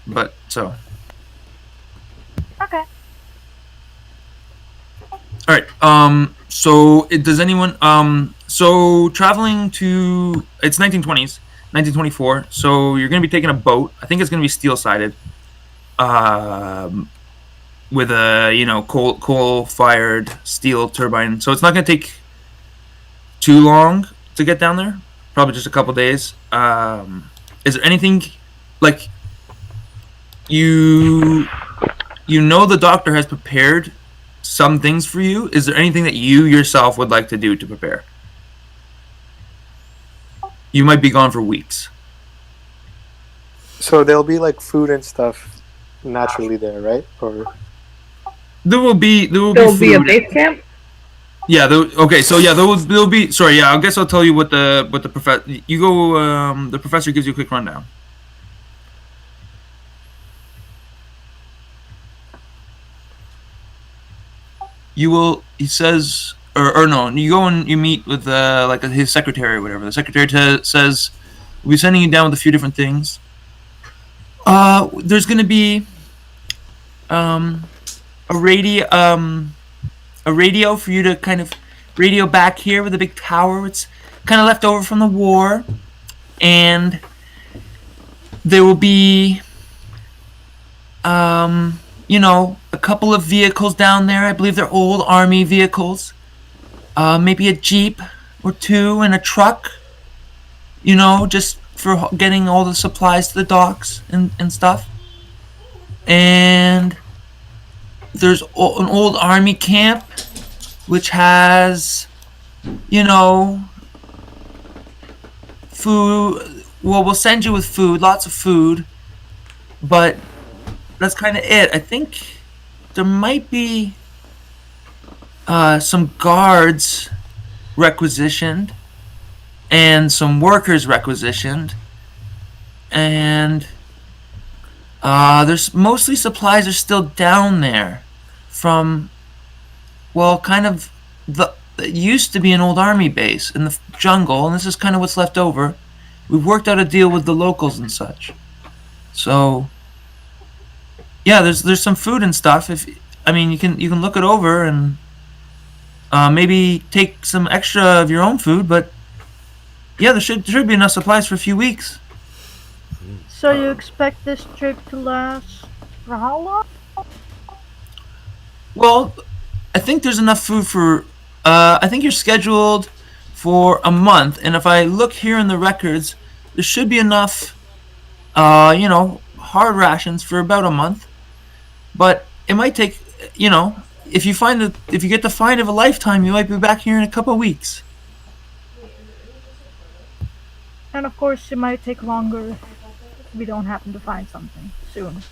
But so. Okay. All right. Does anyone? So traveling to it's 1920s, 1924. So you're gonna be taking a boat. I think it's gonna be steel sided. Um, with a coal fired steel turbine. So it's not gonna take too long to get down there. Probably just a couple days. Is there anything like you the doctor has prepared some things for you? Is there anything that you yourself would like to do to prepare? You might be gone for weeks. So there'll be like food and stuff naturally there, right? Or There will be There'll be a food. base camp. Yeah. Okay. So yeah, there'll be. Sorry. Yeah. I guess I'll tell you what the professor. You go. The professor gives you a quick rundown. You will. He says, or no. You go and you meet with like his secretary or whatever. The secretary says, "We'll be sending you down with a few different things. There's gonna be um a radio for you to kind of radio back here with a big tower. It's kind of left over from the war, and there will be a couple of vehicles down there. I believe they're old army vehicles. Maybe a jeep or two and a truck. Just for getting all the supplies to the docks and stuff. And there's an old army camp which has food. Well, we'll send you with food, lots of food, but that's kind of it. I think there might be some guards requisitioned and some workers requisitioned, and there's mostly supplies are still down there from, well, kind of it used to be an old army base in the jungle, and this is kind of what's left over. We've worked out a deal with the locals and such. So, yeah, there's some food and stuff. If you can look it over and maybe take some extra of your own food, but yeah, there should be enough supplies for a few weeks. So you expect this trip to last for how long? Well, I think there's enough food for. I think you're scheduled for a month, and if I look here in the records, there should be enough. Hard rations for about a month, but it might take. If you get the find of a lifetime, you might be back here in a couple of weeks. And of course, it might take longer if we don't happen to find something soon.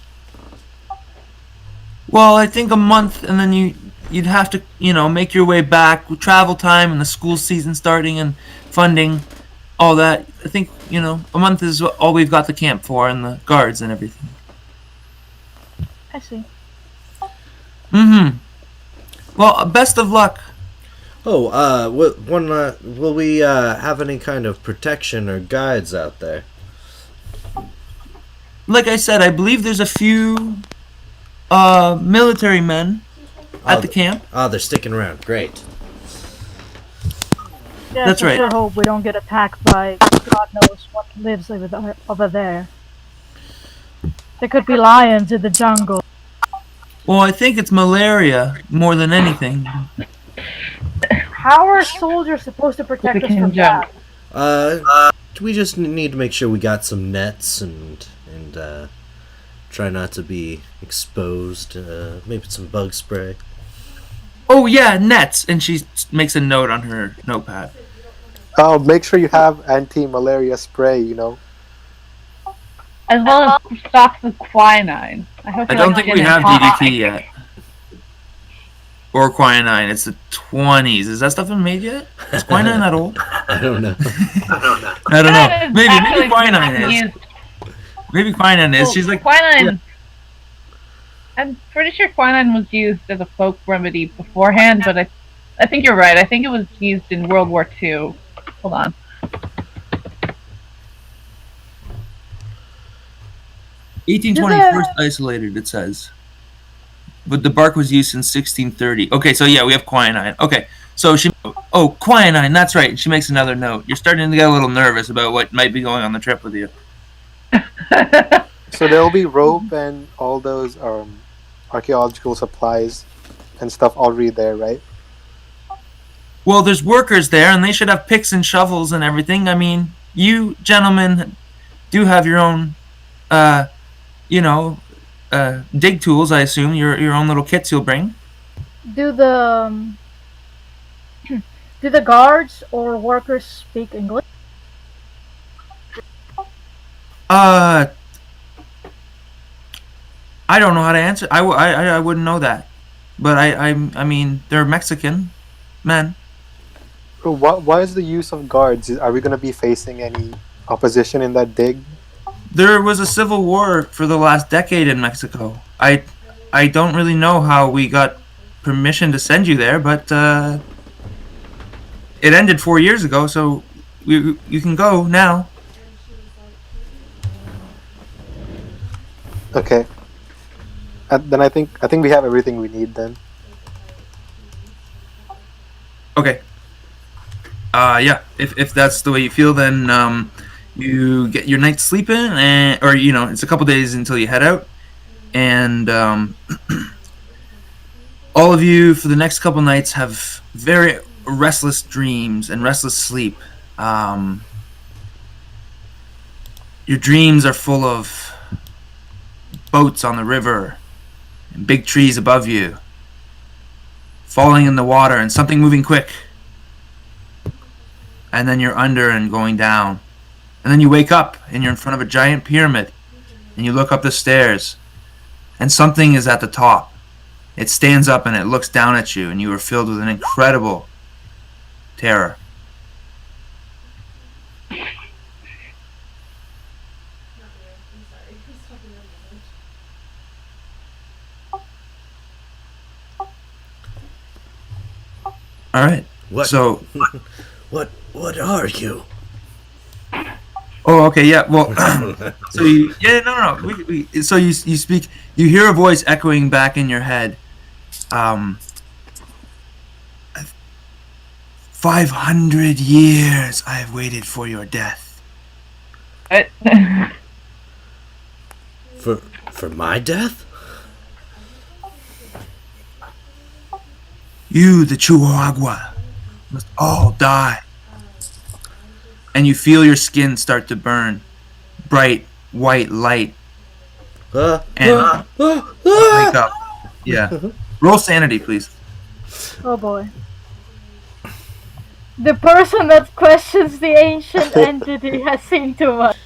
Well, I think a month, and then you'd have to make your way back with travel time and the school season starting and funding, all that. I think a month is all we've got the camp for and the guards and everything. I see. Mm-hmm. Well, best of luck. Oh, will we have any kind of protection or guides out there? Like I said, I believe there's a few military men at the camp. Oh, they're sticking around. Great. Yeah, That's I right. sure hope we don't get attacked by God knows what lives over there. There could be lions in the jungle. Well, I think it's malaria more than anything. How are soldiers supposed to protect us from that? We just need to make sure we got some nets and try not to be exposed. Maybe some bug spray. Oh yeah, nets, and she makes a note on her notepad. make sure you have anti-malaria spray. As well as stocks of quinine. I don't think we have DDT yet. Or quinine. It's the 20s. Is that stuff been made yet? Is quinine that old? I don't know. I don't know. Maybe quinine is. Maybe quinine is. She's like quinine. Yeah. I'm pretty sure quinine was used as a folk remedy beforehand, but I think you're right. I think it was used in World War II. Hold on. 1820 first isolated, it says. But the bark was used since 1630. Okay, so yeah, we have quinine. Okay, so she. Oh, quinine, that's right. She makes another note. You're starting to get a little nervous about what might be going on the trip with you. So there will be rope and all those archaeological supplies and stuff already there, right? Well, there's workers there, and they should have picks and shovels and everything. I mean, you gentlemen do have your own, dig tools. I assume your own little kits you'll bring. Do the do the guards or workers speak English? I don't know how to answer. I wouldn't know that, but I mean they're Mexican men. Why is the use of guards? Are we going to be facing any opposition in that dig? There was a civil war for the last decade in Mexico. I don't really know how we got permission to send you there, but it ended 4 years ago, so you can go now. Okay. Then I think we have everything we need then. Okay. Yeah. If that's the way you feel, then you get your night's sleep in, or it's a couple days until you head out, and all of you for the next couple nights have very restless dreams and restless sleep. Your dreams are full of boats on the river and big trees above you, falling in the water and something moving quick. And then you're under and going down. And then you wake up and you're in front of a giant pyramid. And you look up the stairs. And something is at the top. It stands up and it looks down at you. And you are filled with an incredible terror. All right. What? So, what are you? oh, okay, yeah. Well, so no. So you speak. You hear a voice echoing back in your head. 500 years I have waited for your death. For my death? You, the Chihuahua, must all die. And you feel your skin start to burn. Bright, white light. And wake up. Yeah. Roll sanity, please. Oh boy. The person that questions the ancient entity has seen too much.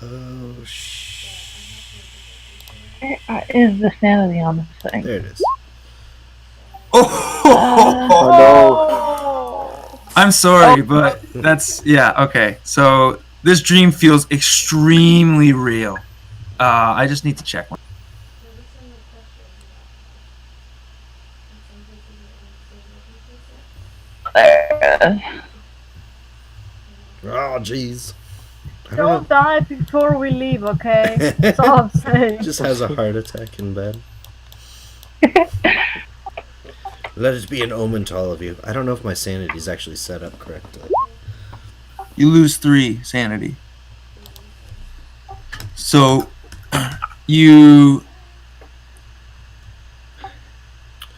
Oh, Where is the sanity on this thing? there it is. Oh no. I'm sorry, but that's okay. So this dream feels extremely real. I just need to check one. Oh, jeez. Don't die before we leave, okay? That's all I'm saying. Just has a heart attack in bed. Let it be an omen to all of you. I don't know if my sanity is actually set up correctly. You lose 3 sanity. So you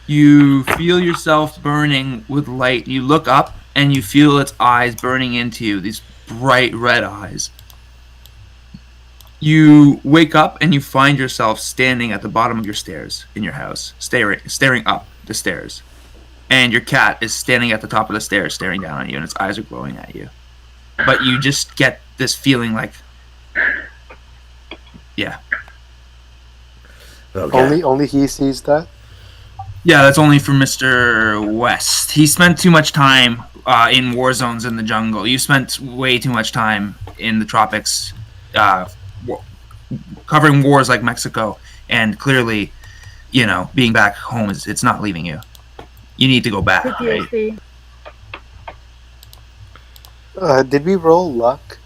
feel yourself burning with light. You look up and you feel its eyes burning into you, these bright red eyes. You wake up and you find yourself standing at the bottom of your stairs in your house, staring up the stairs. And your cat is standing at the top of the stairs staring down at you, and its eyes are glowing at you. But you just get this feeling like, yeah. Okay. Only he sees that? Yeah, that's only for Mr. West. He spent too much time in war zones in the jungle. You spent way too much time in the tropics, covering wars like Mexico, and clearly, being back home it's not leaving you. You need to go back, right? PTSD. Did we roll luck?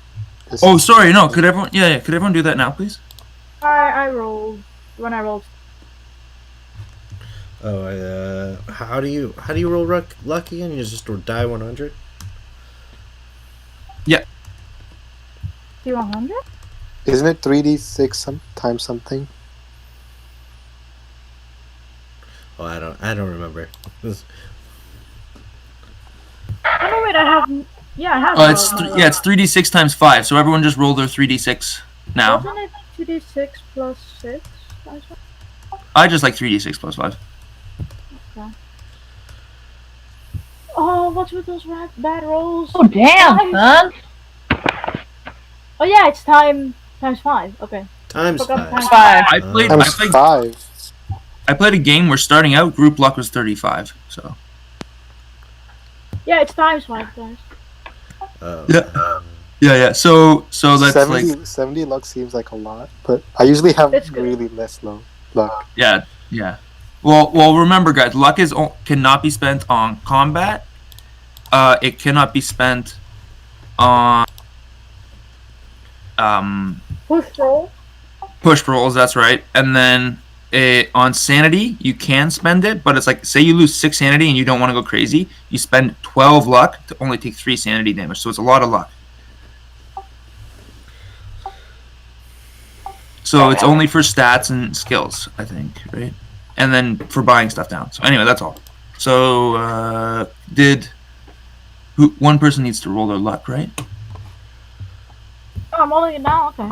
This- Oh, sorry. No, could everyone? Yeah, could everyone do that now, please? I rolled when I rolled. Oh, how do you roll luck again? You just die 100. D100. Isn't it 3d6 times something? Oh, I don't remember. Oh no, wait, I have. Yeah, I have. Oh, it's 3d6 times 5. So everyone just roll their 3d6 now. Wasn't it 2d6 plus 6? I just like 3d6 plus 5. Oh, what's with those bad rolls? Oh damn, son! Oh yeah, it's times 5. Okay. Times Forgot 5. Five. Times 5. I played a game where starting out group luck was 35. So Yeah, it's times 5, guys. yeah. So that's 70, 70 luck seems like a lot, but I usually have It's good. really less luck. yeah. Well, remember, guys, luck cannot be spent on combat. It cannot be spent on push rolls. That's right. And then on sanity, you can spend it, but it's like, say you lose 6 sanity and you don't want to go crazy, you spend 12 luck to only take 3 sanity damage. So it's a lot of luck. So it's only for stats and skills, I think, right? And then for buying stuff down. So anyway, that's all. So one person needs to roll their luck, right? Oh, I'm rolling it now. Okay.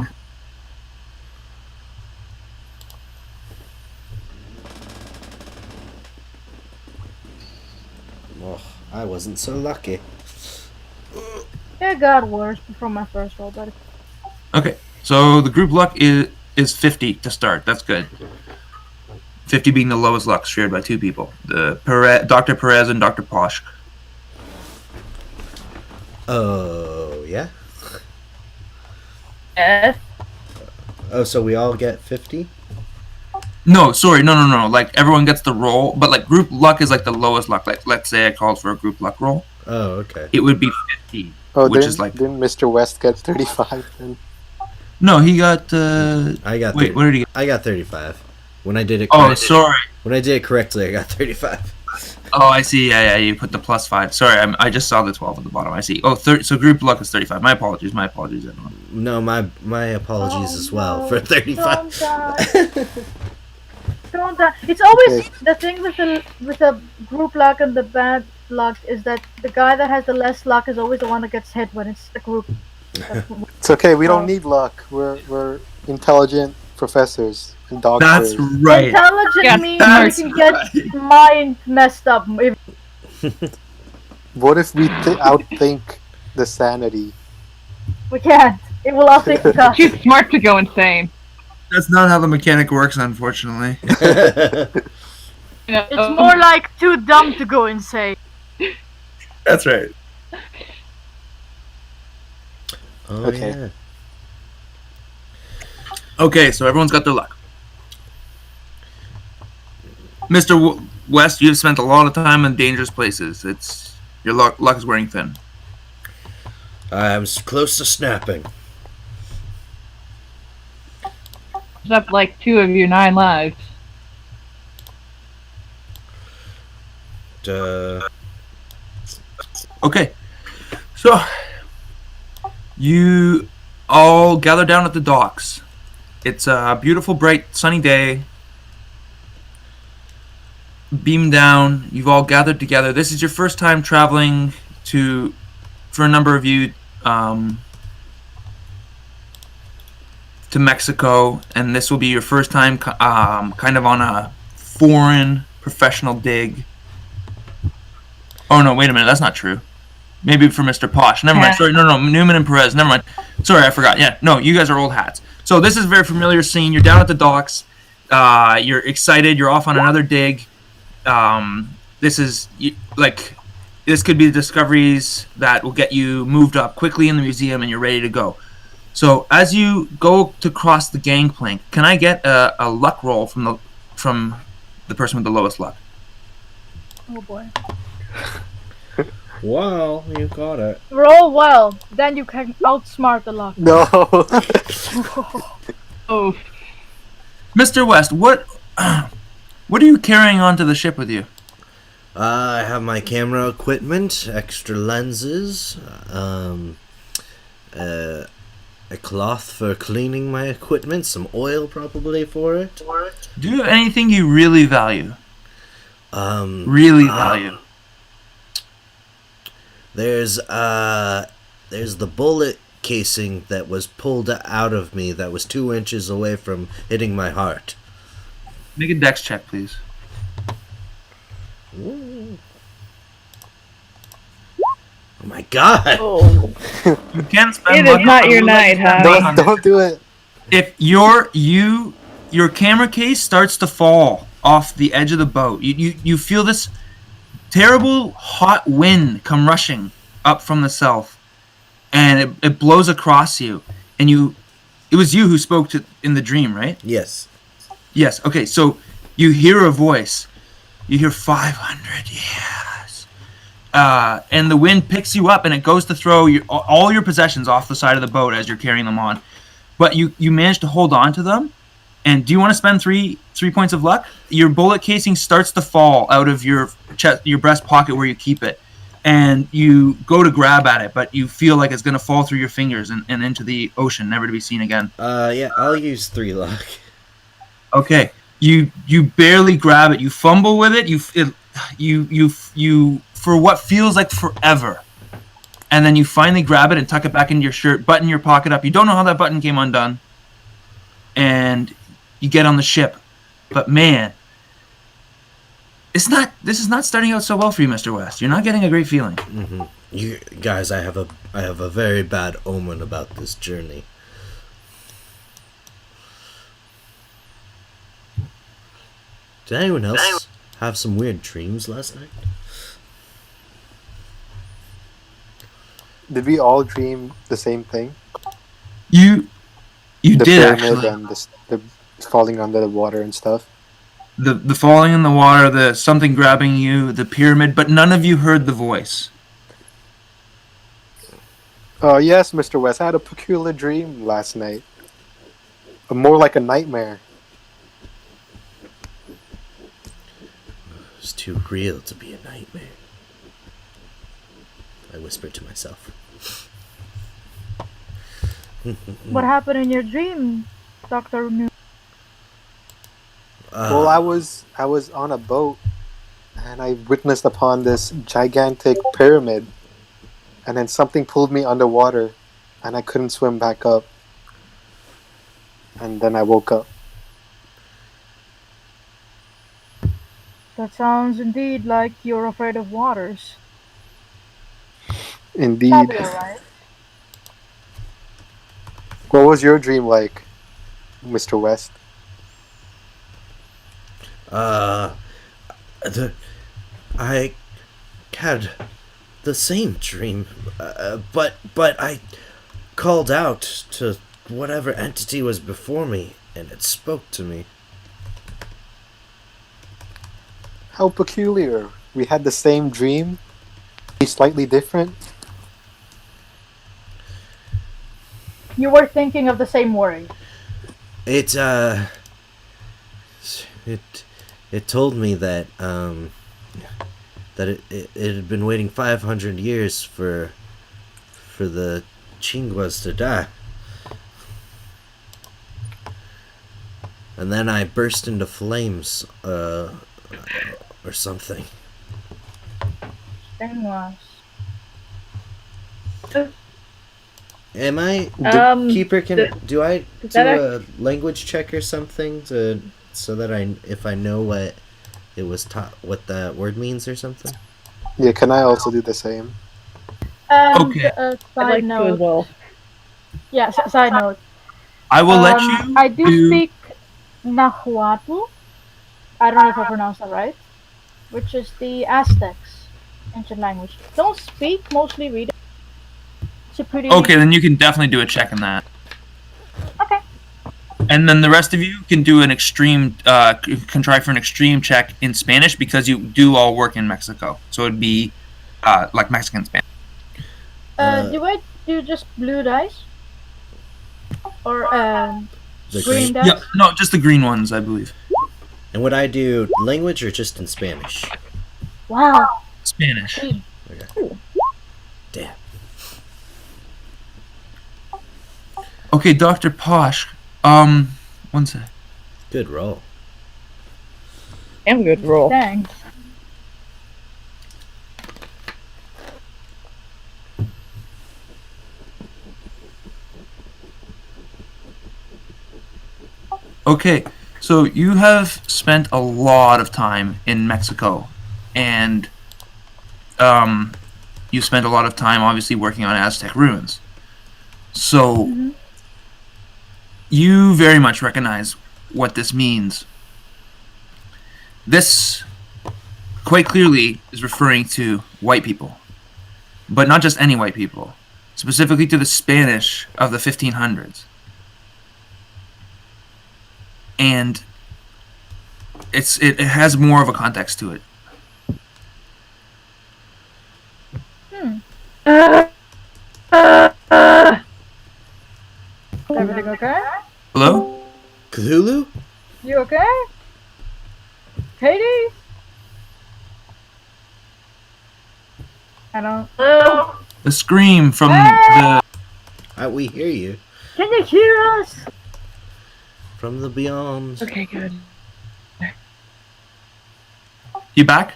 Oh, I wasn't so lucky. It got worse from my first roll, but Okay. So the group luck is 50 to start. That's good. 50 being the lowest luck shared by 2 people. Dr. Perez and Dr. Posh. Oh, yeah? Yes. Oh, so we all get 50? No, sorry, no. Like everyone gets the roll, but like group luck is like the lowest luck. Like let's say I called for a group luck roll, Oh, okay. it would be 50, Oh, which didn't, is like didn't Mr. West get 35 then? no. He got. I got Wait, what did he get? I got 35. When I did it Oh, correctly, sorry. when I did it correctly, I got 35. Oh, I see. Yeah. You put the +5. Sorry, I just saw the 12 at the bottom. I see. Oh, so group luck is 35. My apologies. Everyone. No, my apologies as well no, for 35. Don't die. Don't die. It's always the thing with the group luck and the bad luck is that the guy that has the less luck is always the one that gets hit when it's a group. It's okay, we don't need luck. We're intelligent professors and doctors. That's right. Intelligent Yeah, means that's we can get mind messed up. What if we outthink the sanity? We can't. It will all take us. Too smart to go insane. That's not how the mechanic works, unfortunately. You know, It's more like too dumb to go insane. That's right. Oh, Okay. yeah. Okay, so everyone's got their luck. Mr. West, you've spent a lot of time in dangerous places. Your luck is wearing thin. I was close to snapping. It's up like 2 of your 9 lives. Okay, so you all gather down at the docks. It's a beautiful, bright, sunny day. Beam down. You've all gathered together. This is your first time traveling for a number of you, to Mexico, and this will be your first time kind of on a foreign professional dig. Oh no, wait a minute, that's not true. Maybe for Mr. Posh. Never mind. Sorry, no, Newman and Perez. Never mind. Sorry, I forgot. Yeah, no, you guys are old hats. So this is a very familiar scene. You're down at the docks. You're excited. You're off on another dig. This could be the discoveries that will get you moved up quickly in the museum, and you're ready to go. So as you go to cross the gangplank, can I get a luck roll from the person with the lowest luck? Oh boy. Well, you got it. Roll well, then you can outsmart the luck. No. Oh, Mr. West, what are you carrying onto the ship with you? I have my camera equipment, extra lenses, a cloth for cleaning my equipment, some oil probably for it. Do you have anything you really value? There's the bullet casing that was pulled out of me that was 2 inches away from hitting my heart. Make a dex check, please. Ooh. Oh my god! oh. You can spend It is luck, not but your I would like night, to spend huh? luck on Don't do it. If your camera case starts to fall off the edge of the boat, you feel this terrible hot wind come rushing up from the south, and it blows across you, and it was you who spoke in the dream, right? Yes. Yes. Okay. So you hear a voice. You hear 500 years, and the wind picks you up, and it goes to throw all your possessions off the side of the boat as you're carrying them on. But you manage to hold on to them. And do you want to spend three points of luck? Your bullet casing starts to fall out of your chest, your breast pocket where you keep it, and you go to grab at it, but you feel like it's going to fall through your fingers and into the ocean, never to be seen again. Yeah, I'll use 3 luck. Okay, you barely grab it. You fumble with it. You for what feels like forever, and then you finally grab it and tuck it back into your shirt, button your pocket up. You don't know how that button came undone, and you get on the ship. But man, this is not starting out so well for you, Mr. West. You're not getting a great feeling. Mm-hmm. You guys, I have a very bad omen about this journey. Did anyone else have some weird dreams last night? Did we all dream the same thing? You The did pyramid actually. and the falling under the water and stuff. The falling in the water, the something grabbing you, the pyramid, but none of you heard the voice. Oh yes, Mr. West. I had a peculiar dream last night. More like a nightmare. It was too real to be a nightmare. I whispered to myself. What happened in your dream, Dr. Mu? Well, I was on a boat, and I witnessed upon this gigantic pyramid, and then something pulled me underwater, and I couldn't swim back up. And then I woke up. That sounds indeed like you're afraid of waters. Indeed. That'll be alright. What was your dream like, Mr. West? I had the same dream, but I called out to whatever entity was before me, and it spoke to me. How peculiar. We had the same dream, slightly different. You were thinking of the same worry. It told me that it had been waiting 500 years for the Chinguas to die. And then I burst into flames, or something. Stingwas. Am I keeper? Do I do a language check or something so that if I know what it was taught, what that word means or something? Yeah, can I also do the same? Okay. I'd Side like to note. as well. Yeah, side note. I will let you. I do speak Nahuatl. I don't know if I pronounced that right. Which is the Aztecs' ancient language. Don't speak, mostly read it. It's a pretty. Okay, then you can definitely do a check in that. Okay. And then the rest of you can do an extreme, can try for an extreme check in Spanish because you do all work in Mexico. So it'd be like Mexican Spanish. Do I do just blue dice? Or The green green. dice? Yeah, no, just the green ones, I believe. And would I do language or just in Spanish? Wow. Spanish. Okay. Damn. Okay, Dr. Posh. One sec. Good roll. Damn good roll. Thanks. Okay, so you have spent a lot of time in Mexico, and you spent a lot of time, obviously, working on Aztec ruins. So you very much recognize what this means. This quite clearly is referring to white people, but not just any white people, specifically to the Spanish of the 1500s. And it has more of a context to it. Everything okay? Hello? Cthulhu? You okay? Katie? I don't. The scream from the... We hear you. Can you hear us? From the beyond. Okay, good. You back?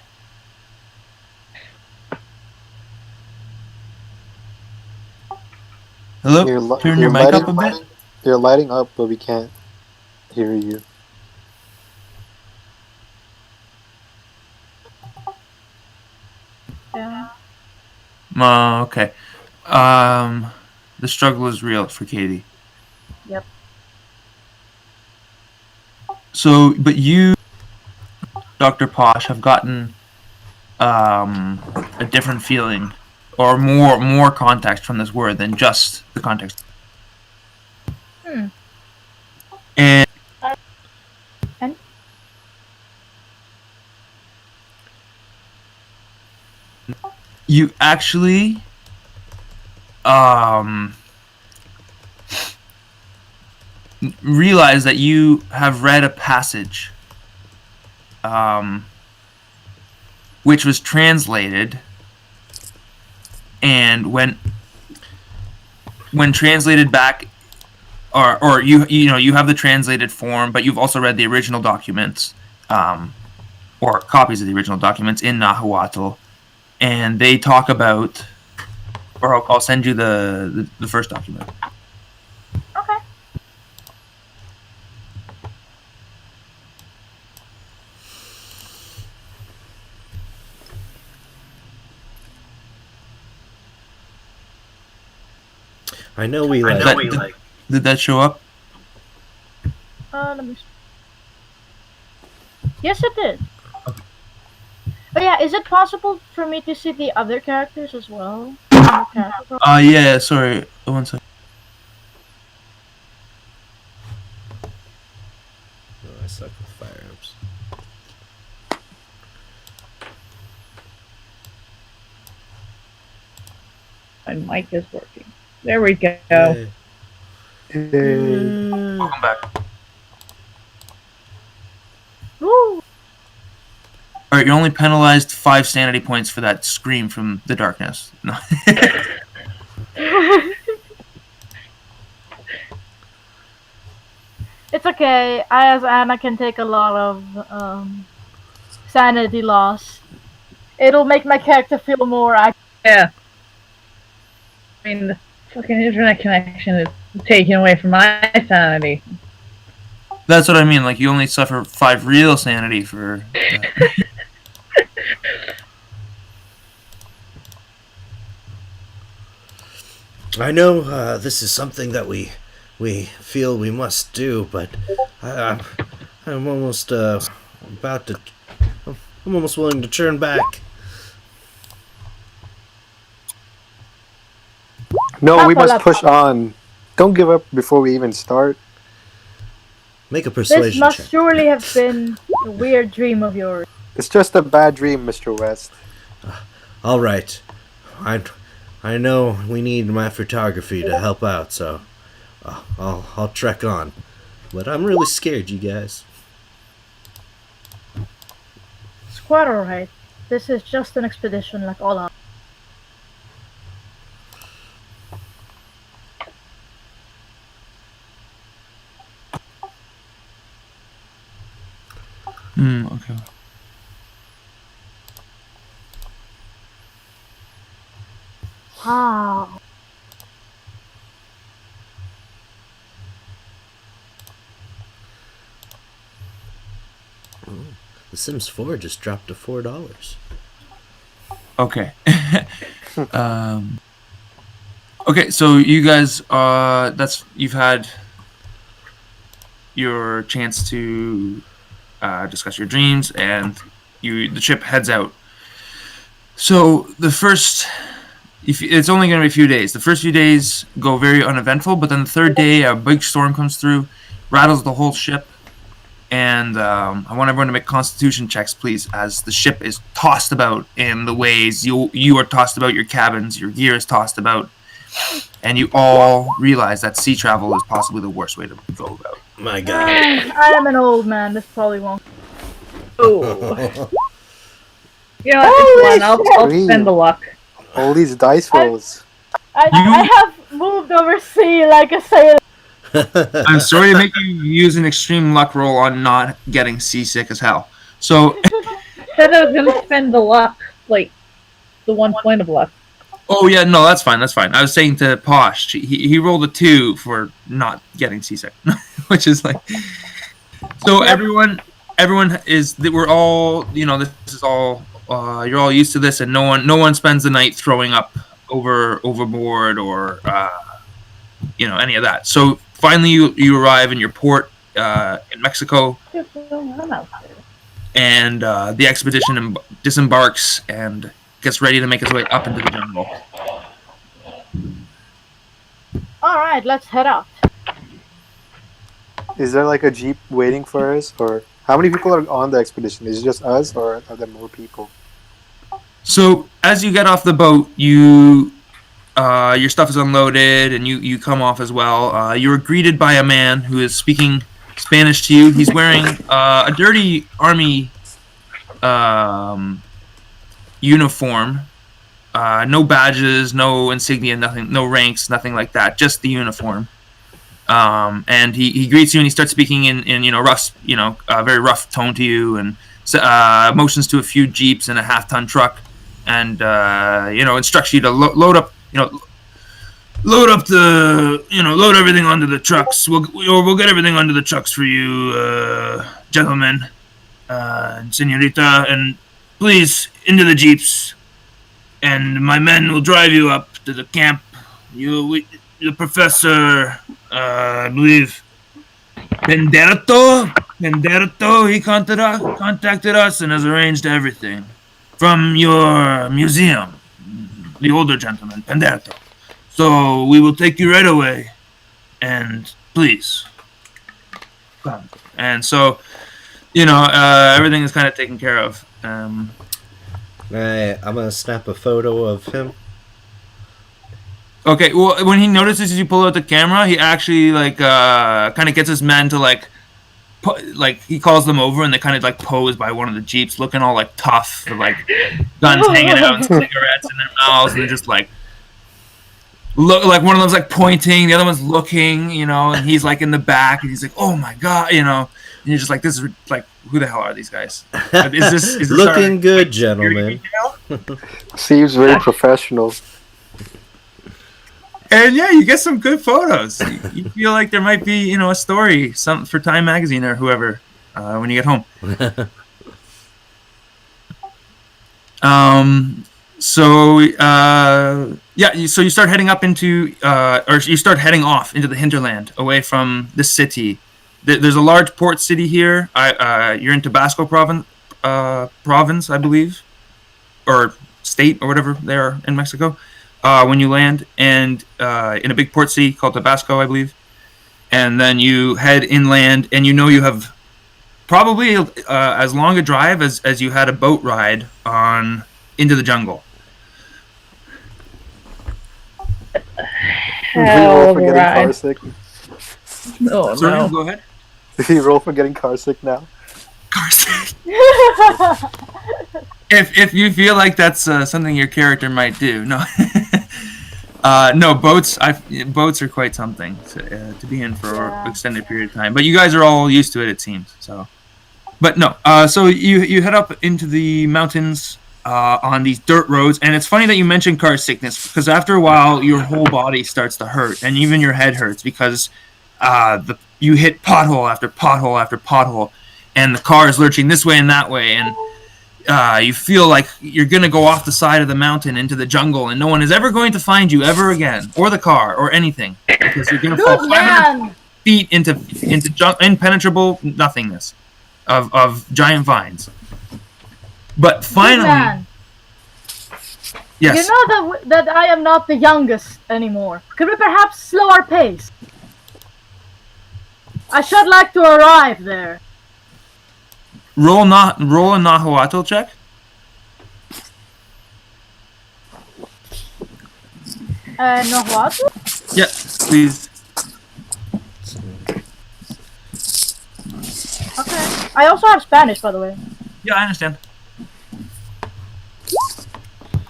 Hello? Turn your mic up a bit. You're lighting up, but we can't hear you. Yeah. Okay. The struggle is real for Katie. Yep. So, but you, Dr. Posh, have gotten a different feeling or more context from this word than just the context. And you actually realize that you have read a passage which was translated, and when translated back, or you know you have the translated form, but you've also read the original documents, or copies of the original documents in Nahuatl, and they talk about, or I'll send you the first document. Okay. I know we like. Did that show up? Let me. Yes, it did. Oh yeah, is it possible for me to see the other characters as well? Yeah. Sorry. One second. Oh, I suck with firearms. My mic is working. There we go. Hey. Welcome back. Woo! All right, you're only penalized 5 sanity points for that scream from the darkness. No. It's okay. I, as Anna, can take a lot of sanity loss. It'll make my character feel more active. Yeah. I mean, the fucking internet connection is taking away from my sanity. That's what I mean. Like, you only suffer 5 real sanity for that. I know this is something that we feel we must do, but I'm almost about to. I'm almost willing to turn back. No, we must push on. Don't give up before we even start. Make a persuasion This must check. surely have been a weird dream of yours. It's just a bad dream, Mr. West. All right. I know we need my photography to help out, so I'll trek on. But I'm really scared, you guys. It's quite alright. This is just an expedition like all others. Okay. Wow. The Sims 4 just dropped to $4. Okay. Okay, so you guys, you've had your chance to discuss your dreams, and the ship heads out. So it's only going to be a few days. The first few days go very uneventful, but then the third day, a big storm comes through, rattles the whole ship, and I want everyone to make Constitution checks, please, as the ship is tossed about in the waves. You are tossed about, your cabins, your gear is tossed about, and you all realize that sea travel is possibly the worst way to go about. My God. I am an old man. This probably won't. Oh. You know, it's fun. I'll spend the luck. All these dice rolls. I have moved overseas like a sailor. I'm sorry to make you use an extreme luck roll on not getting seasick as hell. So, Said I was gonna spend the luck, like the 1 point of luck. oh yeah, no, that's fine. I was saying to Posh, he rolled a 2 for not getting seasick, which is like. So everyone is that we're all, this is all you're all used to this, and no one spends the night throwing up overboard or any of that. So finally you arrive in your port in Mexico, and the expedition disembarks and gets ready to make its way up into the jungle. Alright, let's head out. Is there like a jeep waiting for us, or how many people are on the expedition? Is it just us, or are there more people? So as you get off the boat, your stuff is unloaded, and you come off as well. You're greeted by a man who is speaking Spanish to you. He's wearing a dirty army uniform. No badges, no insignia, nothing, no ranks, nothing like that. Just the uniform. And he greets you, and he starts speaking in rough, very rough tone to you, and motions to a few jeeps and a half-ton truck, and instructs you to load up, load everything onto the trucks. We'll get everything onto the trucks for you, gentlemen, and señorita, and please into the jeeps, and my men will drive you up to the camp. The professor, I believe, Penderto, he contacted us and has arranged everything from your museum, the older gentleman, Penderto. So we will take you right away, and please come. And so, everything is kind of taken care of. I'm gonna snap a photo of him. Okay, well, when he notices you pull out the camera, he actually kind of gets his men to he calls them over, and they kind of pose by one of the jeeps, looking all tough, with guns hanging out and cigarettes in their mouths, and they're just look like one of them's pointing, the other one's looking, and he's in the back, and he's like, oh my god, and you're just this is who the hell are these guys? Is this looking good, gentlemen? Seems very professional. And yeah, you get some good photos. You feel like there might be, a story, something for Time Magazine or whoever, when you get home. So you start heading up into, or you start heading off into the hinterland, away from the city. There's a large port city here. You're in Tabasco province, I believe, or state, or whatever they are in Mexico. When you land, and in a big port city called Tabasco, I believe, and then you head inland, and you have probably as long a drive as you had a boat ride into the jungle. roll for getting ride. car sick? Oh Sorry, no. go ahead. Did he roll for getting car sick now? Car sick. If you feel like that's something your character might do, no. No, boats are quite something to be in for an extended period of time. But you guys are all used to it seems. So, but no. So you head up into the mountains on these dirt roads, and it's funny that you mentioned car sickness because after a while your whole body starts to hurt, and even your head hurts because you hit pothole after pothole after pothole, and the car is lurching this way and that way, and you feel like you're going to go off the side of the mountain into the jungle, and no one is ever going to find you ever again, or the car, or anything, because you're going to fall 500 feet into impenetrable nothingness of giant vines. But finally, yes. You know that I am not the youngest anymore. Could we perhaps slow our pace? I should like to arrive there. Roll a Nahuatl check. Nahuatl? Yeah, please. Okay. I also have Spanish, by the way. Yeah, I understand.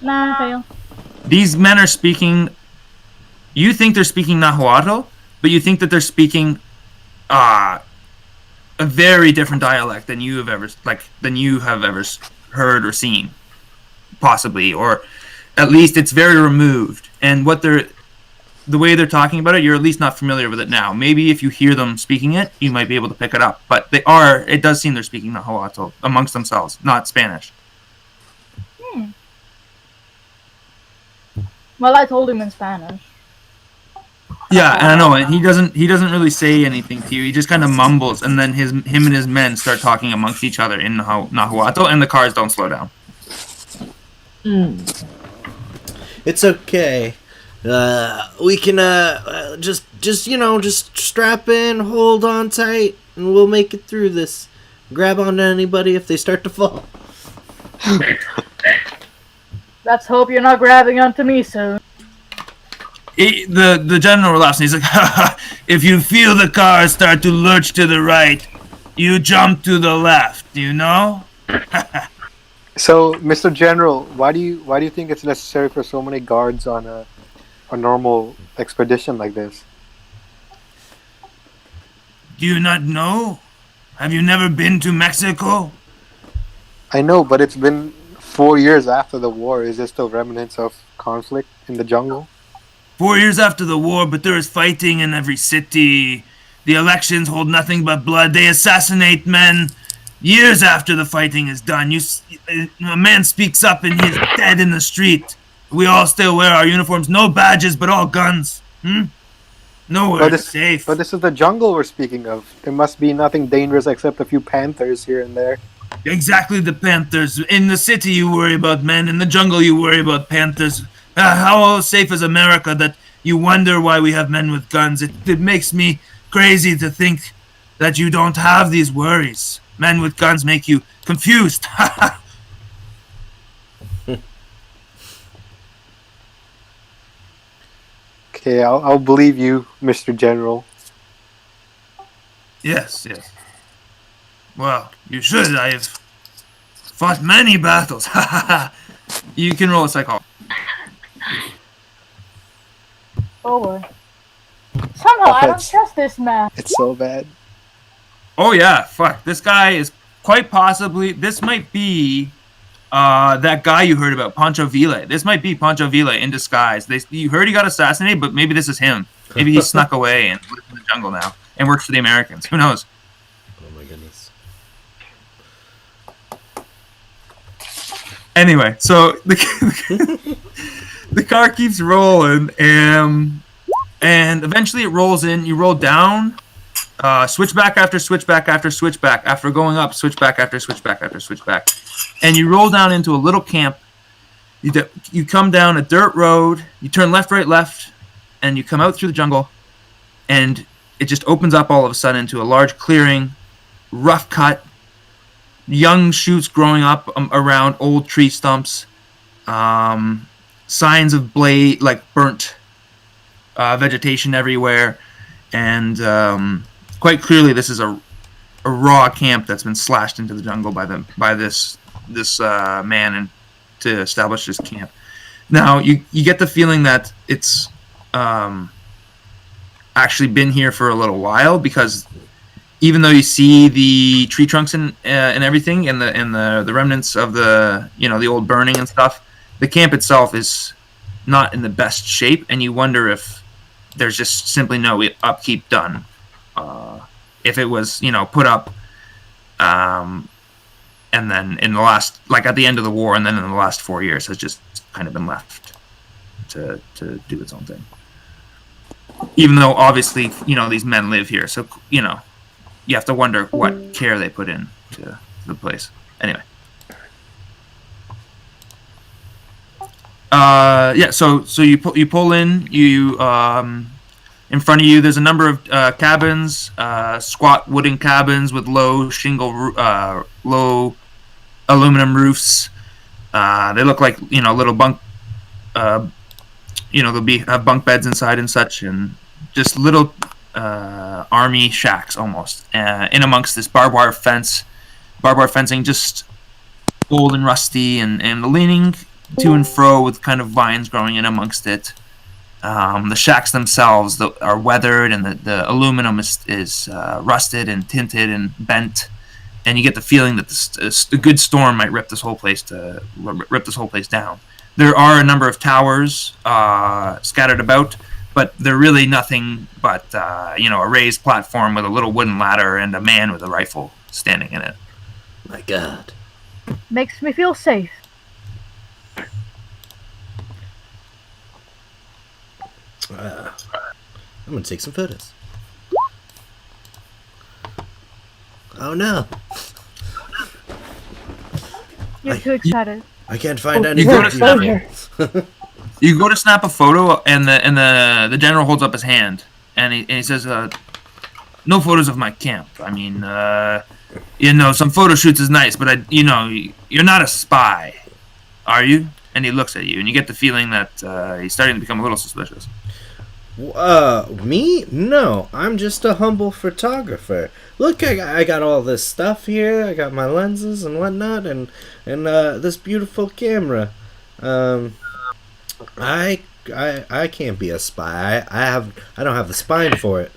Nah, fail. These men are speaking. You think they're speaking Nahuatl, but you think that they're speaking a very different dialect than you have ever heard or seen, possibly, or at least it's very removed. And the way they're talking about it, you're at least not familiar with it now. Maybe if you hear them speaking it, you might be able to pick it up. But it does seem they're speaking Nahuatl amongst themselves, not Spanish. Well, I told him in Spanish. Yeah, and I know, and he doesn't really say anything to you. He just kind of mumbles, and then him and his men start talking amongst each other in Nahuatl, and the cars don't slow down. It's okay. We can just strap in, hold on tight, and we'll make it through this. Grab onto anybody if they start to fall. Let's hope you're not grabbing onto me soon. The general laughs and he's like, if you feel the car start to lurch to the right, you jump to the left, you know? So, Mr. General, why do you think it's necessary for so many guards on a normal expedition like this? Do you not know? Have you never been to Mexico? I know, but it's been 4 years after the war. Is there still remnants of conflict in the jungle? 4 years after the war, but there is fighting in every city. The elections hold nothing but blood. They assassinate men years after the fighting is done. A man speaks up and he is dead in the street. We all still wear our uniforms, no badges, but all guns. Nowhere safe. But this is the jungle we're speaking of. There must be nothing dangerous except a few panthers here and there. Exactly, the panthers. In the city you worry about men, in the jungle you worry about panthers. How safe is America that you wonder why we have men with guns? It makes me crazy to think that you don't have these worries. Men with guns make you confused. Okay, I'll believe you, Mr. General. Yes. Well, you should. I have fought many battles. You can roll a psychology. Oh boy. Somehow I don't trust this man. It's so bad. Oh yeah, fuck. This guy is quite possibly. This might be that guy you heard about, Pancho Villa. This might be Pancho Villa in disguise. You heard he got assassinated, but maybe this is him. Maybe he snuck away and lives in the jungle now and works for the Americans. Who knows? Oh my goodness. Anyway, so the car keeps rolling, and eventually it rolls in. You roll down, switchback after switchback after switchback. After going up, switchback after switchback after switchback, and you roll down into a little camp. You come down a dirt road. You turn left, right, left, and you come out through the jungle, and it just opens up all of a sudden into a large clearing, rough cut. Young shoots growing up around old tree stumps, signs of burnt vegetation everywhere, and quite clearly this is a raw camp that's been slashed into the jungle by this man and to establish this camp. Now you get the feeling that it's actually been here for a little while, because even though you see the tree trunks and everything and the remnants of the the old burning and stuff, the camp itself is not in the best shape, and you wonder if there's just simply no upkeep done. If it was put up and then in the last, like at the end of the war, and then in the last 4 years has just kind of been left to do its own thing. Even though obviously these men live here, so you have to wonder what care they put in to the place. Anyway, so you pull in, in front of you there's a number of cabins, squat wooden cabins with low aluminum roofs. They look like little bunk. They'll have bunk beds inside and such, and just little army shacks almost in amongst this barbed wire fencing, just old and rusty, and leaning to and fro with kind of vines growing in amongst it. The shacks themselves are weathered, and the aluminum is rusted and tinted and bent, and you get the feeling that a good storm might rip this whole place down. There are a number of towers scattered about, but they're really nothing but a raised platform with a little wooden ladder and a man with a rifle standing in it. My God. Makes me feel safe. I'm gonna take some photos. Oh no! You're too excited. I can't find any. You go to snap a photo, and the general holds up his hand, and he says, "No photos of my camp. I mean, some photo shoots is nice, but you're not a spy, are you?" And he looks at you, and you get the feeling that he's starting to become a little suspicious. Me? No, I'm just a humble photographer. Look, I got all this stuff here. I got my lenses and whatnot, and this beautiful camera. I can't be a spy. I don't have the spine for it.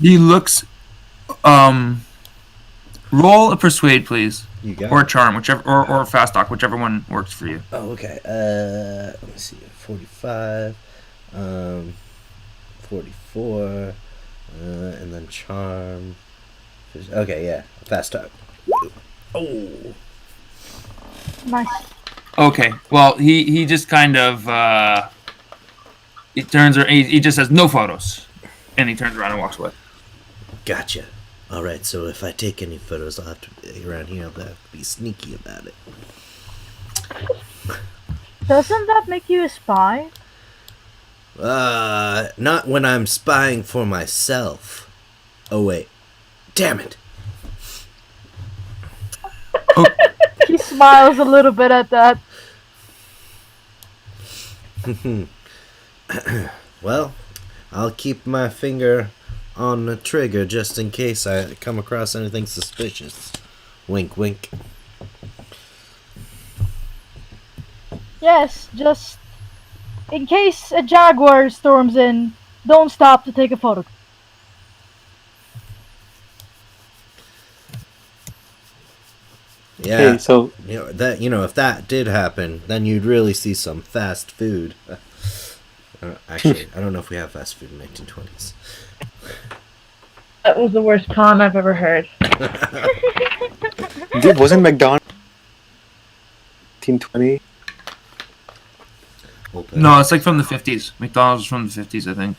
He looks. Roll a persuade, please. You got or it. A charm, whichever, or fast talk, whichever one works for you. Oh, okay. Let me see. 45. 44, and then charm. Okay, yeah, fast talk. Oh, Nice. Okay, well, he just kind of he just says no photos, and he turns around and walks away. gotcha. All right, so if I take any photos, I'll have to around here. I'll have to be sneaky about it. Doesn't that make you a spy? Not when I'm spying for myself. Oh wait, damn it. Oh. He smiles a little bit at that. Well, I'll keep my finger on the trigger just in case I come across anything suspicious. Wink, wink. Yes, just in case a jaguar storms in, don't stop to take a photo. Yeah. Hey, so if that did happen, then you'd really see some fast food. Actually, I don't know if we have fast food in the 1920s. That was the worst con I've ever heard. wasn't McDonald's 1920? No, it's like from the 50s. McDonald's was from the 50s, I think.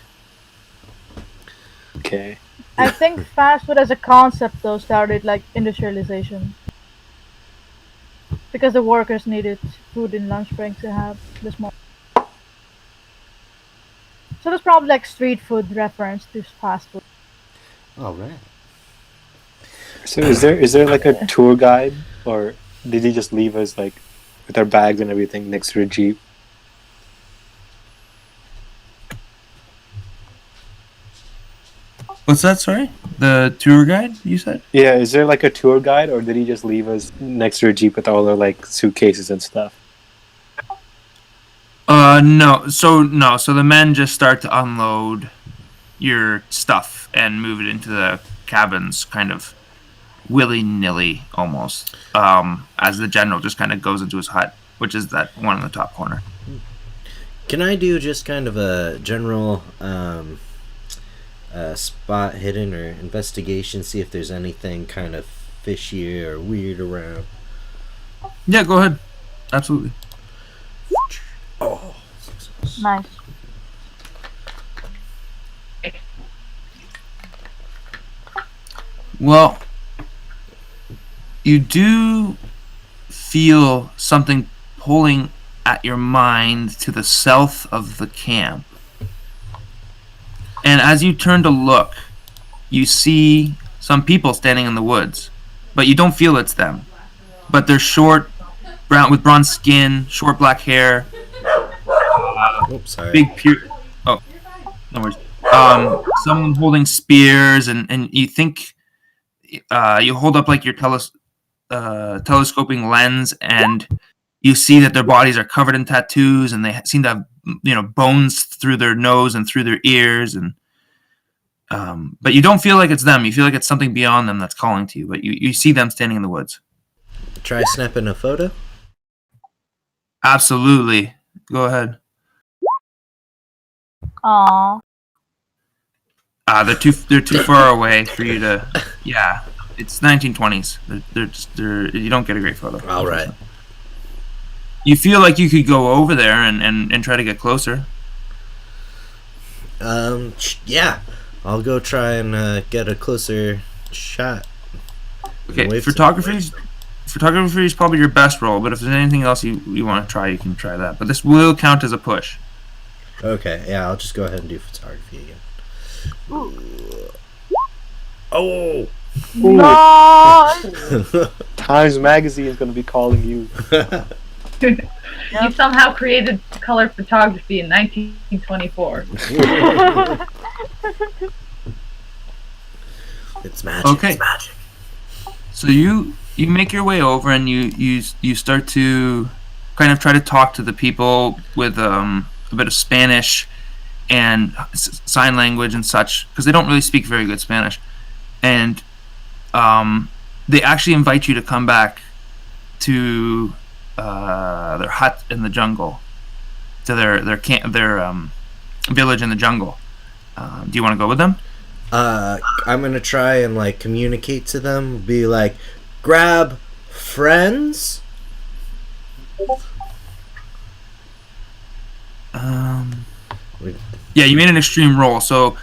Okay. I think fast food as a concept though started like industrialization. Because the workers needed food in lunch breaks to have this morning. So there's probably like street food reference to fast food. All right. So is there like a tour guide, or did he just leave us like with our bags and everything next to a jeep? What's that? Sorry, the tour guide you said. Yeah, is there like a tour guide, or did he just leave us next to a jeep with all our like suitcases and stuff? No. So the men just start to unload your stuff and move it into the cabins, kind of willy-nilly almost, as the general just kind of goes into his hut, which is that one in the top corner. Can I do just kind of a general spot hidden or investigation, see if there's anything kind of fishy or weird around? Yeah, go ahead. Absolutely. Oh, Nice. Well, you do feel something pulling at your mind to the south of the camp. And as you turn to look, you see some people standing in the woods, but you don't feel it's them. But they're short, brown with bronze skin, short black hair, oops, sorry. big no worries. Some of them holding spears, and you think you hold up like your telescoping lens, and you see that their bodies are covered in tattoos, and they seem to have bones through their nose and through their ears, and but you don't feel like it's them. You feel like it's something beyond them that's calling to you. But you see them standing in the woods. Try snapping a photo. Absolutely, go ahead. Aww. They're too far away for you to. Yeah, it's 1920s. They're you don't get a great photo. All right. You feel like you could go over there and try to get closer. Yeah, I'll go try and get a closer shot. Okay, photography is probably your best role, but if there's anything else you want to try, you can try that. But this will count as a push. Okay, yeah, I'll just go ahead and do photography again. Ooh. Oh! No! Times Magazine is going to be calling you. You somehow created color photography in 1924. It's magic. Okay. It's magic. So you make your way over and you start to kind of try to talk to the people with a bit of Spanish and sign language and such, because they don't really speak very good Spanish, and they actually invite you to come back to their hut in the jungle, to their camp, their village in the jungle. Do you want to go with them? I'm gonna try and like communicate to them, be like, grab friends. Yeah, you made an extreme roll. So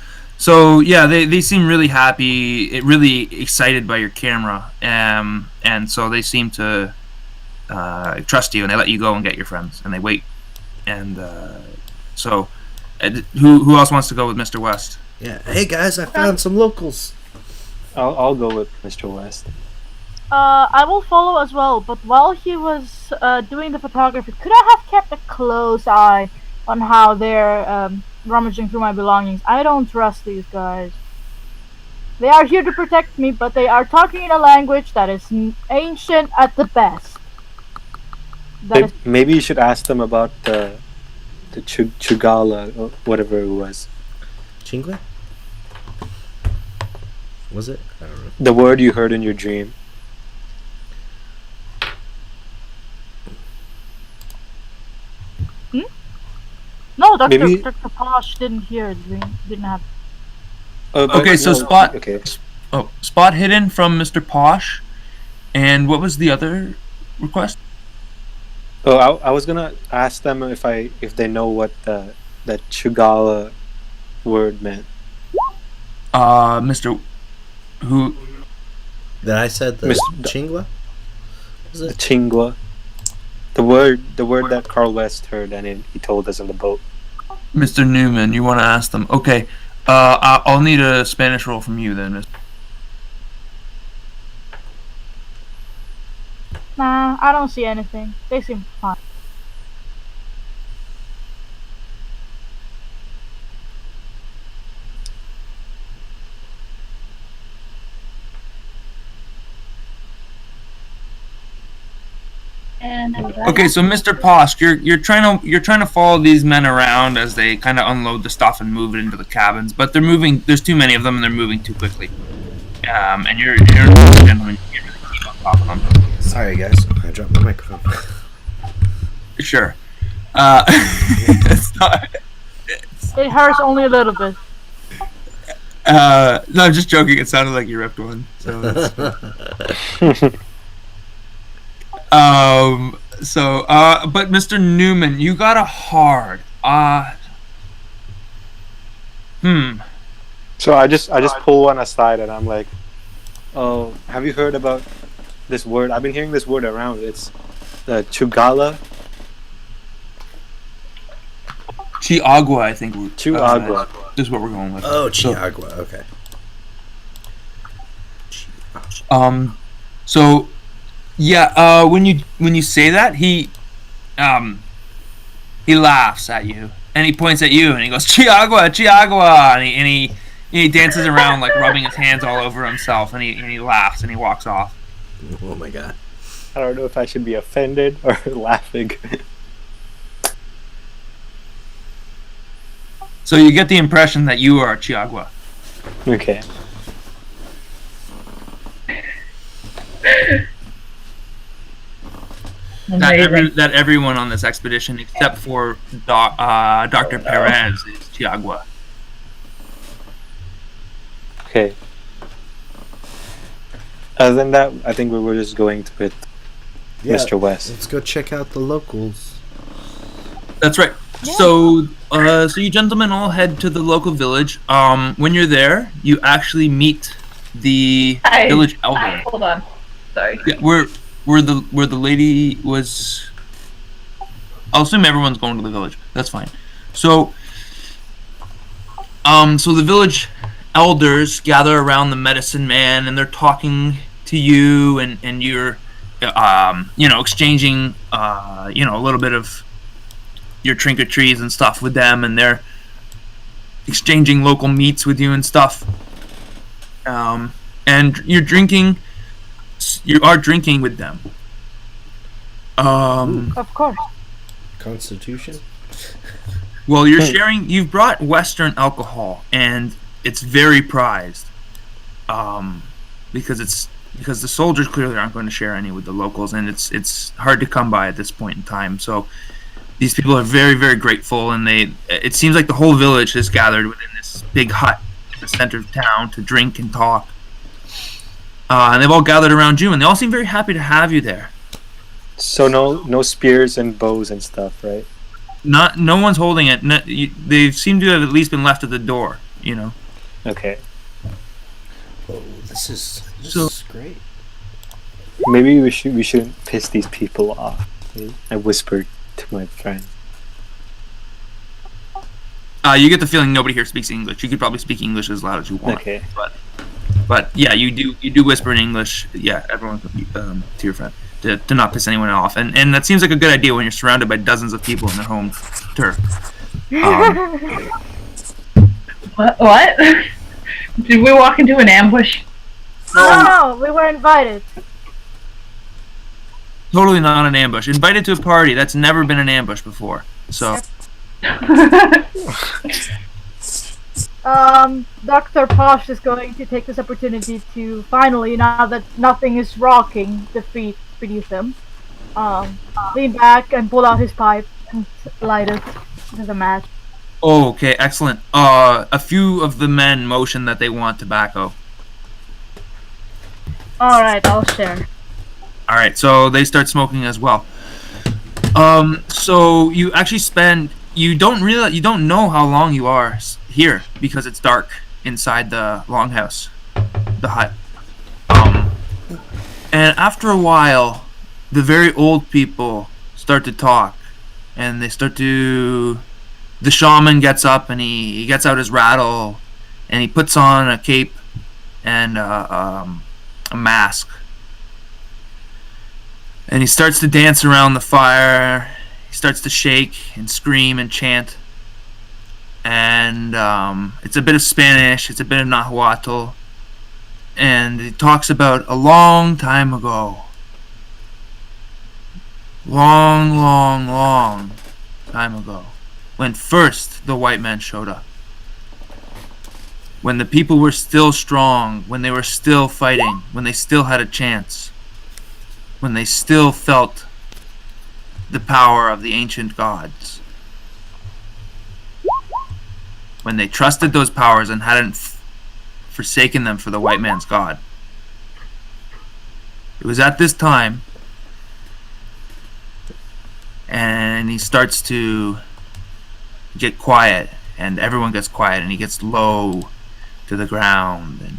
yeah, they seem really happy, really excited by your camera, and so they seem to trust you, and they let you go and get your friends, and they wait. And so, who else wants to go with Mr. West? Yeah. Hey guys, I found some locals. I'll go with Mr. West. I will follow as well, but while he was doing the photography, could I have kept a close eye on how they're rummaging through my belongings? I don't trust these guys. They are here to protect me, but they are talking in a language that is ancient at the best. Maybe you should ask them about the Chugala, or whatever it was. Chingua? Was it? I don't know. The word you heard in your dream. No, Dr. Maybe- Dr. Posh didn't hear it. Didn't have. Okay, so no, spot. Okay. Oh, spot hidden from Mr. Posh, and what was the other request? Oh, I was gonna ask them if they know what that Chugala word meant. Mr. Who? That I said the Mr. Chingua? Was The it? Chingwa. The word that Carl West heard, and he told us in the boat. Mr. Newman, you want to ask them? Okay, I'll need a Spanish roll from you then. Nah, I don't see anything. They seem fine. Okay, so Mr. Posk, you're trying to follow these men around as they kind of unload the stuff and move it into the cabins, but they're moving. There's too many of them, and they're moving too quickly. And you're a gentleman. You can't really keep on top of them. Sorry, guys. I dropped my microphone. Sure. It's not. It hurts only a little bit. No, I'm just joking. It sounded like you ripped one. So. But Mr. Newman, you got a hard. So I just pull one aside and I'm like, oh, have you heard about this word? I've been hearing this word around. It's the Chugala. Chiagua, I think. Chiagua. This is what we're going with. Oh, Chiagua. Okay. So, yeah. When you say that, he laughs at you and he points at you and he goes Chiagua, Chiagua, and he dances around like rubbing his hands all over himself and he laughs and he walks off. Oh my god. I don't know if I should be offended or laughing. So you get the impression that you are Chiagua. Okay. That everyone on this expedition, except for Dr. Perez, is Chiagua. Okay. Other than that, I think we were just going with Mr. West. Let's go check out the locals. That's right. Yeah. So you gentlemen all head to the local village. When you're there, you actually meet the village elder. Hold on. Sorry. Yeah, where the lady was. I'll assume everyone's going to the village. That's fine. So the village elders gather around the medicine man, and they're talking to you, and you're, exchanging, a little bit of your trinketries and stuff with them, and they're exchanging local meats with you and stuff. And you are drinking with them. Of course. Constitution? Well, you're sharing. You've brought Western alcohol, and it's very prized. Because the soldiers clearly aren't going to share any with the locals, and it's hard to come by at this point in time. So these people are very, very grateful, and it seems like the whole village has gathered within this big hut in the center of town to drink and talk. And they've all gathered around you, and they all seem very happy to have you there. So no spears and bows and stuff, right? No one's holding it. They seem to have at least been left at the door. Okay. Oh, this is great. Maybe we shouldn't piss these people off. I whispered to my friend. You get the feeling nobody here speaks English. You could probably speak English as loud as you want. Okay. But yeah, you do whisper in English. Yeah, everyone to your friend to not piss anyone off, and that seems like a good idea when you're surrounded by dozens of people in their home turf. What? Did we walk into an ambush? No, we were invited. Totally not an ambush. Invited to a party. That's never been an ambush before. So. Dr. Posh is going to take this opportunity to finally, now that nothing is rocking the feet beneath him, lean back and pull out his pipe and light it with a match. Oh, okay, excellent. A few of the men motion that they want tobacco. Alright, I'll share. Alright, so they start smoking as well. So you actually you don't know how long you are here because it's dark inside the longhouse, the hut. And after a while, the very old people start to talk, and the shaman gets up and he gets out his rattle, and he puts on a cape and a mask, and he starts to dance around the fire. He starts to shake and scream and chant, and it's a bit of Spanish, it's a bit of Nahuatl, and he talks about a long time ago long, long, long time ago, when first the white man showed up. When the people were still strong, when they were still fighting, when they still had a chance, when they still felt the power of the ancient gods. When they trusted those powers and hadn't forsaken them for the white man's god. It was at this time, and he starts to get quiet, and everyone gets quiet, and he gets low to the ground, and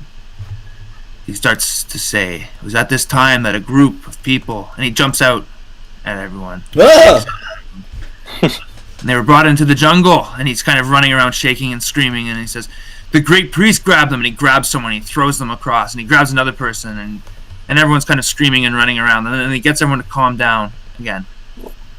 he starts to say, it was at this time that a group of people, and he jumps out at everyone. Ah! And they were brought into the jungle, and he's kind of running around shaking and screaming, and he says, the great priest grabbed them, and he grabs someone, he throws them across, and he grabs another person, and everyone's kind of screaming and running around, and then he gets everyone to calm down again.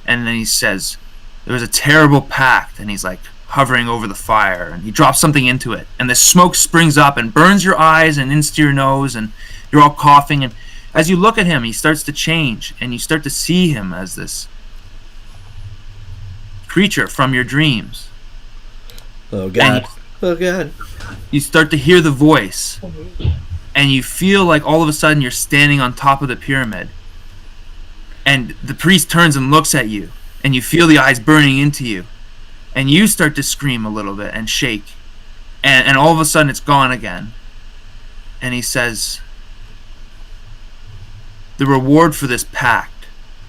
And then he says, there was a terrible pact, and he's like hovering over the fire, and he drops something into it, and the smoke springs up and burns your eyes and into your nose, and you're all coughing, and as you look at him, he starts to change, and you start to see him as this creature from your dreams. Oh God. Oh God. You start to hear the voice, and you feel like all of a sudden you're standing on top of the pyramid, and the priest turns and looks at you, and you feel the eyes burning into you, and you start to scream a little bit and shake, and all of a sudden it's gone again. And he says, the reward for this pact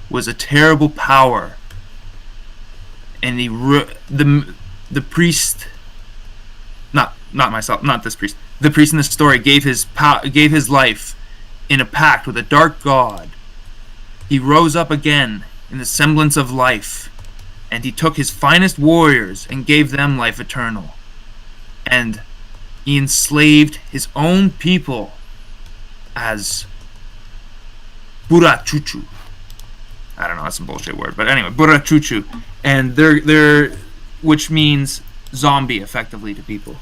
was a terrible power, and the priest, not myself, not this priest, the priest in this story gave his life in a pact with a dark god. He rose up again in the semblance of life, and he took his finest warriors and gave them life eternal. And he enslaved his own people as Burachuchu. I don't know, that's some bullshit word, but anyway, Burachuchu. And they're which means zombie effectively to people.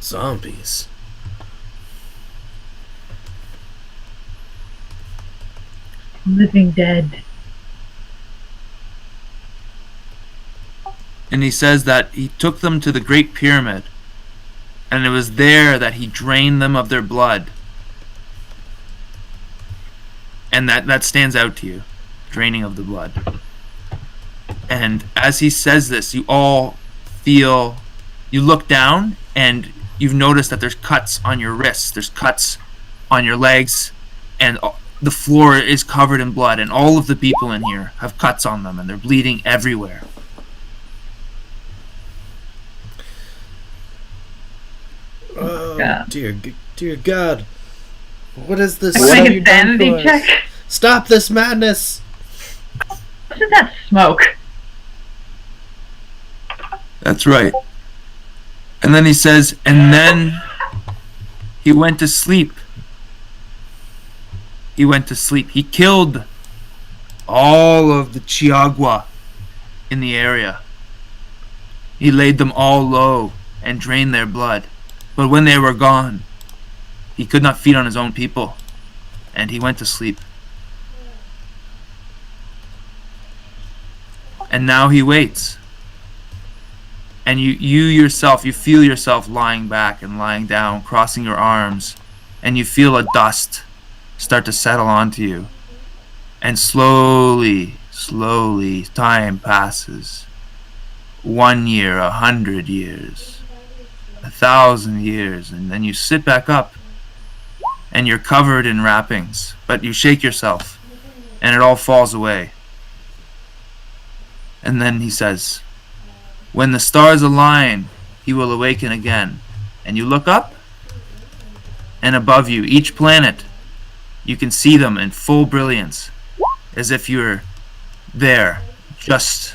Zombies. Living dead. And he says that he took them to the Great Pyramid, and it was there that he drained them of their blood. And that stands out to you, draining of the blood. And as he says this, you all feel, you look down, and you've noticed that there's cuts on your wrists, there's cuts on your legs, and the floor is covered in blood, and all of the people in here have cuts on them, and they're bleeding everywhere. Oh, God. dear God. What is this? Can I What make have a you done sanity for us? check? Stop this madness! What is that smoke? That's right. And then he says, and then he went to sleep. He went to sleep. He killed all of the Chiagua in the area. He laid them all low and drained their blood. But when they were gone, he could not feed on his own people, and he went to sleep. And now he waits. And you yourself, you feel yourself lying back and lying down, crossing your arms, and you feel a dust start to settle onto you. And slowly, time passes. 1 year, 100 years, 1,000 years, and then you sit back up, and you're covered in wrappings, but you shake yourself, and it all falls away. And then he says, when the stars align, he will awaken again. And you look up, and above you, each planet, you can see them in full brilliance, as if you're there, just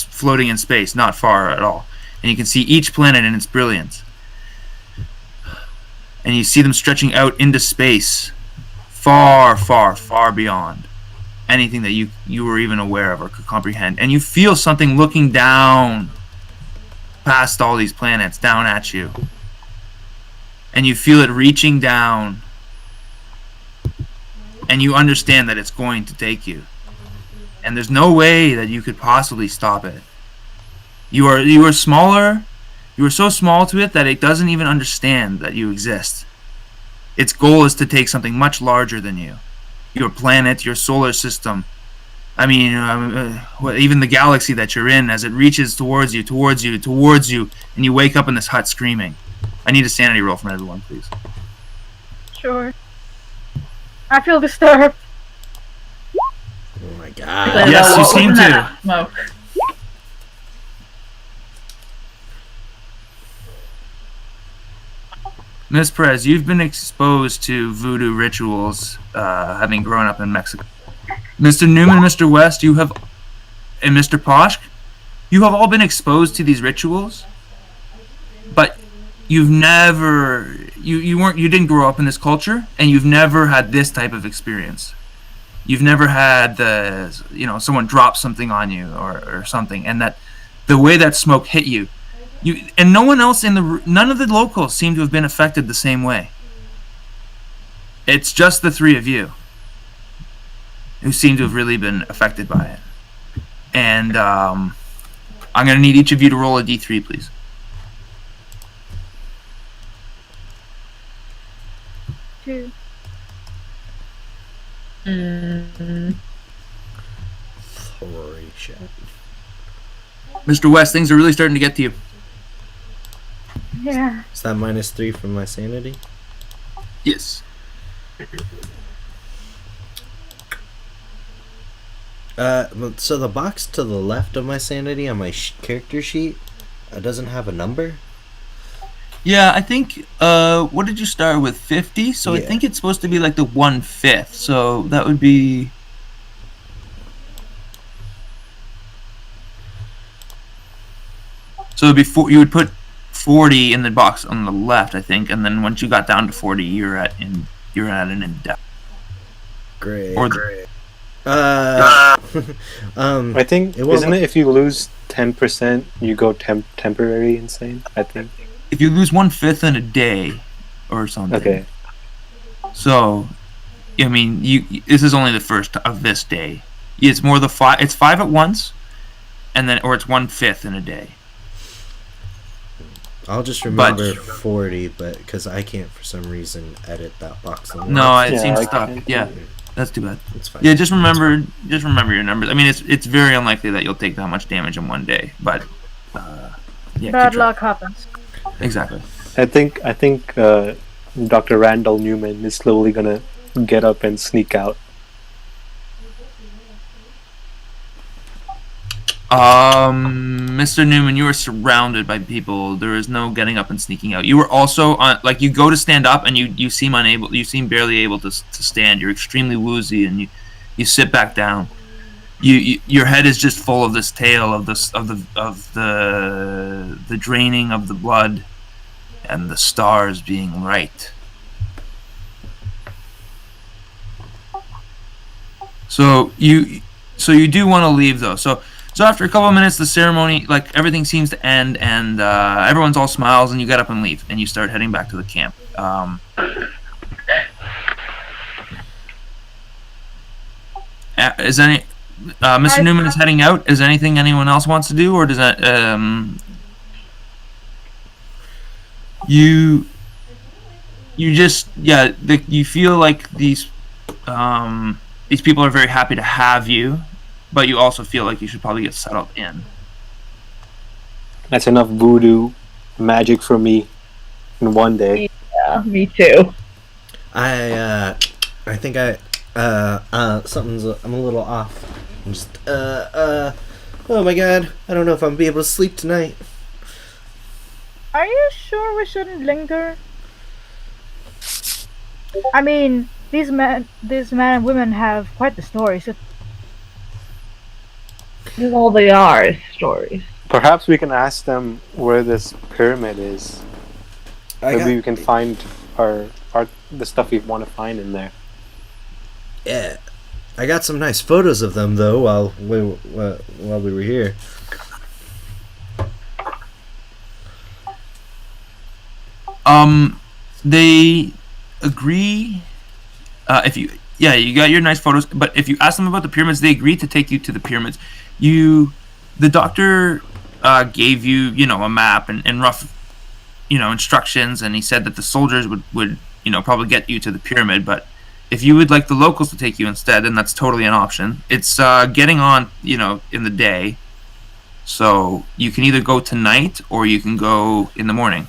floating in space, not far at all. And you can see each planet in its brilliance. And you see them stretching out into space, far, far, far beyond anything that you were even aware of or could comprehend. And you feel something looking down past all these planets, down at you. And you feel it reaching down and you understand that it's going to take you, and there's no way that you could possibly stop it. You are smaller. You are so small to it that it doesn't even understand that you exist. Its goal is to take something much larger than you, your planet, your solar system. I mean, even the galaxy that you're in, as it reaches towards you, and you wake up in this hut screaming. I need a sanity roll from everyone, please. Sure. I feel disturbed. Oh my god. Yes, you seem to. Smoke. Ms. Perez, you've been exposed to voodoo rituals, having grown up in Mexico. Mr. Newman, Mr. West, and Mr. Poshk, you have all been exposed to these rituals, but you've never, you didn't grow up in this culture, and you've never had this type of experience. You've never had someone drop something on you or something, and that the way that smoke hit you, and none of the locals seem to have been affected the same way. It's just the three of you who seem to have really been affected by it. And I'm going to need each of you to roll a d3, please. Two. Holy shit. Mr. West, things are really starting to get to you. Yeah. Is that -3 from my sanity? Yes. So the box to the left of my sanity on my character sheet doesn't have a number? Yeah, I think, what did you start with, 50? So I Yeah. think it's supposed to be like the 1/5. So that would be... So it'd be you would put 40 in the box on the left, I think, and then once you got down to 40, you're at an in-depth. Great. Or I think, isn't it if you lose 10%, you go temporary insane, I think? if you lose 1/5 in a day or something. Okay. So, I mean, this is only the first of this day. It's more it's 5 at once, and then, or it's 1/5 in a day. I'll just remember 40, but because I can't for some reason edit that box. No, it Yeah, seems I stuck. can't. Yeah, that's too bad. It's fine. Yeah, just remember your numbers. I mean, it's very unlikely that you'll take that much damage in one day, but yeah, Bad keep track. luck happens. Exactly. I think Dr. Randall Newman is slowly gonna get up and sneak out. Mr. Newman, you are surrounded by people. There is no getting up and sneaking out. You were also on, like, you go to stand up and you seem unable. You seem barely able to stand. You're extremely woozy, and you sit back down. Your head is just full of this tale of the draining of the blood and the stars being right. So you do want to leave, though. So after a couple of minutes, the ceremony, like, everything seems to end, and everyone's all smiles, and you get up and leave, and you start heading back to the camp. Mr. Newman is heading out. Is there anything anyone else wants to do, or does that you just you feel like these people are very happy to have you, but you also feel like you should probably get settled in. That's enough voodoo magic for me in one day. Yeah, me too. I think something's I'm a little off. I'm just oh my god, I don't know if I'm gonna be able to sleep tonight. Are you sure we shouldn't linger? I mean, these men and women have quite the stories. All they are is stories. Perhaps we can ask them where this pyramid is. Maybe we can find the stuff we want to find in there. Yeah, I got some nice photos of them though while we were here. They agree. Yeah, you got your nice photos. But if you ask them about the pyramids, they agree to take you to the pyramids. The doctor gave you, a map and rough, instructions, and he said that the soldiers would probably get you to the pyramid. But if you would like the locals to take you instead, then that's totally an option. It's getting on, in the day. So you can either go tonight or you can go in the morning.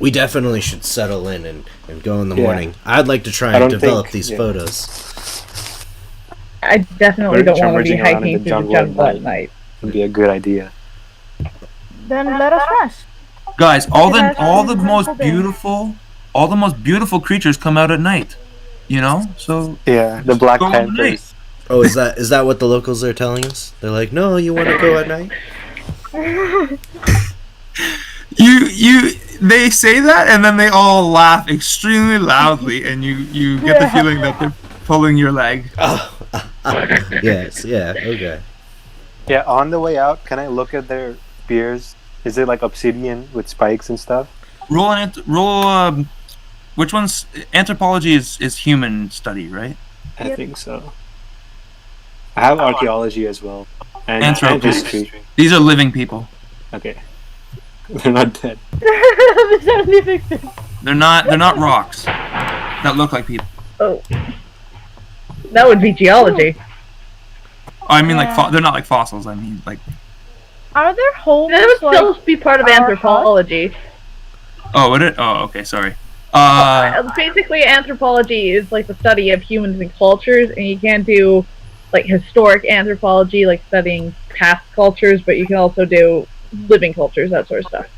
We definitely should settle in and go in the morning. I'd like to try and develop these photos. I definitely don't want to be hiking through the jungle at night. Would be a good idea. Then let us rest. Guys, all the most beautiful creatures come out at night. So yeah, the Black Panthers. Oh, is that what the locals are telling us? They're like, no, you want to go at night? They say that, and then they all laugh extremely loudly, and you get the feeling that they're pulling your leg. Oh, yes, yeah, okay. Yeah, on the way out, can I look at their spears? Is it like obsidian with spikes and stuff? Roll. Which one's anthropology is human study, right? I think so. I have archaeology as well, and history. These are living people. Okay, they're not dead. These are living people. They're not rocks that look like people. Oh, that would be geology. Oh, I mean, they're not like fossils. I mean, like. Are there homes? That would still be part of anthropology. Oh, would it? Oh, okay, sorry. Basically, anthropology is like the study of humans and cultures, and you can do like historic anthropology, like studying past cultures, but you can also do living cultures, that sort of stuff.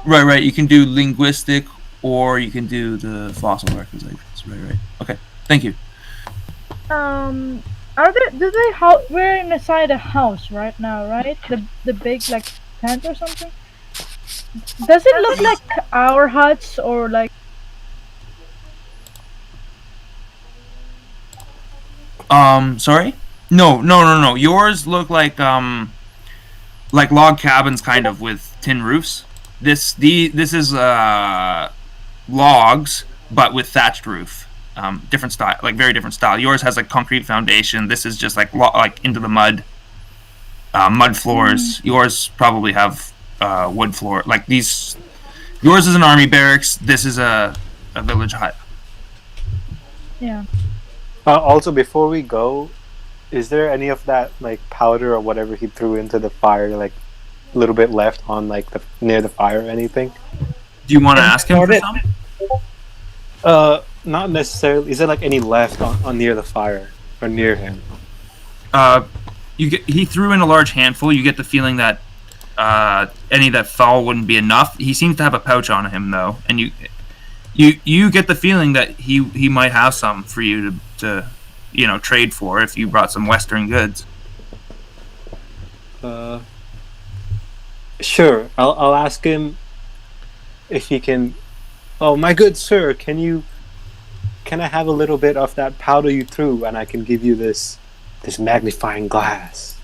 Right. You can do linguistic, or you can do the fossil records. Right. Okay, thank you. We're inside a house right now, right? The big like tent or something. Does it look like our huts or like? Sorry? No. Yours look like log cabins, kind of, with tin roofs. This is logs, but with thatched roof. Different style, like very different style. Yours has like concrete foundation. This is just like into the mud floors. Yours probably have wood floor. Like these, yours is an army barracks. This is a village hut. Yeah. Also, before we go, is there any of that like powder or whatever he threw into the fire, like a little bit left on like near the fire or anything? Do you want to ask him for some? Not necessarily. Is there like any left on near the fire or near him? He threw in a large handful. You get the feeling that any that fell wouldn't be enough. He seems to have a pouch on him though, and you get the feeling that he might have some for you to trade for if you brought some Western goods. Sure. I'll ask him if he can. Oh, my good sir, can I have a little bit of that powder you threw, and I can give you this magnifying glass?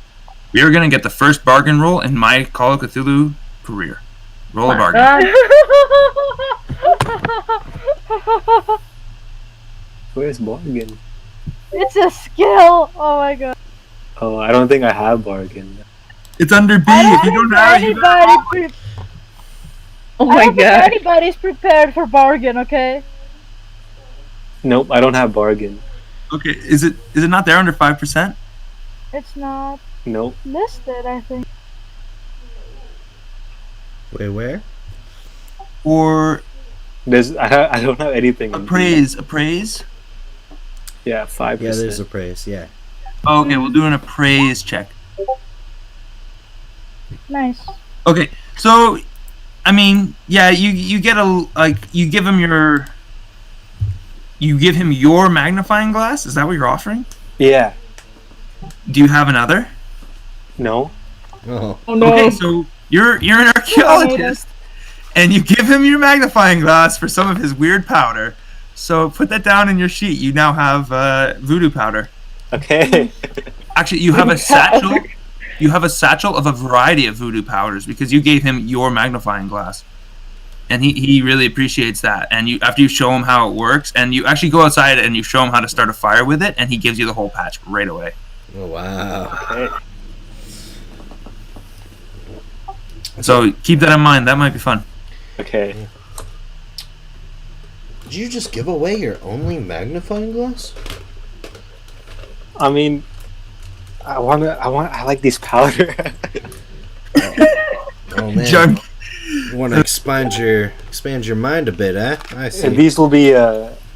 You're gonna get the first bargain roll in my Call of Cthulhu career. Roll a bargain. Where's bargain? It's a skill. Oh my god. Oh, I don't think I have bargain. It's under B. If you don't have it, oh my god. Anybody's prepared for bargain, okay? Nope, I don't have bargain. Okay, is it not there under 5%? It's not Nope. listed, I think. Wait, where? Or I don't have anything. appraise? Yeah, 5%. Yeah, there's appraise, yeah. Oh, okay, we'll do an appraise check. Nice. Okay, so I mean, yeah, you get you give him your magnifying glass. Is that what you're offering? Yeah. Do you have another? No. Oh. Oh no. Okay, so you're an archaeologist, and you give him your magnifying glass for some of his weird powder. So put that down in your sheet. You now have voodoo powder. Okay. Actually, you have a satchel. You have a satchel of a variety of voodoo powders because you gave him your magnifying glass. and he really appreciates that. And you after you show him how it works, and you actually go outside and you show him how to start a fire with it, and he gives you the whole patch right away. Oh, wow. Okay. So keep that in mind. That might be fun. Okay. Did you just give away your only magnifying glass? I mean, I like these powder. Oh man. Junk. You want to expand your mind a bit, eh? I see. And these will be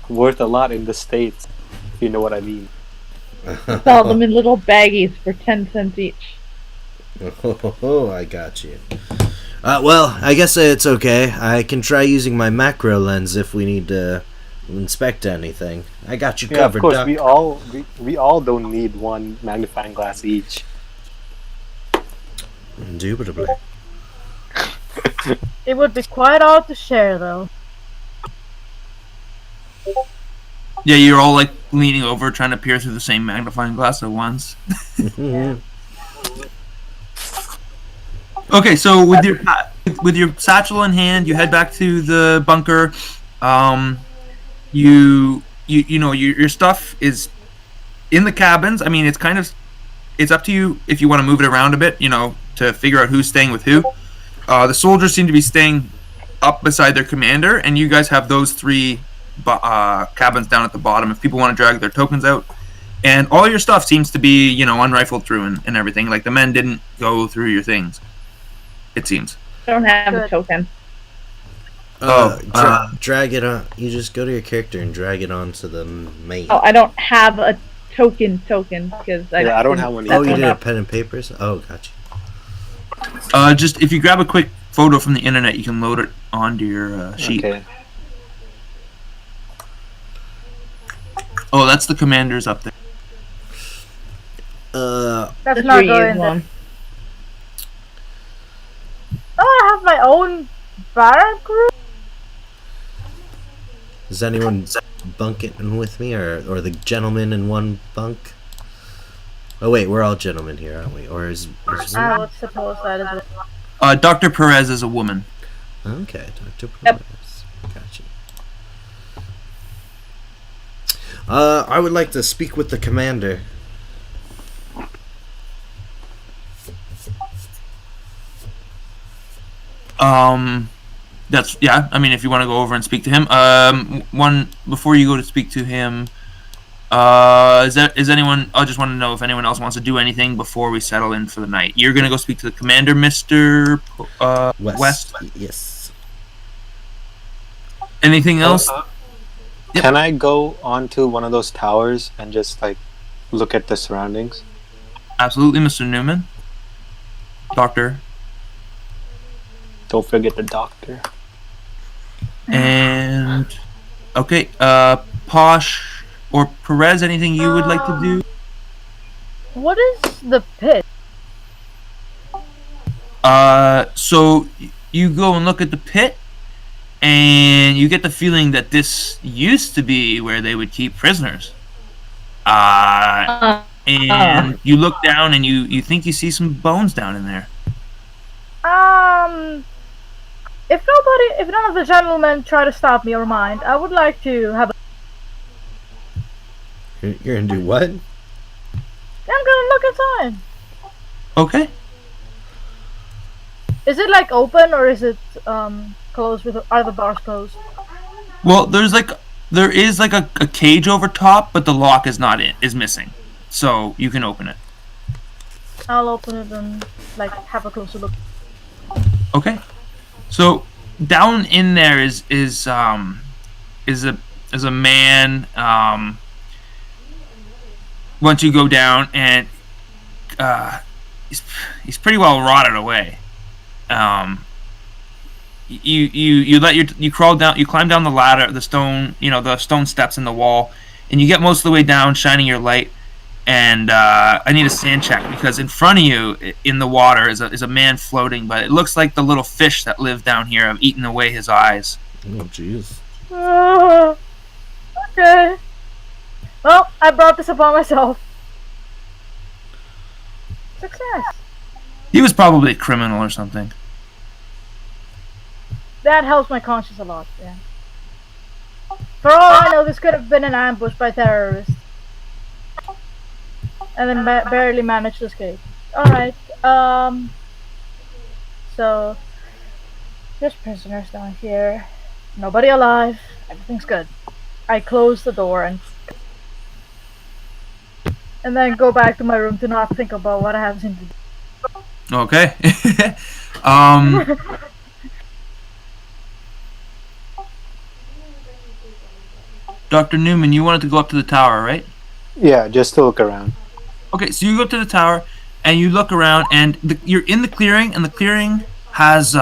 worth a lot in the States, if you know what I mean. Sell them in little baggies for 10 cents each. Oh, I got you. Well, I guess it's okay. I can try using my macro lens if we need to inspect anything. I got you covered, of course, Doc. we all don't need one magnifying glass each. Indubitably. It would be quite odd to share, though. Yeah, you're all like leaning over, trying to peer through the same magnifying glass at once. Okay, so with your satchel in hand, you head back to the bunker. You know your stuff is in the cabins. I mean, it's up to you if you want to move it around a bit, to figure out who's staying with who. The soldiers seem to be staying up beside their commander, and you guys have those 3 cabins down at the bottom if people want to drag their tokens out. And all your stuff seems to be, unrifled through and everything. Like, the men didn't go through your things, it seems. I don't have a token. Drag it on. You just go to your character and drag it onto the main. Oh, I don't have a token because I don't have one. Oh, you did a pen and papers? Oh, gotcha. Just if you grab a quick photo from the internet, you can load it onto your sheet. Okay. Oh, that's the commanders up there. That's not going there. Oh, I have my own barrack room? Is anyone bunking with me, or the gentleman in one bunk? Oh wait, we're all gentlemen here, aren't we? Or is I would suppose that is what... Dr. Perez is a woman. Okay, Dr. Perez. Yep. Gotcha. I would like to speak with the commander. That's yeah. I mean, if you want to go over and speak to him, one before you go to speak to him, is anyone? I just want to know if anyone else wants to do anything before we settle in for the night. You're gonna go speak to the commander, Mr. West. Yes. Anything else? Yep. Can I go onto one of those towers and just look at the surroundings? Absolutely, Mr. Newman. Doctor. Don't forget the doctor. And okay, Posh or Perez, anything you would like to do? What is the pit? So you go and look at the pit, and you get the feeling that this used to be where they would keep prisoners. And you look down, and you think you see some bones down in there. If none of the gentlemen try to stop me or mind, I would like to have a... You're gonna do what? I'm gonna look inside. Okay. Is it open or is it closed are the bars closed? Well, there is a cage over top, but the lock is missing. So you can open it. I'll open it and have a closer look. Okay. So down in there is a man. Once you go down, and he's pretty well rotted away. You crawl down, you climb down the ladder, the stone steps in the wall, and you get most of the way down, shining your light. And I need a sand check because in front of you, in the water, is a man floating, but it looks like the little fish that live down here have eaten away his eyes. Oh, jeez. Okay. Well, I brought this upon myself. Success. He was probably a criminal or something. that helps my conscience a lot. Yeah. For all I know, this could have been an ambush by terrorists, and then barely managed to escape. All right. So there's prisoners down here. Nobody alive. Everything's good. I close the door and then go back to my room to not think about what I have to do. Okay. Dr. Newman, you wanted to go up to the tower, right? Yeah, just to look around. Okay, so you go to the tower, and you look around, and you're in the clearing, and the clearing has,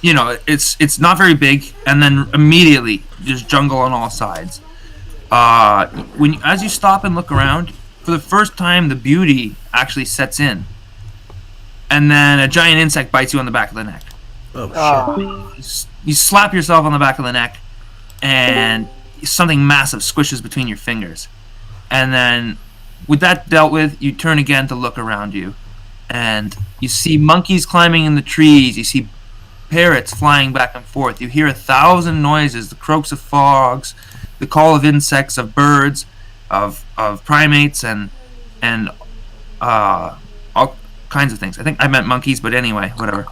it's not very big, and then immediately there's jungle on all sides. As you stop and look around, for the first time, the beauty actually sets in, and then a giant insect bites you on the back of the neck. Oh shit! You slap yourself on the back of the neck, and something massive squishes between your fingers. And then, with that dealt with, you turn again to look around you. And you see monkeys climbing in the trees. You see parrots flying back and forth. You hear 1,000 noises, the croaks of frogs, the call of insects, of birds, of primates, and all kinds of things. I think I meant monkeys, but anyway, whatever.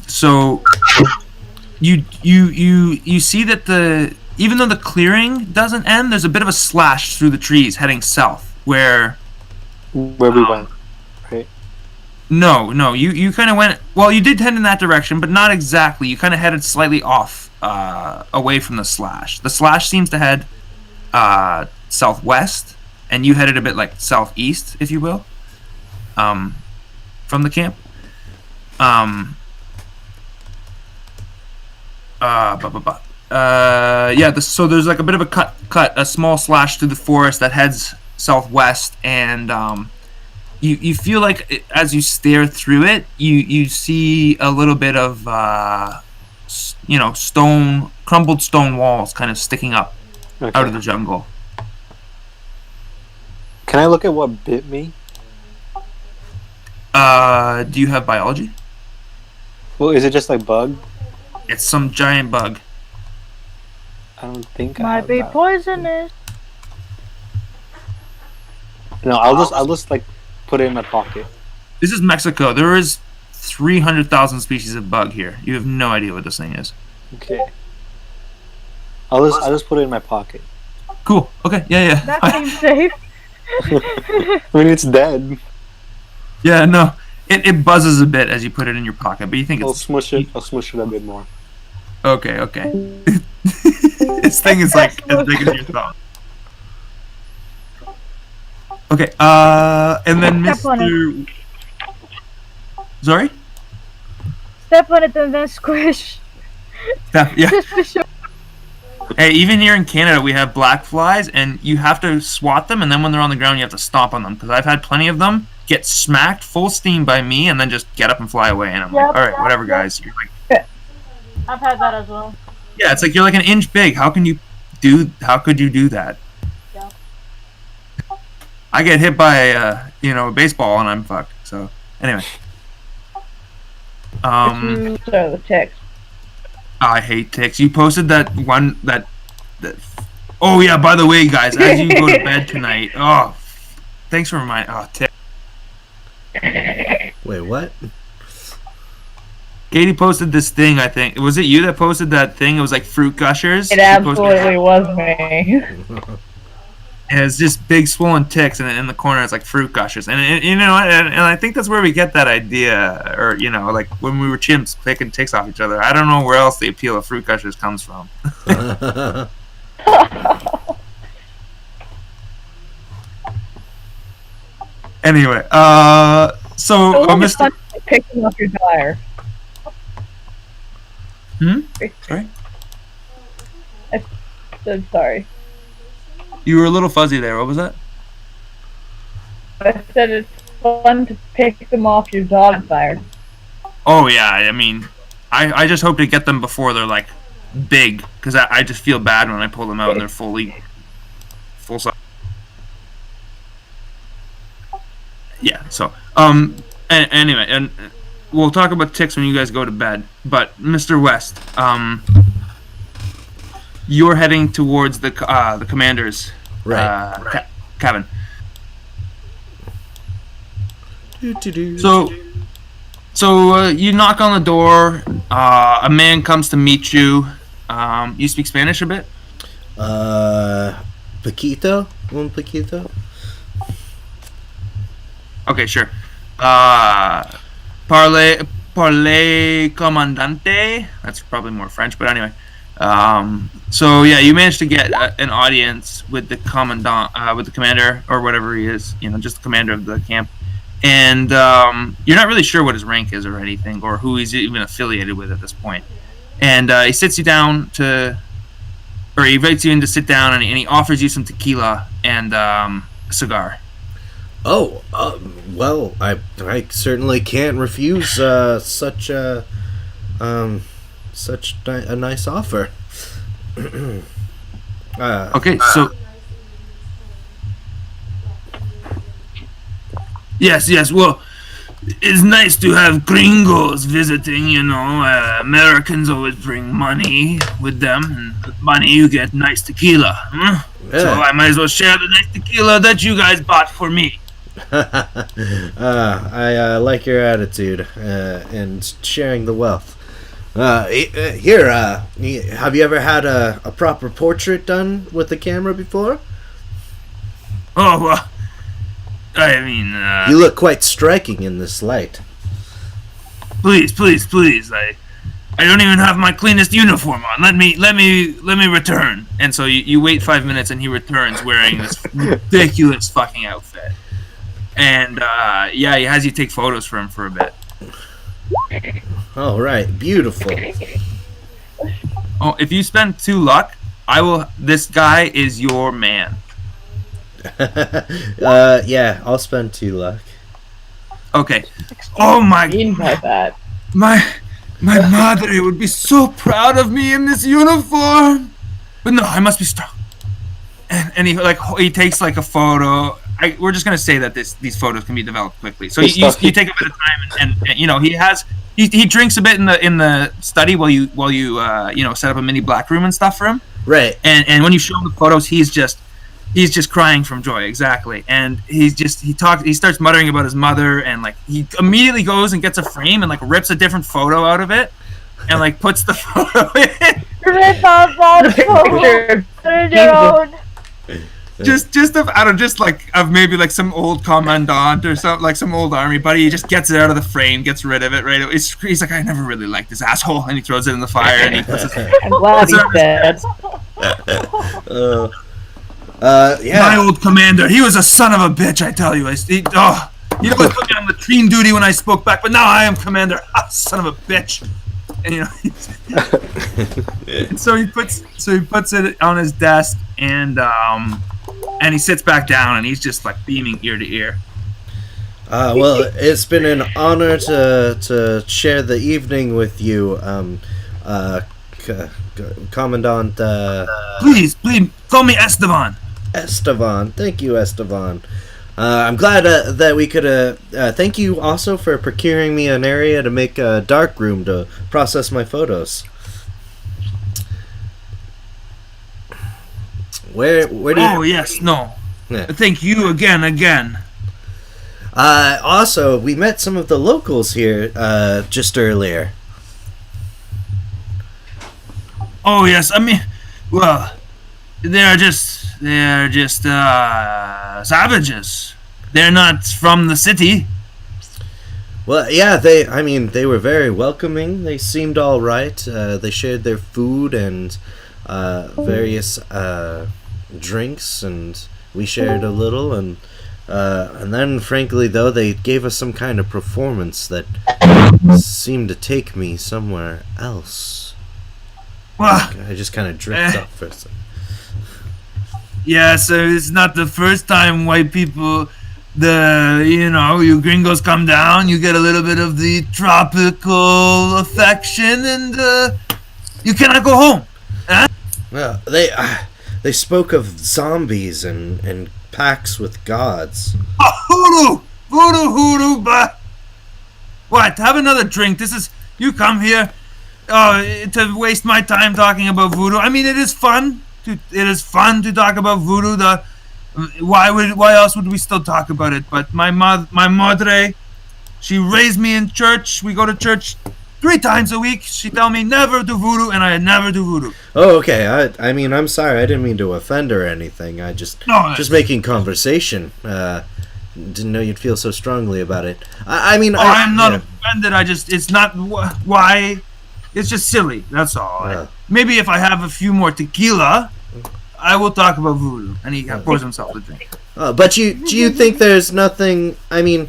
So you see that even though the clearing doesn't end, there's a bit of a slash through the trees heading south where we went, right? No, you kind of went, well, you did head in that direction, but not exactly. You kind of headed slightly off, away from the slash. The slash seems to head southwest, and you headed a bit like southeast, if you will, from the camp. So there's like a bit of a a small slash through the forest that heads southwest, and you feel like as you stare through it, you see a little bit of crumbled stone walls kind of sticking up out of the jungle. Can I look at what bit me? Do you have biology? Well, is it just like bug? It's some giant bug. I don't think I Might have be that. poisonous. No, I'll just like put it in my pocket. This is Mexico. There is 300,000 species of bug here. You have no idea what this thing is. Okay. I'll just put it in my pocket. Cool. Okay. Yeah. That seems safe. I mean, it's dead. Yeah. No. It buzzes a bit as you put it in your pocket, but you think I'll it's smush it a bit more. okay. This thing is like as big as your thumb. Okay. And then Step on Mr. Sorry? Step on it and then squish. Yeah. Just for sure. Hey, even here in Canada, we have black flies, and you have to swat them, and then when they're on the ground, you have to stomp on them. Because I've had plenty of them get smacked full steam by me, and then just get up and fly away. And I'm like, all right, whatever, guys. You're like, I've had that as well. yeah, it's like you're like an inch big. How could you do that? Yeah. I get hit by a baseball, and I'm fucked. So anyway, So the text. I hate ticks. You posted that one that. Oh yeah. By the way, guys, as you go to bed tonight. Oh, thanks for reminding. Oh, tick. Wait, what? Katie posted this thing. I think was it you that posted that thing? It was like fruit gushers. It absolutely was me. And it's just big swollen ticks, and in the corner it's like fruit gushers, and I think that's where we get that idea, or like when we were chimps picking ticks off each other. I don't know where else the appeal of fruit gushers comes from. Anyway, so Mr. Picking up your tire. Sorry, I'm sorry. you were a little fuzzy there. What was that? I said it's fun to pick them off your dog tire. Oh yeah, I mean, I just hope to get them before they're like big, because I just feel bad when I pull them out and they're full size. Yeah. So anyway, and we'll talk about ticks when you guys go to bed. But Mr. West, you're heading towards the commander's cabin. So you knock on the door. A man comes to meet you. You speak Spanish a bit? Paquito? Un Paquito? Okay, sure. Parle comandante. That's probably more French, but anyway. So yeah, you managed to get an audience with the commandant, with the commander or whatever he is. Just the commander of the camp. And you're not really sure what his rank is or anything, or who he's even affiliated with at this point. And he sits you down or he invites you in to sit down, and he offers you some tequila and a cigar. Oh, well, I certainly can't refuse such a nice offer. Okay, so yes. Well, it's nice to have gringos visiting. Americans always bring money with them, and with money you get nice tequila. Huh? Yeah. So I might as well share the nice tequila that you guys bought for me. I like your attitude and sharing the wealth. Here, have you ever had a proper portrait done with the camera before? Oh, well, I mean... you look quite striking in this light. Please. I don't even have my cleanest uniform on. Let me return. And so you wait 5 minutes, and he returns wearing this ridiculous fucking outfit. And he has you take photos for him for a bit. All right, beautiful. Oh, if you spend 2 luck, this guy is your man. Yeah, I'll spend 2 luck. Okay. Oh my God. My mother would be so proud of me in this uniform. But no, I must be strong. And he takes like a photo. We're just gonna say that these photos can be developed quickly. So you take a bit of time, and he drinks a bit in the study while you set up a mini black room and stuff for him. Right. And when you show him the photos, he's just crying from joy. Exactly. And he starts muttering about his mother, and like he immediately goes and gets a frame and like rips a different photo out of it and like puts the photo in. Rip out that photo. Put it your own. Of maybe like some old commandant or something, like some old army buddy. He just gets it out of the frame, gets rid of it right away. He's like, I never really liked this asshole, and he throws it in the fire, and he puts it. I'm glad he's dead. Yeah. My old commander, he was a son of a bitch, I tell you. He always put me on latrine duty when I spoke back, but now I am commander. Son of a bitch. And and so he puts it on his desk, and he sits back down, and he's just like beaming ear to ear. Well, it's been an honor to share the evening with you, Commandant. Please call me Esteban. Esteban, thank you, Esteban. I'm glad that we could. Thank you also for procuring me an area to make a dark room to process my photos. Where do you? Oh yes, no. Yeah. Thank you again. Also, we met some of the locals here just earlier. Oh yes, I mean, well, they're just savages. They're not from the city. Well, yeah, they were very welcoming. They seemed all right. They shared their food and various drinks, and we shared a little, and then, frankly, though, they gave us some kind of performance that seemed to take me somewhere else. Well, I just kind of drift up for a second. Yeah, so it's not the first time white people, you gringos come down, you get a little bit of the tropical affection, and you cannot go home. Huh? Well, they spoke of zombies and pacts with gods. Voodoo, bah. What? Have another drink. You come here to waste my time talking about voodoo. I mean, it is fun. It is fun to talk about voodoo. Why else would we still talk about it? But my madre, she raised me in church. We go to church 3 times a week. She tell me never do voodoo, and I never do voodoo. Oh, okay. I mean, I'm sorry. I didn't mean to offend or anything. Just making conversation. Didn't know you'd feel so strongly about it. I'm not offended. It's not why. It's just silly. That's all. Maybe if I have a few more tequila, I will talk about voodoo. And he pours himself a drink. But do you think there's nothing? I mean,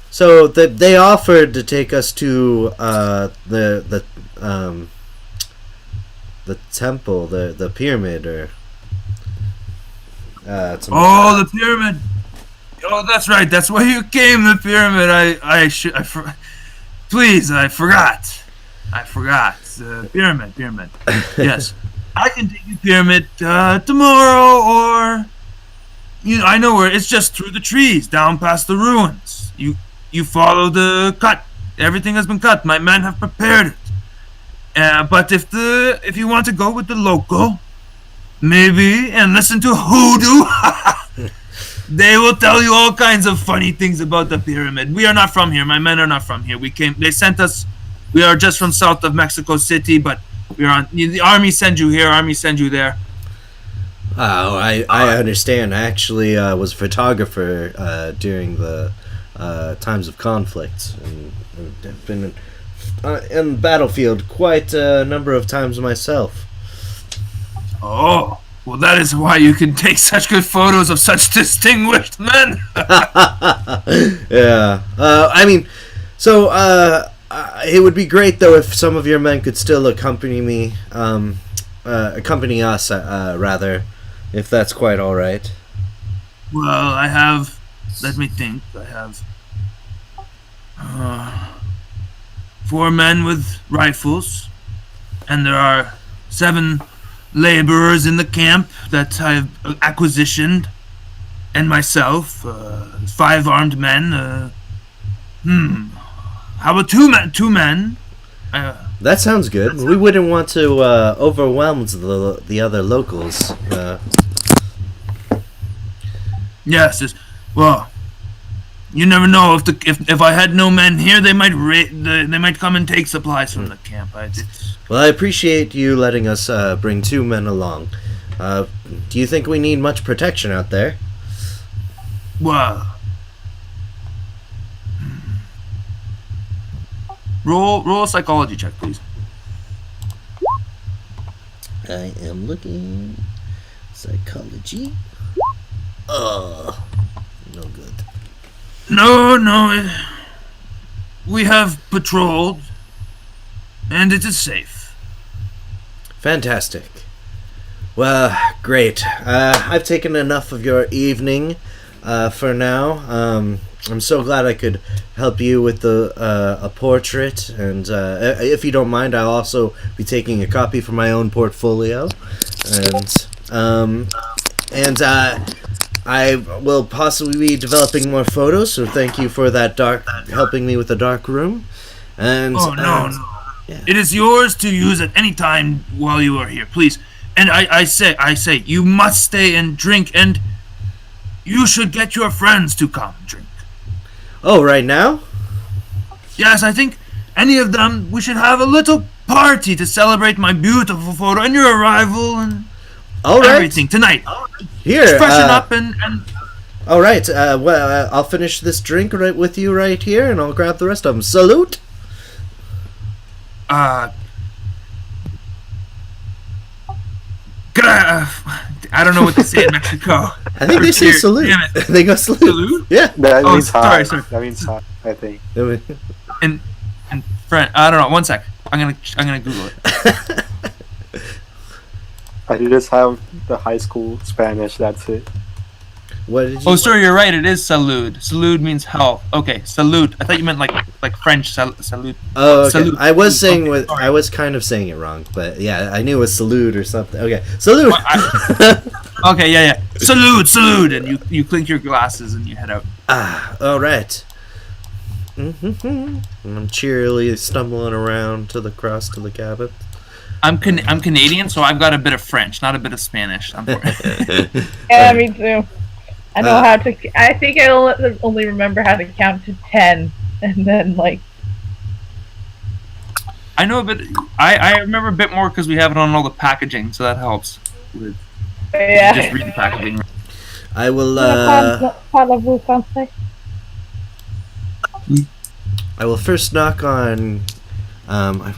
so they offered to take us to the temple, the pyramid, or the pyramid. Oh, that's right. That's why you came. The pyramid. Please, I forgot. Pyramid. Yes, I can take you pyramid tomorrow, or I know where. It's just through the trees, down past the ruins. You follow the cut. Everything has been cut. My men have prepared it. But if you want to go with the local, maybe, and listen to hoodoo. They will tell you all kinds of funny things about the pyramid. We are not from here. My men are not from here. They sent us. We are just from south of Mexico City, but the army send you here. Army send you there. Oh, I understand. I actually was a photographer during the times of conflict, and I've been in the battlefield quite a number of times myself. Oh. Well, that is why you can take such good photos of such distinguished men. Yeah. I mean, so it would be great though if some of your men could still accompany us, rather, if that's quite all right. Well, I have. Let me think. I have 4 men with rifles, and there are 7 laborers in the camp that I've acquisitioned, and myself, 5 armed men. How about 2 men? That sounds good. We wouldn't want to overwhelm the other locals. Yes. Well, you never know. If I had no men here, they might come and take supplies from the camp. Well, I appreciate you letting us bring 2 men along. Do you think we need much protection out there? Well, roll a psychology check, please. I am looking. Psychology. No good. No. We have patrolled, and it is safe. Fantastic. Well, great. I've taken enough of your evening for now. I'm so glad I could help you with a portrait, and if you don't mind, I'll also be taking a copy for my own portfolio, and I will possibly be developing more photos. So thank you for that helping me with the dark room. And no. Yeah. It is yours to use at any time while you are here, please. And I say, you must stay and drink, and you should get your friends to come drink. Oh, right now? Yes, I think any of them, we should have a little party to celebrate my beautiful photo and your arrival and everything tonight. Here, just freshen up and... All right, well, I'll finish this drink with you right here, and I'll grab the rest of them. Salute! I don't know what they say in Mexico. I think they say salute. Damn it. They go salute. Salute? Yeah. That means hi. Sorry. That means hi, I think. And friend, I don't know. One sec. I'm gonna Google it. I just have the high school Spanish. That's it. What did you? Oh, sorry, you're right. It is salud. Salud means health. Okay, salute. I thought you meant like French salute. Oh, okay. Salute. I was saying Okay, sorry. I was kind of saying it wrong, but yeah, I knew it was salute or something. Okay, salute. Okay, yeah. Salute, and you clink your glasses and you head out. All right. I'm cheerily stumbling around across to the cabin. I'm Canadian, so I've got a bit of French, not a bit of Spanish. Yeah, me too. I know how to. I think I only remember how to count to 10, and then like. I know a bit. I remember a bit more because we have it on all the packaging, so that helps. Yeah. Just read the packaging. I will. I will first knock on.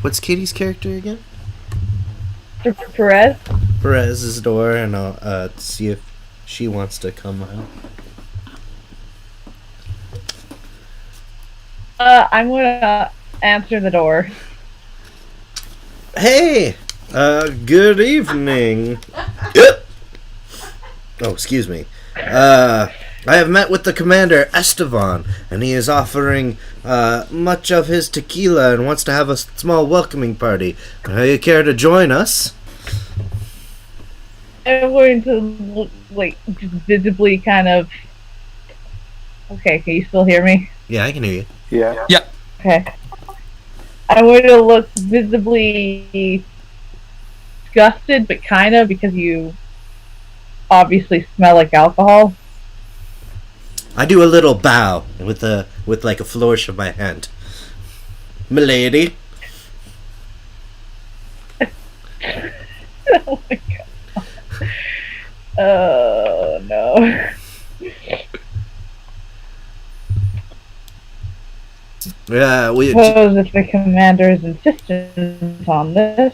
What's Katie's character again? Perez. Perez's door, and I'll see if she wants to come out. I'm gonna answer the door. Hey, good evening. Oh, excuse me. I have met with the commander, Estevan, and he is offering much of his tequila and wants to have a small welcoming party. You care to join us? I'm going to, like, just visibly kind of... Okay, can you still hear me? Yeah, I can hear you. Yeah. Yeah. Okay. I'm going to look visibly disgusted, but kind of, because you obviously smell like alcohol. I do a little bow with like a flourish of my hand. Milady. Oh my god. Oh no. Yeah, suppose if the commander is insistent on this.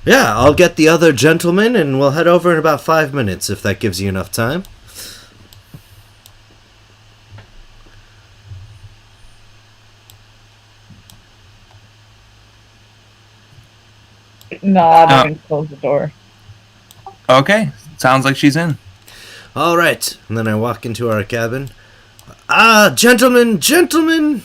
Yeah, I'll get the other gentlemen and we'll head over in about 5 minutes if that gives you enough time. Nod and close the door. Okay, sounds like she's in. All right, and then I walk into our cabin. Gentlemen. Gentlemen,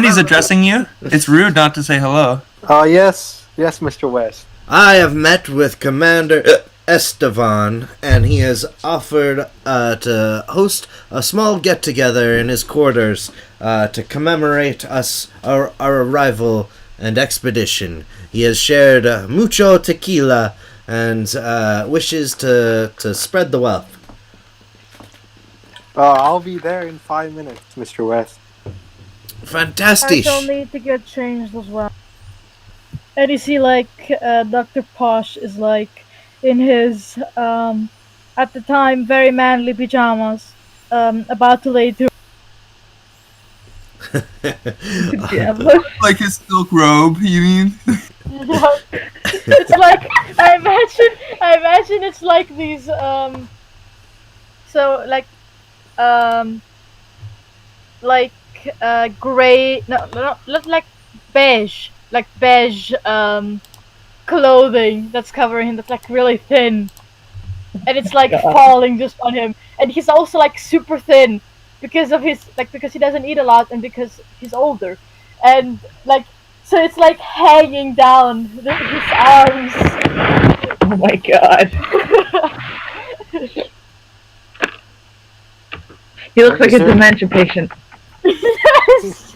he's addressing you. It's rude not to say hello. Yes, Mr. West. I have met with Commander Estevan, and he has offered to host a small get-together in his quarters to commemorate our arrival and expedition. He has shared mucho tequila and wishes to spread the wealth. I'll be there in 5 minutes, Mr. West. Fantastic. I still need to get changed as well. And you see, like, Dr. Posh is, like, in his, at the time, very manly pajamas, about to lay to. Like his silk robe, you mean? It's like, I imagine it's like these, so, like, gray, no, like beige, clothing that's covering him, that's like really thin, and it's like falling just on him, and he's also like super thin because of his, like, because he doesn't eat a lot and because he's older, and like, so it's like hanging down his arms. Oh my god. He looks like a dementia patient. Yes!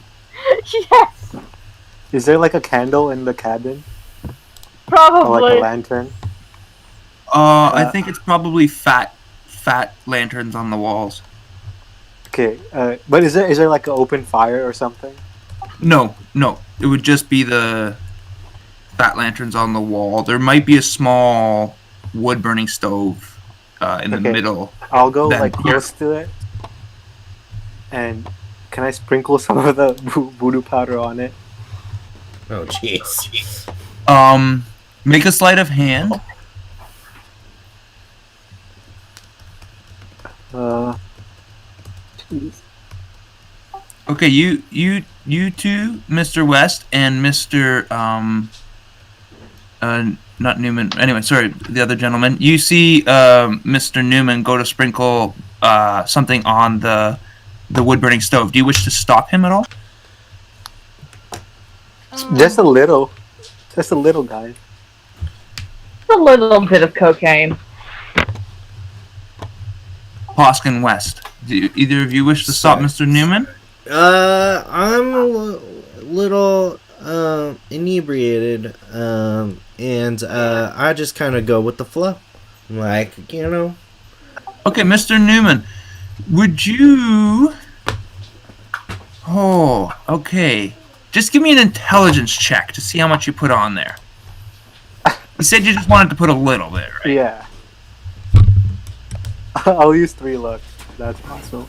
Yes! Is there like a candle in the cabin? Probably. Or like a lantern? I think it's probably fat lanterns on the walls. Okay, but is there like an open fire or something? No. It would just be the fat lanterns on the wall. There might be a small wood-burning stove in the middle. I'll go like close to it. And can I sprinkle some of the voodoo powder on it? Oh, jeez. Make a sleight of hand. Jeez. Okay, you two, Mr. West and Mr. Not Newman. Anyway, sorry, the other gentleman. You see Mr. Newman go to sprinkle something on the wood-burning stove. Do you wish to stop him at all? Just a little. Just a little, guys. A little bit of cocaine. Poskin West. Do either of you wish to stop Mr. Newman? I'm a little inebriated, and I just kind of go with the flow. Like, you know. Okay, Mr. Newman, would you... Oh, okay. Just give me an intelligence check to see how much you put on there. You said you just wanted to put a little bit, right? Yeah. I'll use 3 luck. That's possible.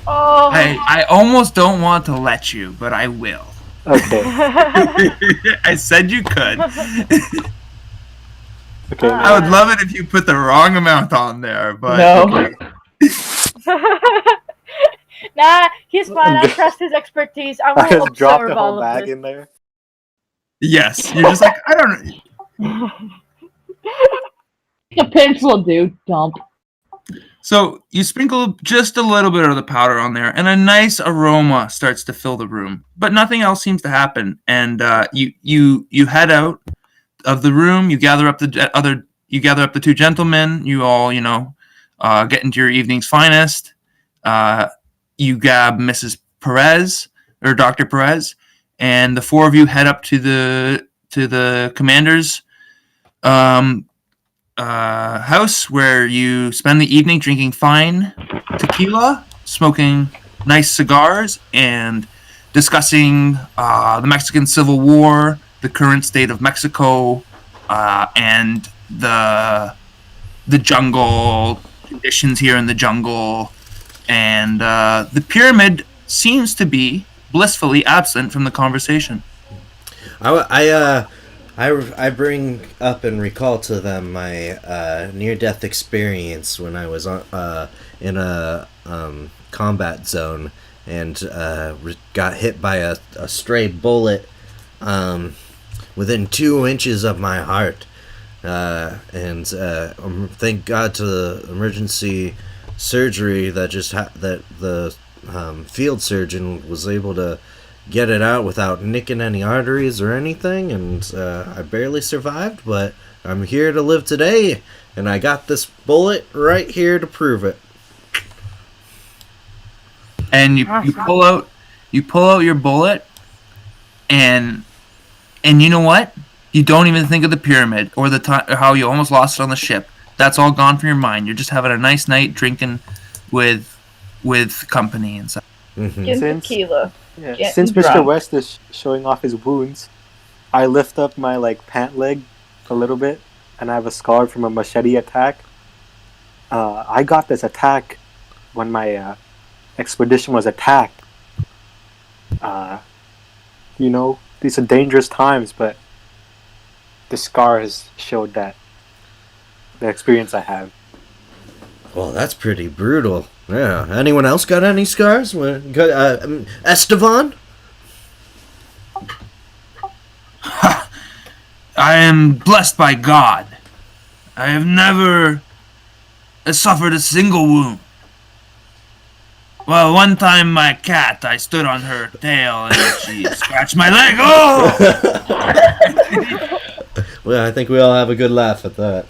Oh. I almost don't want to let you, but I will. Okay. I said you could. Okay. I would love it if you put the wrong amount on there, but... No. Okay. Nah, he's fine. I trust his expertise. I I will just dropped observe the all whole of bag this. in there. Yes, you're just like, I don't know. A pinch will do. Dump. So you sprinkle just a little bit of the powder on there, and a nice aroma starts to fill the room. But nothing else seems to happen, and you head out of the room. You gather up the 2 gentlemen. You all get into your evening's finest. You grab Mrs. Perez or Dr. Perez, and the 4 of you head up to the commander's house, where you spend the evening drinking fine tequila, smoking nice cigars, and discussing the Mexican Civil War, the current state of Mexico, and the jungle conditions here in the jungle. And the pyramid seems to be blissfully absent from the conversation. I bring up and recall to them my near-death experience when I was in a combat zone and got hit by a stray bullet within 2 inches of my heart. And thank God to the emergency surgery that that the field surgeon was able to get it out without nicking any arteries or anything, and I barely survived, but I'm here to live today, and I got this bullet right here to prove it. And you pull out your bullet, and you know what? You don't even think of the pyramid or the time how you almost lost it on the ship. That's all gone from your mind. You're just having a nice night drinking with company and stuff. Mm-hmm. Getting tequila. Yeah. Since Mr. West is showing off his wounds, I lift up my pant leg a little bit, and I have a scar from a machete attack. I got this attack when my expedition was attacked. These are dangerous times, but the scar has showed that the experience I have. Well, that's pretty brutal. Yeah. Anyone else got any scars? Estevan? I am blessed by God. I have never suffered a single wound. Well, one time my cat, I stood on her tail and she scratched my leg. Oh! Well, I think we all have a good laugh at that.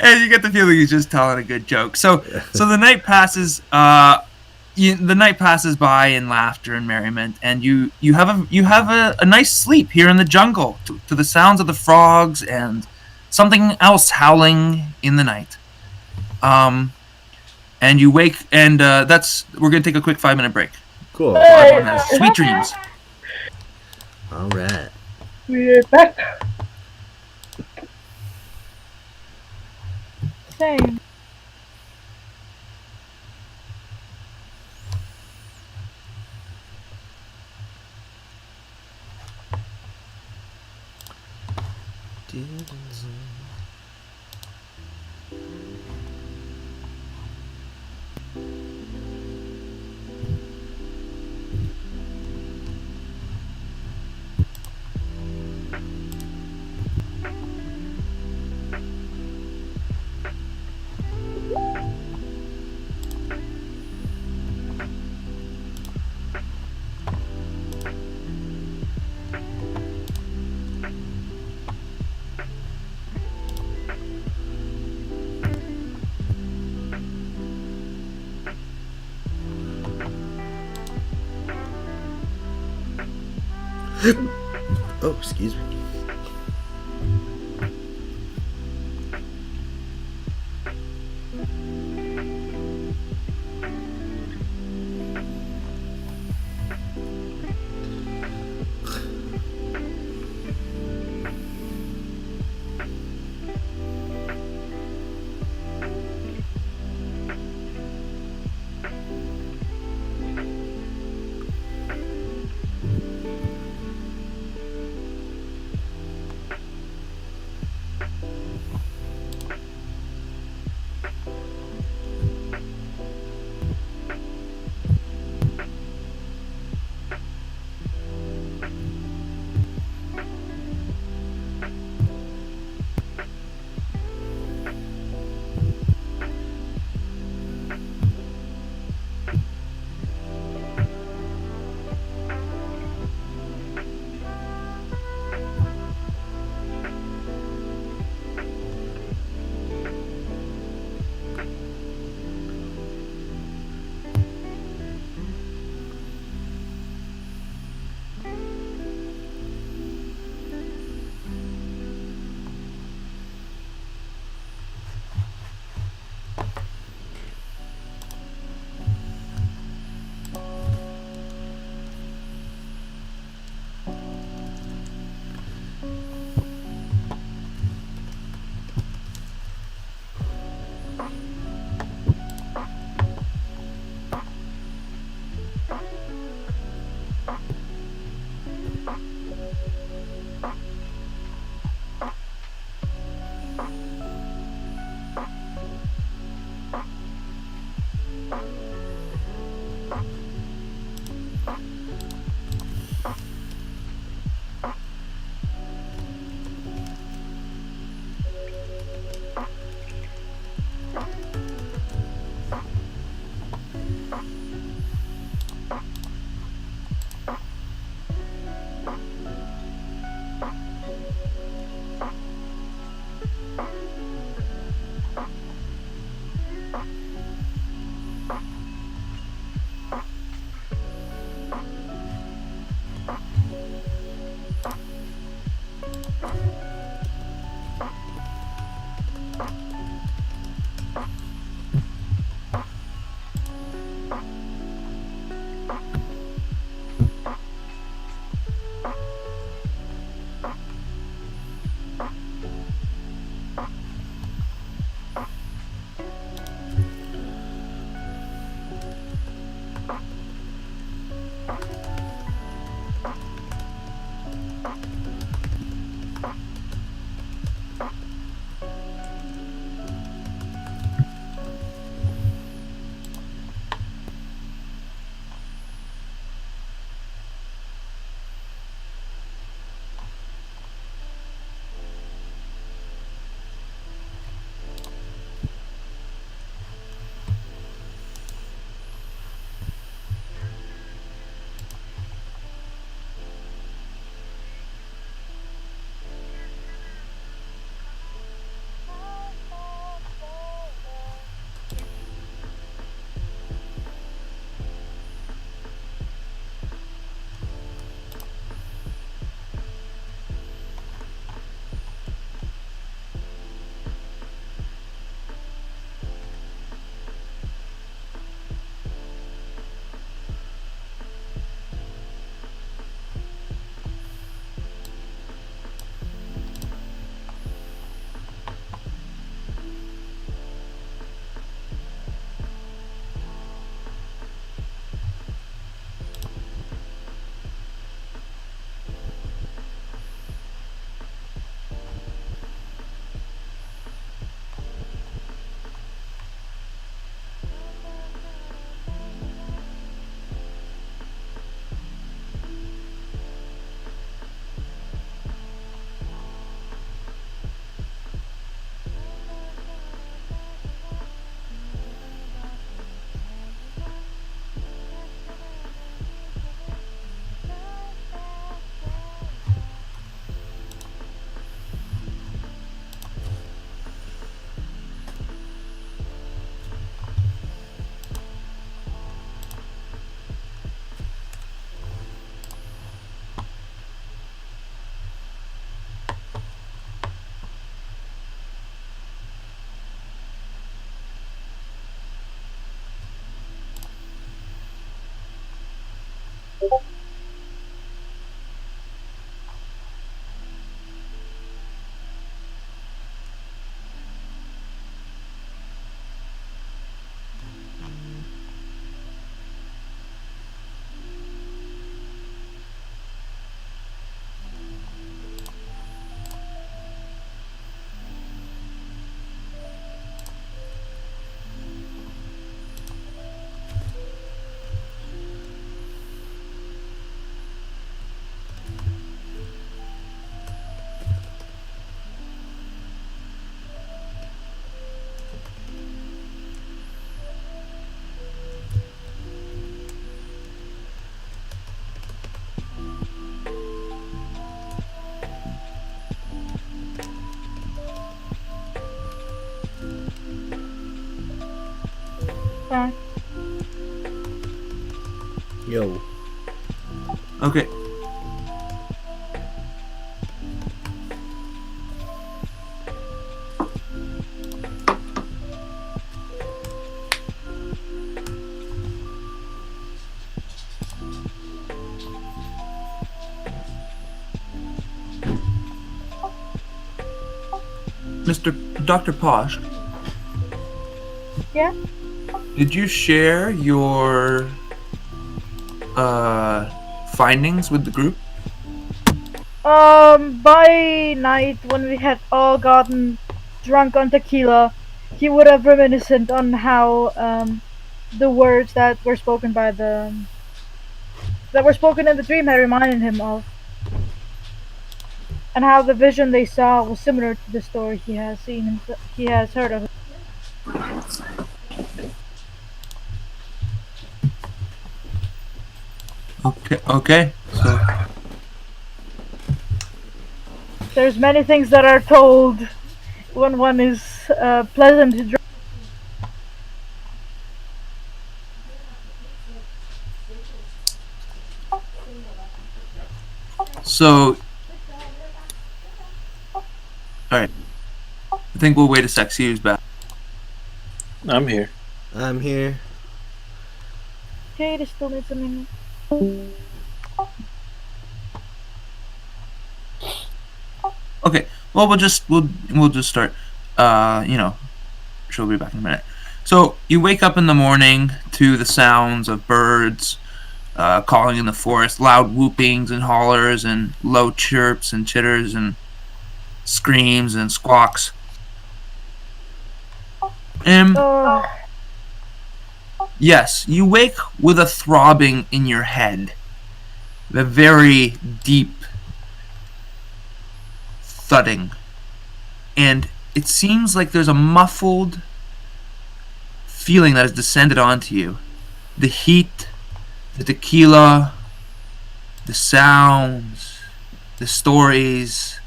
And you get the feeling he's just telling a good joke. So the night passes. The night passes by in laughter and merriment, and you have a nice sleep here in the jungle to the sounds of the frogs and something else howling in the night. And you wake, and we're gonna take a quick 5-minute break. Cool. Everyone has sweet dreams. All right. We're back. Same. Oh, excuse me. Okay. Yo. Okay. Mr. Dr. Posh, Yeah. did you share your findings with the group? By night, when we had all gotten drunk on tequila, he would have reminiscent on how the words that were spoken by that were spoken in the dream had reminded him of, and how the vision they saw was similar to the story he has seen, he has heard of. Okay. So There's many things that are told when one is pleasant to drink. alright. I think we'll wait a sec, see who's back. I'm here. I'm here. Okay, this still needs a minute. Okay, well we'll just start. She'll be back in a minute. So you wake up in the morning to the sounds of birds calling in the forest, loud whoopings and hollers and low chirps and chitters and screams and squawks. Yes, you wake with a throbbing in your head, a very deep thudding, and it seems like there's a muffled feeling that has descended onto you. The heat, the tequila, the sounds, the stories,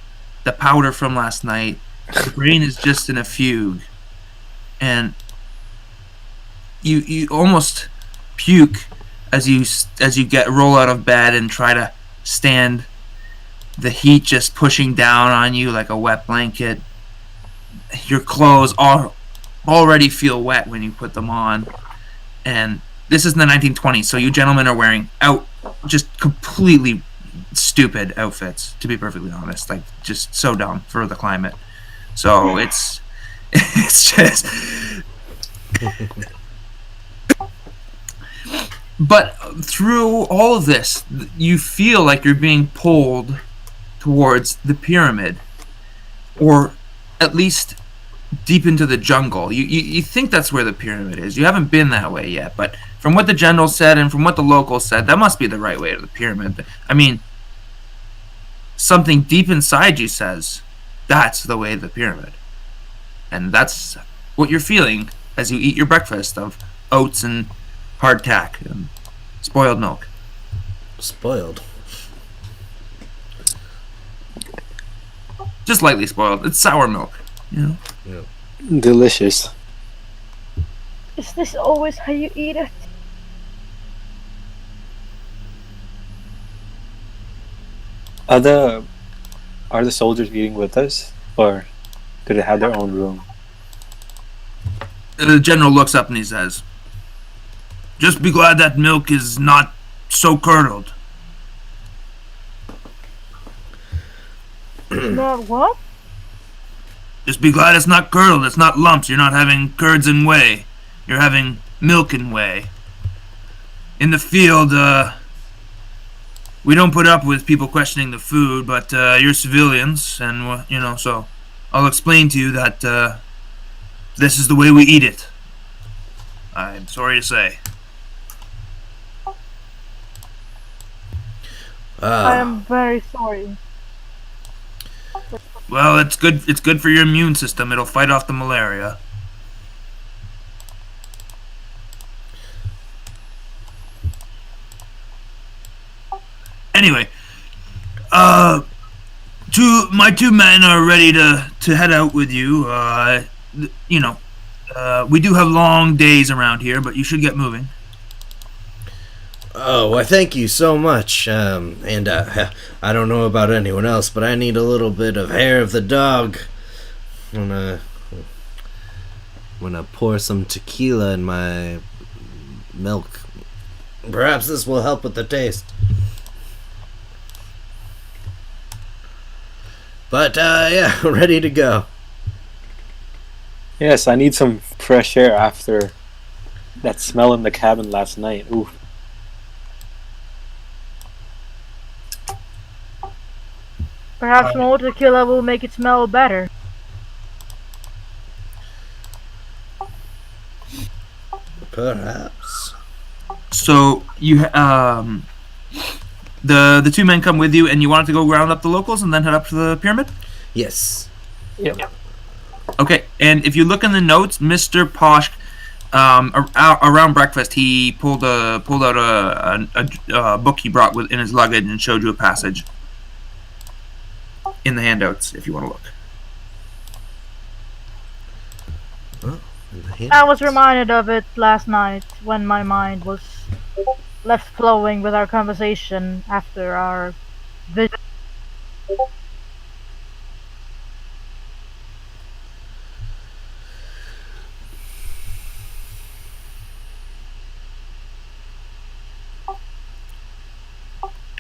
the powder from last night. The brain is just in a fugue, and you almost puke as you roll out of bed and try to stand. The heat just pushing down on you like a wet blanket. Your clothes already feel wet when you put them on, and this is in the 1920s, so you gentlemen are wearing just completely stupid outfits, to be perfectly honest, like just so dumb for the climate. So it's just but through all of this, you feel like you're being pulled towards the pyramid, or at least deep into the jungle. You think that's where the pyramid is. You haven't been that way yet, but from what the general said and from what the locals said, that must be the right way to the pyramid. I mean, something deep inside you says that's the way to the pyramid, and that's what you're feeling as you eat your breakfast of oats and hardtack and spoiled milk. Spoiled? Just lightly spoiled. It's sour milk, you know? Yeah. Delicious. Is this always how you eat it? Are the soldiers eating with us, or do they have their own room? The general looks up and he says, "Just be glad that milk is not so curdled? Not what? Just be glad it's not curdled. It's not lumps. You're not having curds and whey. You're having milk and whey. In the field, we don't put up with people questioning the food, but you're civilians, and so I'll explain to you that this is the way we eat it. I'm sorry to say. I am very sorry. Well, it's good. It's good for your immune system. It'll fight off the malaria. Anyway, my two men are ready to head out with you. We do have long days around here, but you should get moving. Oh, well, thank you so much. And I don't know about anyone else, but I need a little bit of hair of the dog. When I pour some tequila in my milk. Perhaps this will help with the taste. But, yeah, ready to go. Yes, I need some fresh air after that smell in the cabin last night. Ooh. Perhaps more tequila will make it smell better. Perhaps. So you the two men come with you, and you wanted to go round up the locals and then head up to the pyramid. Yes. Yep. Okay, and if you look in the notes, Mr. Posh, around breakfast, he pulled out a book he brought in his luggage and showed you a passage in the handouts, if you want to look. Oh, I was reminded of it last night when my mind was left flowing with our conversation after our visit.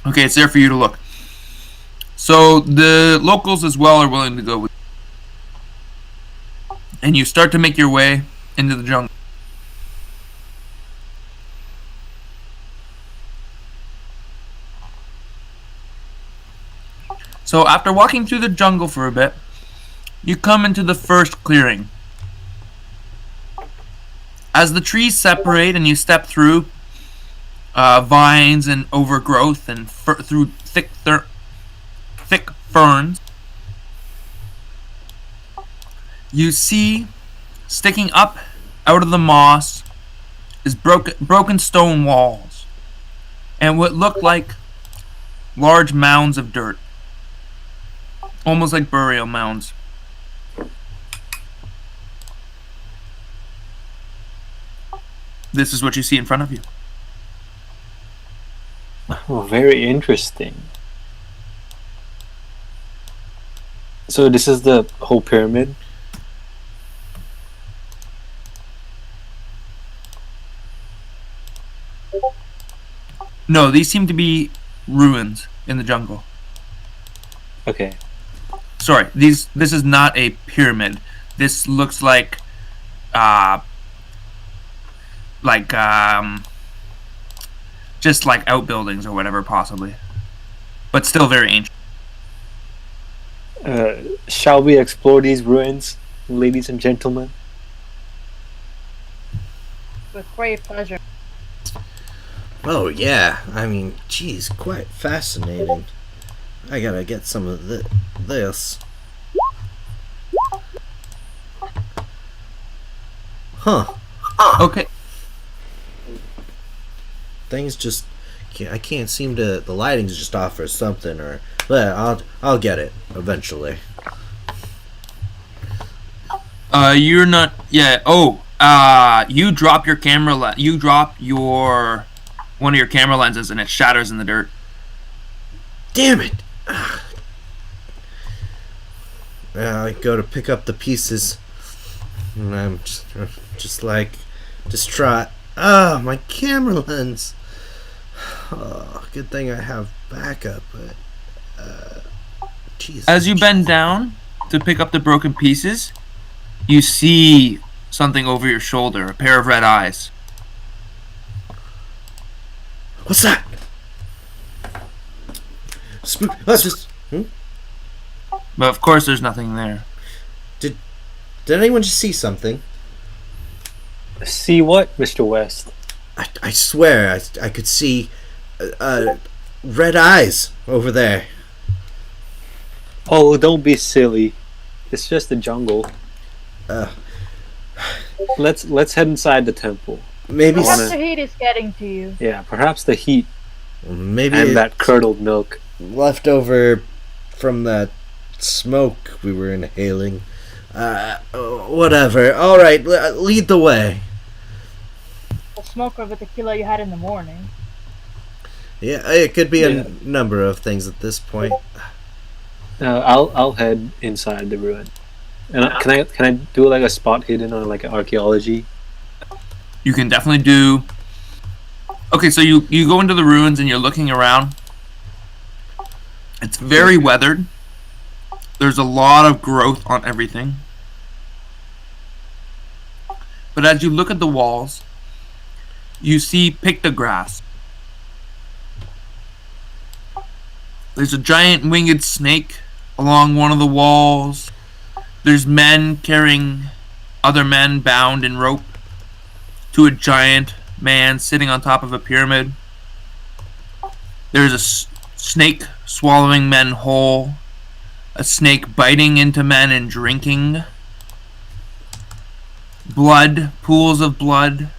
Okay, it's there for you to look. So the locals as well are willing to go with you. And you start to make your way into the jungle. So after walking through the jungle for a bit, you come into the first clearing. As the trees separate and you step through vines and overgrowth and through thick ferns, you see sticking up out of the moss is broken stone walls and what look like large mounds of dirt, almost like burial mounds. This is what you see in front of you. Oh, very interesting. So this is the whole pyramid? No, these seem to be ruins in the jungle. Okay. Sorry, this is not a pyramid. This looks like just like outbuildings or whatever, possibly, but still very ancient. Shall we explore these ruins, ladies and gentlemen? With great pleasure. Oh, yeah. I mean, geez, quite fascinating. I gotta get some of this. Huh. Okay. Things just... I can't seem to... The lighting's just off or something, or... But I'll get it, eventually. You're not... Yeah, you drop your camera... You drop one of your camera lenses and it shatters in the dirt. Damn it! I go to pick up the pieces, and I'm just like distraught. Ah, my camera lens. Oh, good thing I have backup, but Jesus. As you bend down to pick up the broken pieces, you see something over your shoulder, a pair of red eyes. What's that? Spook. Oh, just. But of course there's nothing there. Did anyone just see something? See what, Mr. West? I swear I could see red eyes over there. Oh, don't be silly. It's just the jungle. Let's head inside the temple. Maybe Perhaps the heat is getting to you. Yeah, perhaps the heat maybe and that curdled milk. left over from that smoke we were inhaling. Whatever. All right, lead the way. The smoke of the tequila you had in the morning. Yeah, it could be a number of things at this point. I'll head inside the ruin. And can I do like a spot hidden or like an archaeology? You can definitely do... Okay, so you go into the ruins and you're looking around. It's very weathered. There's a lot of growth on everything. But as you look at the walls, you see pictographs. There's a giant winged snake along one of the walls. There's men carrying other men bound in rope to a giant man sitting on top of a pyramid. There's a snake swallowing men whole. A snake biting into men and drinking. Blood, pools of blood.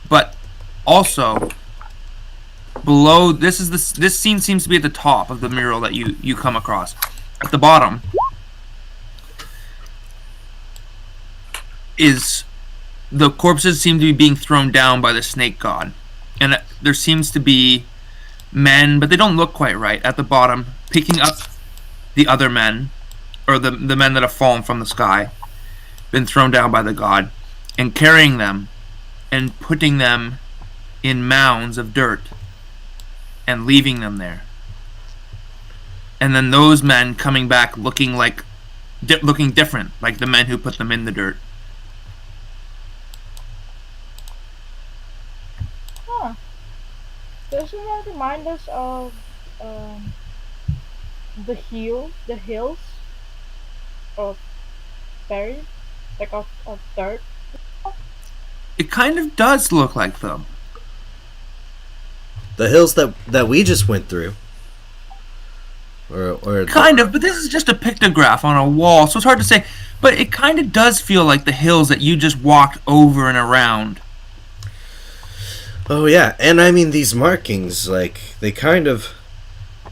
But also, below, this scene seems to be at the top of the mural that you come across. At the bottom is the corpses seem to be being thrown down by the snake god, and there seems to be men, but they don't look quite right, at the bottom picking up the other men, or the men that have fallen from the sky, been thrown down by the god, and carrying them and putting them in mounds of dirt and leaving them there. And then those men coming back looking like looking different, like the men who put them in the dirt. Huh. Doesn't that remind us of the hills of berries, like of dirt? It kind of does look like them. The hills that we just went through. Or Kind of, but this is just a pictograph on a wall, so it's hard to say. But it kind of does feel like the hills that you just walked over and around. Oh yeah, and I mean these markings, like they kind of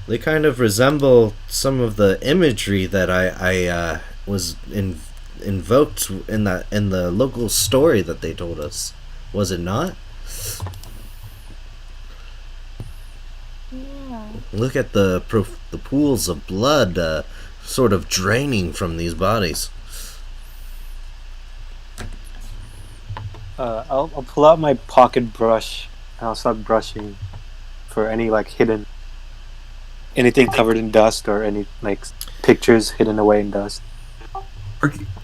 resemble some of the imagery that I was invoked in the local story that they told us. Was it not? Yeah. Look at the pools of blood sort of draining from these bodies. I'll pull out my pocket brush and I'll start brushing for any like hidden anything covered in dust or any like pictures hidden away in dust.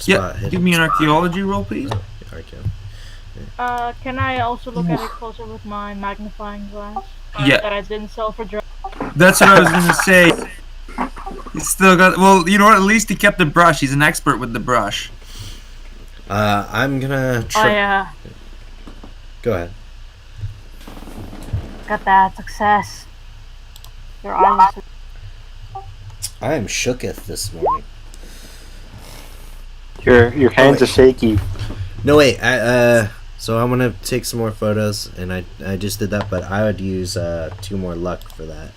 Yeah, give me an archaeology roll, please. Can I also look at it closer with my magnifying glass? Yeah. That I didn't sell for drugs. That's what I was gonna say. He's still got. Well, you know what? At least he kept the brush. He's an expert with the brush. I'm gonna Oh try. yeah, Go ahead. got that success. Your eyes. I am shooketh this morning. Your hands are shaky. No wait. So I'm gonna take some more photos, and I just did that, but I would use 2 more luck for that.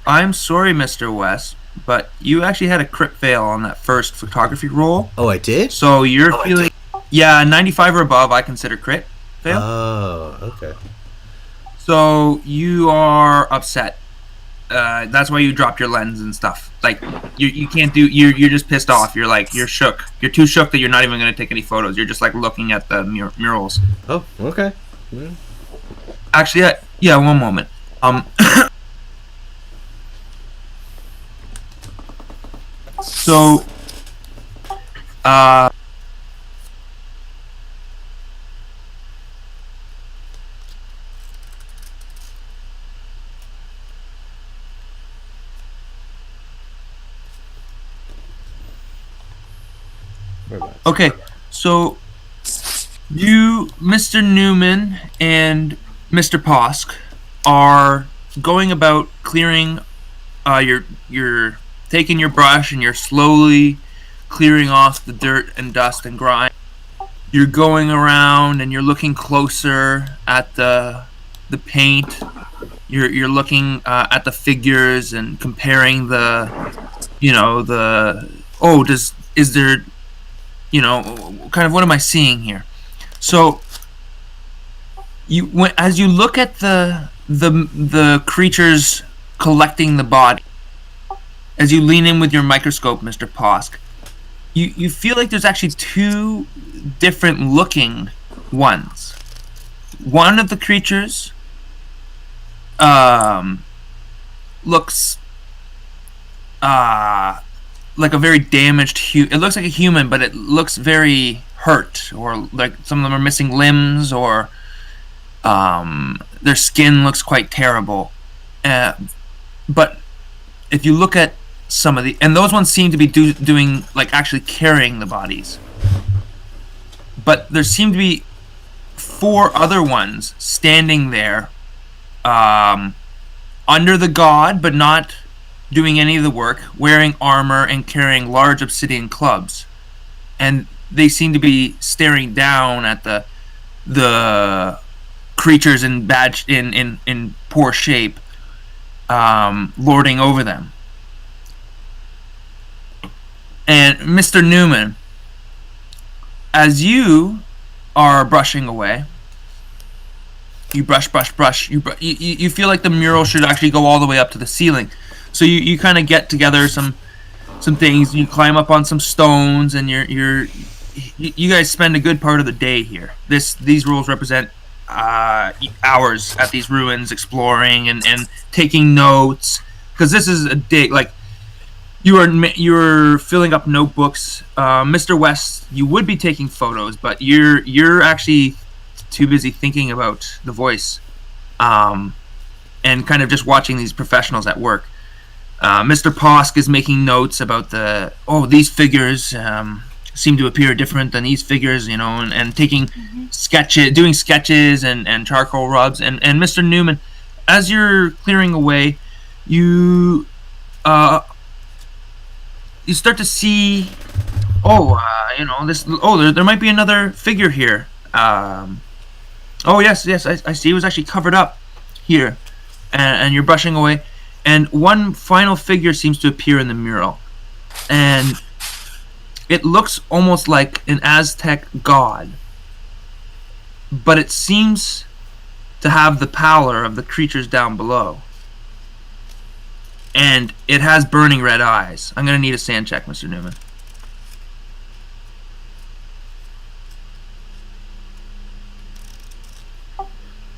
I'm sorry, Mr. West, but you actually had a crit fail on that first photography roll. Oh, I did. So you're feeling. Yeah, 95 or above, I consider crit fail. Oh, okay. So you are upset. That's why you dropped your lens and stuff. Like you can't do. You're just pissed off. You're shook. You're too shook that you're not even going to take any photos. You're just like looking at the murals. Oh, okay. Yeah. Actually, yeah. One moment. So, okay, so you, Mr. Newman and Mr. Posk, are going about clearing. You're taking your brush and you're slowly clearing off the dirt and dust and grime. You're going around and you're looking closer at the paint. You're looking at the figures and comparing is there, kind of what am I seeing here? So as you look at the creatures collecting the body, as you lean in with your microscope, Mr. Posk, you feel like there's actually two different looking ones. One of the creatures looks like a very damaged it looks like a human, but it looks very hurt, or like some of them are missing limbs, or their skin looks quite terrible. But if you look at some of and those ones seem to be doing like actually carrying the bodies, but there seem to be 4 other ones standing there under the god, but not doing any of the work, wearing armor and carrying large obsidian clubs, and they seem to be staring down at the creatures in poor shape, lording over them. And Mr. Newman, as you are brushing away, you brush. You feel like the mural should actually go all the way up to the ceiling. So you kind of get together some things. You climb up on some stones, and you guys spend a good part of the day here. These rules represent hours at these ruins, exploring and taking notes, because this is a day like. You're filling up notebooks, Mr. West. You would be taking photos, but you're actually too busy thinking about the voice, and kind of just watching these professionals at work. Mr. Posk is making notes about these figures seem to appear different than these figures, and taking doing sketches and charcoal rubs. And Mr. Newman, as you're clearing away, you start to see, there might be another figure here. Yes, I see. It was actually covered up here, and you're brushing away, and one final figure seems to appear in the mural, and it looks almost like an Aztec god, but it seems to have the pallor of the creatures down below. And it has burning red eyes. I'm going to need a sand check, Mr. Newman.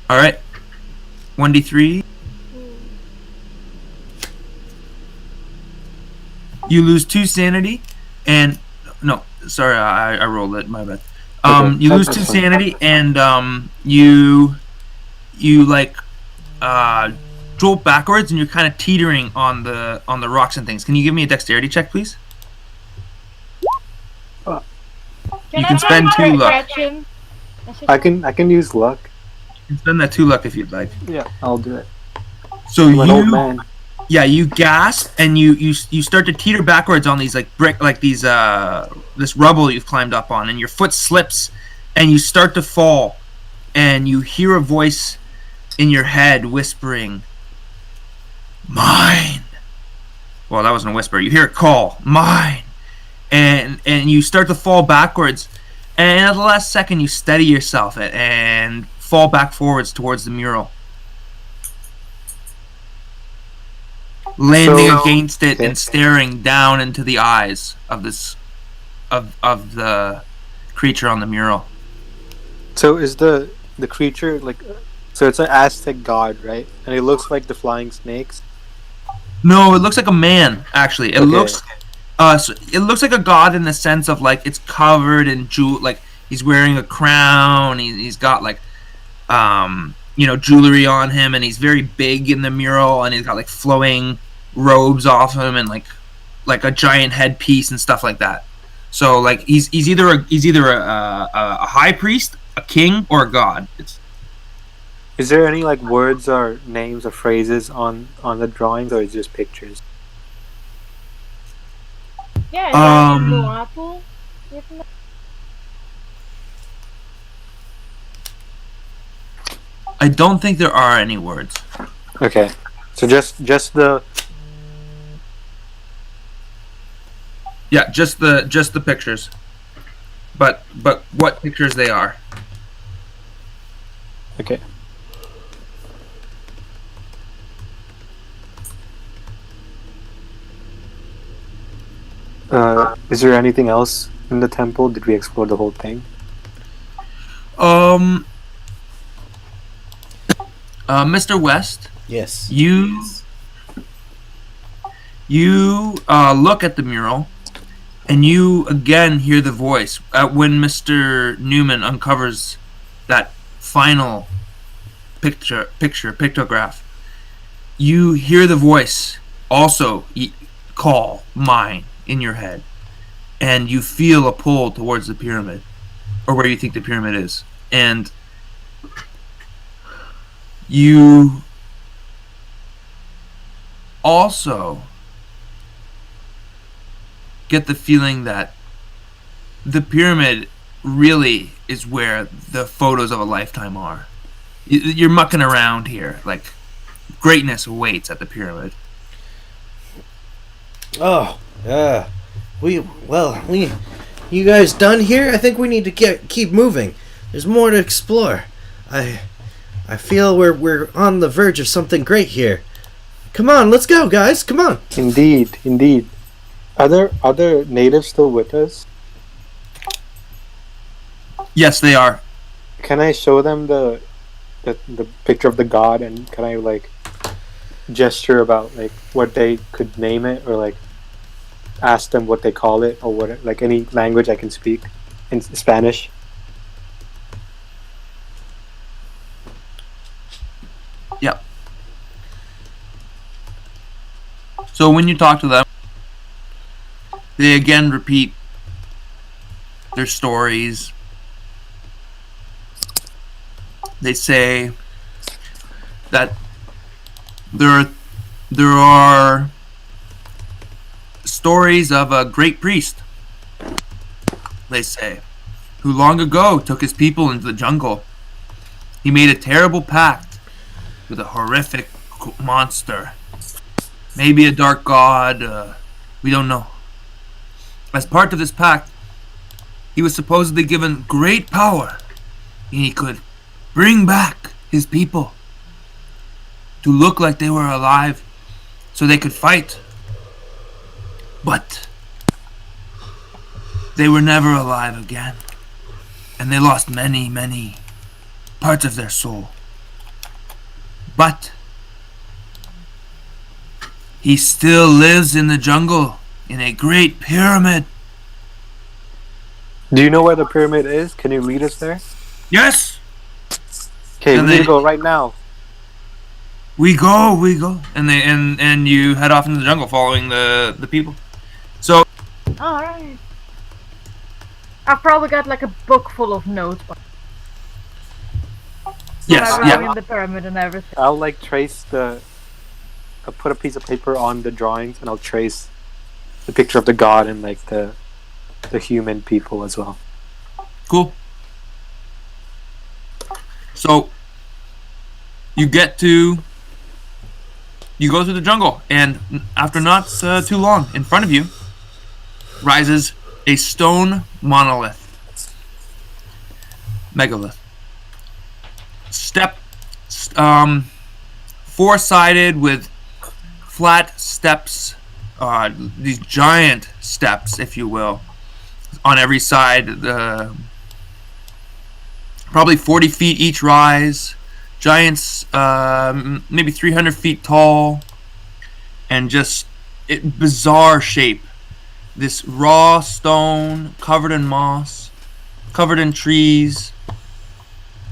Alright. 1d3. You lose 2 sanity. And... No, sorry, I rolled it. My bad. You lose 2 sanity, and you jolt backwards, and you're kind of teetering on the rocks and things. Can you give me a dexterity check, please? You can spend 2 luck. I can use luck. You can spend that 2 luck if you'd like. Yeah, I'll do it. So I'm an old man. Yeah, you gasp, and you start to teeter backwards on these this rubble you've climbed up on, and your foot slips, and you start to fall, and you hear a voice in your head whispering, "Mine." Well, that wasn't a whisper. You hear it call, "Mine," and you start to fall backwards, and at the last second you steady yourself and fall back forwards towards the mural. landing So- against it okay. and staring down into the eyes of this of the creature on the mural. So is the creature like? So it's an Aztec god, right? And it looks like the flying snakes. No, it looks like a man. Actually, Okay. it looks like a god in the sense of like it's covered in like he's wearing a crown. He's got like jewelry on him, and he's very big in the mural, and he's got like flowing robes off him, and like a giant headpiece and stuff like that. So like he's either a high priest, a king, or a god. Is there any like words or names or phrases on the drawings, or is it just pictures? Yeah, is there any Um, Muapu? I don't think there are any words. Okay. So just the Yeah, just the pictures. But what pictures they are? okay. Is there anything else in the temple? Did we explore the whole thing? Mr. West, Yes. you look at the mural, and you again hear the voice when Mr. Newman uncovers that final pictograph. You hear the voice also call mine in your head, and you feel a pull towards the pyramid, or where you think the pyramid is, and you also get the feeling that the pyramid really is where the photos of a lifetime are. You're mucking around here. Like, greatness awaits at the pyramid. Oh, you guys done here? I think we need to keep moving. There's more to explore. I feel we're on the verge of something great here. Come on, let's go, guys. Come on. Indeed. Are there other natives still with us? Yes, they are. Can I show them the picture of the god, and can I like gesture about like what they could name it, or like ask them what they call it, or what, like any language I can speak in Spanish? Yep. So when you talk to them, they again repeat their stories. They say that there are stories of a great priest, they say, who long ago took his people into the jungle. He made a terrible pact with a horrific monster. Maybe a dark god, we don't know. As part of this pact, he was supposedly given great power, and he could bring back his people to look like they were alive so they could fight. But they were never alive again, and they lost many, many parts of their soul. But he still lives in the jungle in a great pyramid. Do you know where the pyramid is? Can you lead us there? Yes, Okay, And we need they- to go right now. we go, and you head off into the jungle following the people. So Alright. I've probably got like a book full of notes. yes, I'm yeah. in the pyramid and everything. I'll like trace I'll put a piece of paper on the drawings, and I'll trace the picture of the god and like the human people as well. Cool. So you go through the jungle, and after not too long, in front of you rises a stone megalith. Four-sided with flat steps, these giant steps, if you will, on every side. Probably 40 feet each rise. Giants, maybe 300 feet tall, and just bizarre shape. This raw stone covered in moss, covered in trees,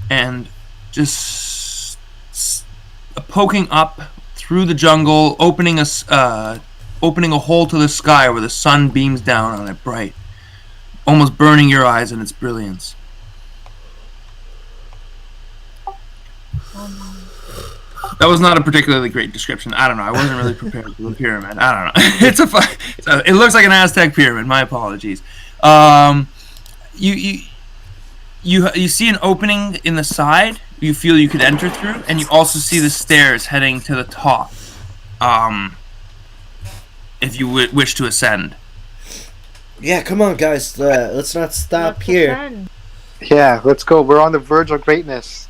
and just poking up through the jungle, opening a hole to the sky where the sun beams down on it bright, almost burning your eyes in its brilliance. That was not a particularly great description. I don't know. I wasn't really prepared for the pyramid. I don't know. It looks like an Aztec pyramid. My apologies. You see an opening in the side. You feel you could enter through, and you also see the stairs heading to the top. If you wish to ascend. Yeah, come on, guys. Let's not stop Let's here. ascend. Yeah, let's go. We're on the verge of greatness.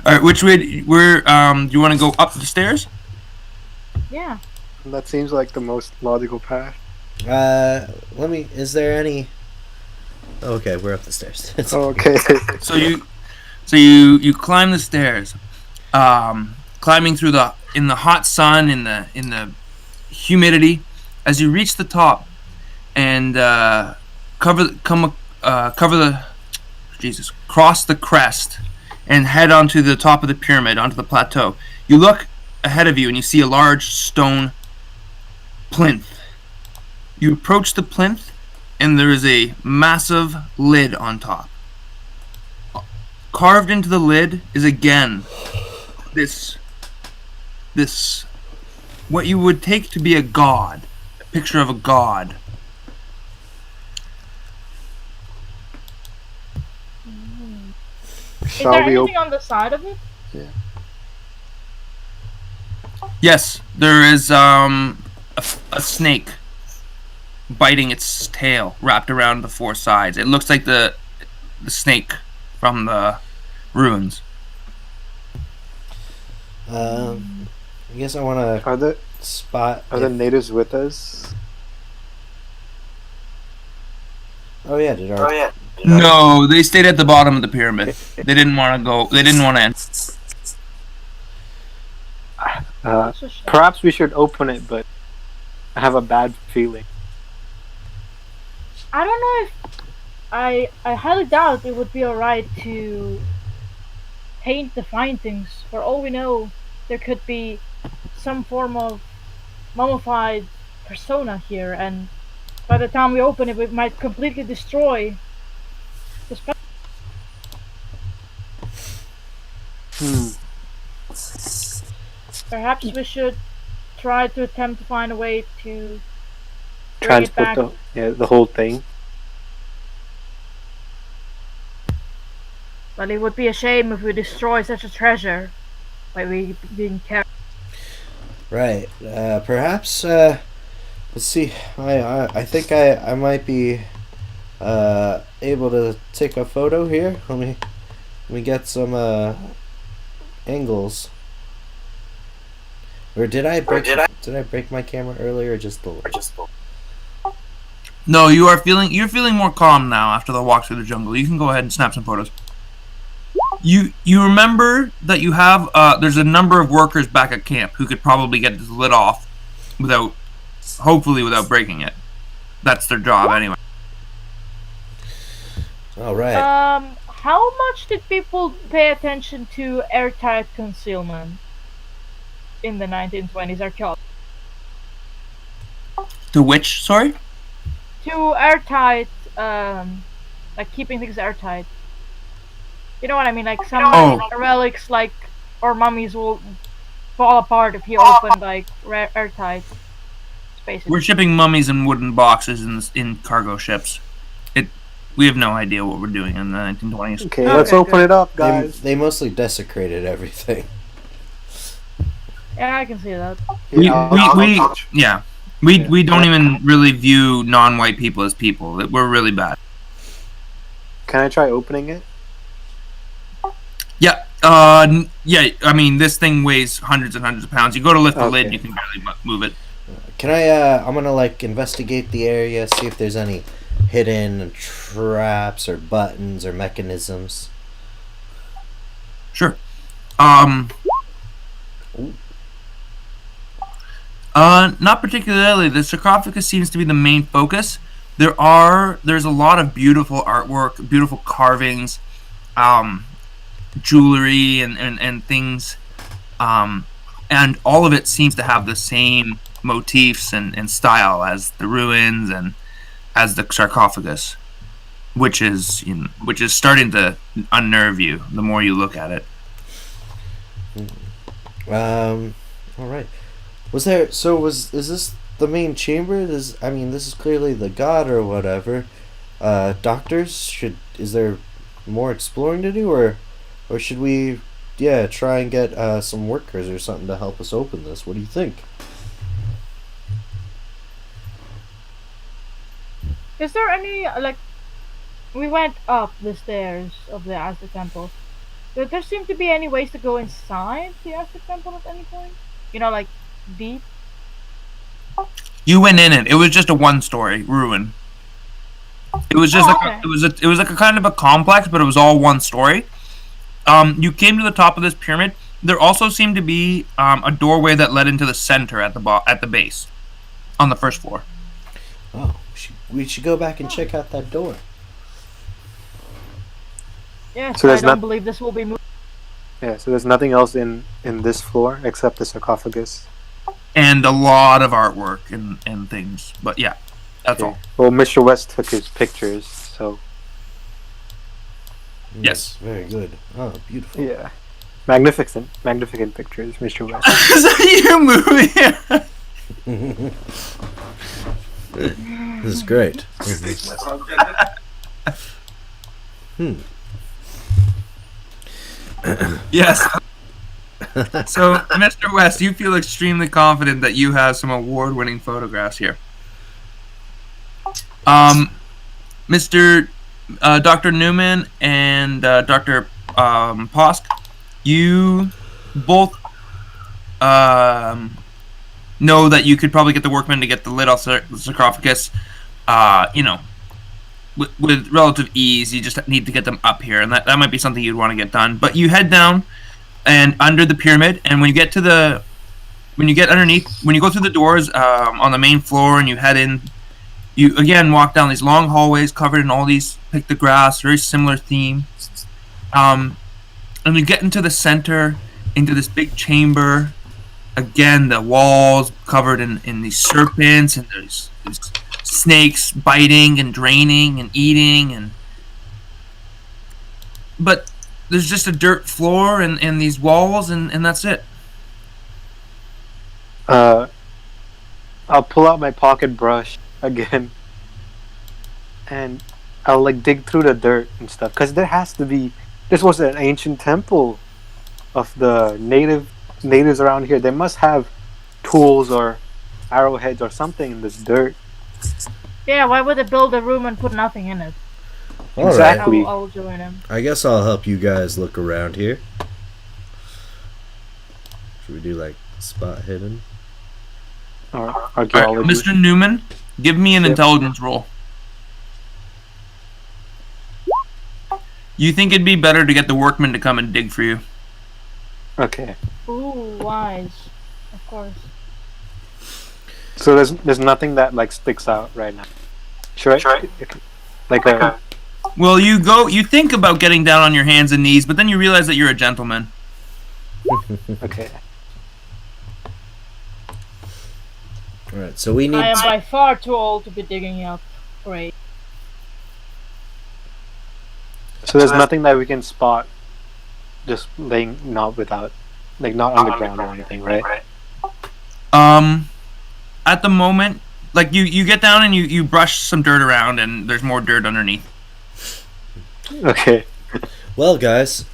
All right, which way? Do you want to go up the stairs? Yeah. That seems like the most logical path. Is there any? Okay, we're up the stairs. Okay. So you climb the stairs, climbing through in the hot sun, in the humidity. As you reach the top, and cross the crest, and head onto the top of the pyramid, onto the plateau. You look ahead of you, and you see a large stone plinth. You approach the plinth, and there is a massive lid on top. Carved into the lid is again this what you would take to be a god, a picture of a god. Is there anything on the side of it? Yeah. Yes, there is a snake biting its tail wrapped around the four sides. It looks like the snake from the ruins. I guess I want to spot. Are the natives with us? Oh yeah, No, they stayed at the bottom of the pyramid. They didn't want to go. They didn't want to enter. Perhaps we should open it, but I have a bad feeling. I don't know if I highly doubt it would be alright to paint the findings. For all we know, there could be some form of mummified persona here, and by the time we open it, we might completely destroy the spell. Perhaps we should try to attempt to find a way to bring it back. Transport the whole thing. But it would be a shame if we destroy such a treasure by being carried. Right. Perhaps. Let's see. I think I might be able to take a photo here. Let me get some angles. Or did I break my camera earlier, or just the? No, you're feeling more calm now after the walk through the jungle. You can go ahead and snap some photos. You remember that you have there's a number of workers back at camp who could probably get this lid off hopefully without breaking it. That's their job anyway. All right. How much did people pay attention to airtight concealment in the 1920s archaeology? To which, sorry? To airtight, like keeping things airtight. You know what I mean? Like some relics, or mummies will fall apart if you open airtight spaces. We're shipping mummies in wooden boxes in cargo ships. We have no idea what we're doing in the 1920s. Okay, let's open it up, guys. They mostly desecrated everything. Yeah, I can see that. We don't even really view non-white people as people. We're really bad. Can I try opening it? Yeah. Yeah, I mean, this thing weighs hundreds and hundreds of pounds. You go to lift the lid, Okay. you can barely move it. Can I? I'm gonna investigate the area, see if there's any hidden traps or buttons or mechanisms. Sure. Not particularly. The sarcophagus seems to be the main focus. There's a lot of beautiful artwork, beautiful carvings, jewelry and things, and all of it seems to have the same motifs and style as the ruins and as the sarcophagus, which is starting to unnerve you the more you look at it. All right. Was there? So is this the main chamber? This is clearly the god or whatever. Doctors, is there more exploring to do, or should we, try and get some workers or something to help us open this? What do you think? Is there any we went up the stairs of the Aztec temple? Did there seem to be any ways to go inside the Aztec temple at any point? Like deep. You went in it. It was just a one-story ruin. It was just it was like a kind of a complex, but it was all one story. You came to the top of this pyramid. There also seemed to be a doorway that led into the center at the base, on the first floor. Oh, we should go back and check out that door. Yes, So I there's don't not- believe this will be moved. Yeah, so there's nothing else in this floor except the sarcophagus. And a lot of artwork and things. But yeah, that's all. Well, Mr. West took his pictures, so Yes. Very good. Oh, beautiful. yeah. Magnificent pictures, Mr. West. Is that you moving? This is great. Yes. So, Mr. West, you feel extremely confident that you have some award-winning photographs here. Mr. Dr. Newman and Dr. Posk, you both know that you could probably get the workmen to get the lid off the sarcophagus, with relative ease. You just need to get them up here, and that might be something you'd want to get done. But you head down and under the pyramid, and when you get underneath, when you go through the doors on the main floor and you head in, you again walk down these long hallways covered in all these pictographs, very similar theme. And you get into the center, into this big chamber. Again, the walls covered in these serpents, and there's snakes biting and draining and eating, but there's just a dirt floor and these walls, and that's it. I'll pull out my pocket brush again, and I'll dig through the dirt and stuff, because this was an ancient temple of the natives around here. They must have tools or arrowheads or something in this dirt. Yeah, why would they build a room and put nothing in it? All Exactly. right. I'll join him. I guess I'll help you guys look around here. Should we do spot hidden? Or All right, archaeology. Mr. Newman, give me an Yep. intelligence roll. You think it'd be better to get the workmen to come and dig for you? Okay. Ooh, wise. Of course. So there's nothing that sticks out right now. Should I? Like a. Well, you think about getting down on your hands and knees, but then you realize that you're a gentleman. Okay. All right, so we need. I am by far too old to be digging up. Great. So there's nothing that we can spot, just laying not on the ground or anything, right? At the moment, you get down and you brush some dirt around, and there's more dirt underneath. Okay. Well, guys,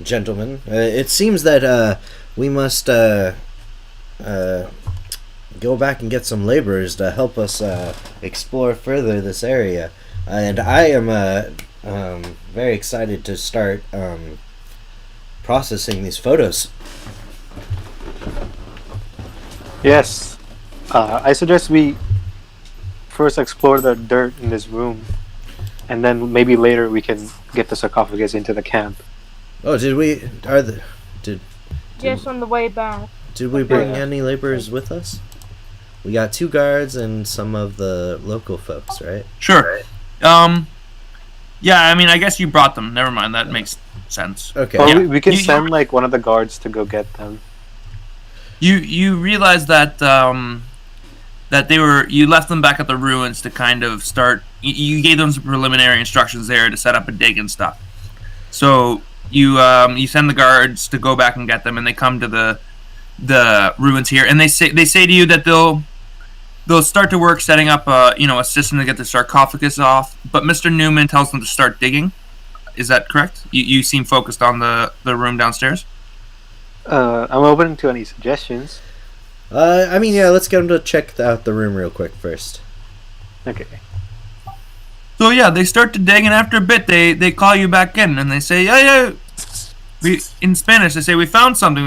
gentlemen, it seems that we must go back and get some laborers to help us explore further this area, and I am very excited to start processing these photos. Yes. I suggest we first explore the dirt in this room, and then maybe later we can get the sarcophagus into the camp. Oh, did we? Yes, on the way back. Did we bring any laborers with us? We got 2 guards and some of the local folks, right? Sure. Yeah, I mean, I guess you brought them. Never mind, that makes sense. Okay. Or Yeah. we can send like one of the guards to go get them. You realize that that you left them back at the ruins to kind of start. You gave them some preliminary instructions there to set up a dig and stuff. So you send the guards to go back and get them, and they come to the ruins here, and they say to you that they'll start to work setting up a system to get the sarcophagus off. But Mr. Newman tells them to start digging. Is that correct? You seem focused on the room downstairs. I'm open to any suggestions. I mean, yeah, let's get them to check out the room real quick first. Okay. So yeah, they start to dig, and after a bit, they call you back in, and they say, yeah. In Spanish, they say, we found something.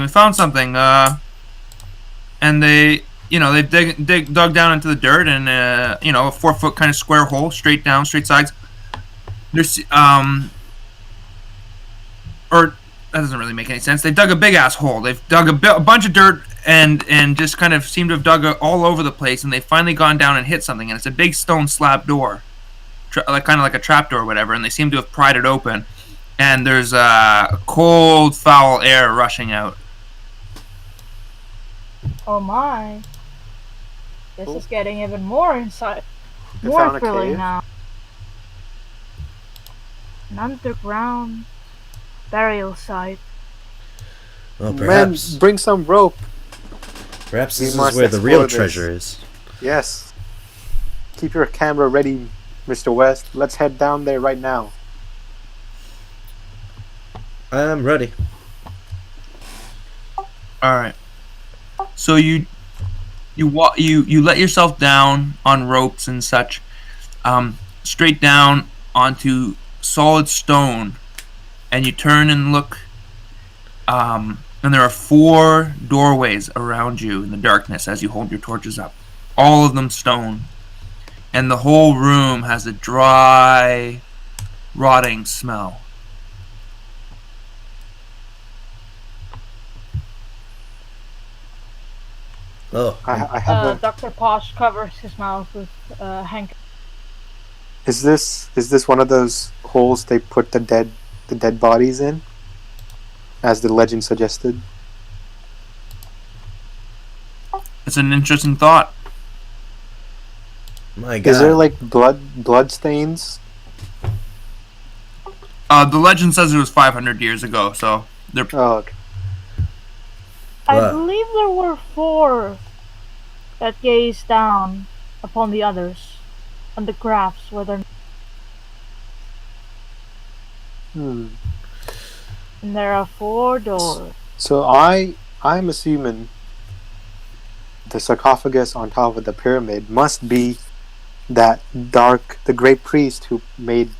And they dug down into the dirt, and a 4-foot kind of square hole, straight down, straight sides. There's or that doesn't really make any sense. They dug a big ass hole. They've dug a bunch of dirt and just kind of seem to have dug all over the place, and they've finally gone down and hit something, and it's a big stone slab door, kind of like a trap door or whatever, and they seem to have pried it open, and there's cold, foul air rushing out. Oh my. This is getting even more inside. We More found a thrilling cave. now. An underground burial site. Well, Man, perhaps bring some rope. this we is must where the real explore this. treasure is. Yes. Keep your camera ready, Mr. West. Let's head down there right now. I'm ready. All right. So you let yourself down on ropes and such, straight down onto solid stone, and you turn and look, and there are 4 doorways around you in the darkness as you hold your torches up, all of them stone, and the whole room has a dry, rotting smell. Oh, I have a. Dr. Posh covers his mouth with handkerchief. Is this one of those holes they put the dead bodies in, as the legend suggested? It's an interesting thought. my God. Is there like blood stains? The legend says it was 500 years ago, so they're Oh, okay. I Wow. believe there were 4 that gazed down upon the others on the graphs where they're. Hmm. And there are 4 doors. So I'm assuming the sarcophagus on top of the pyramid must be the great priest who made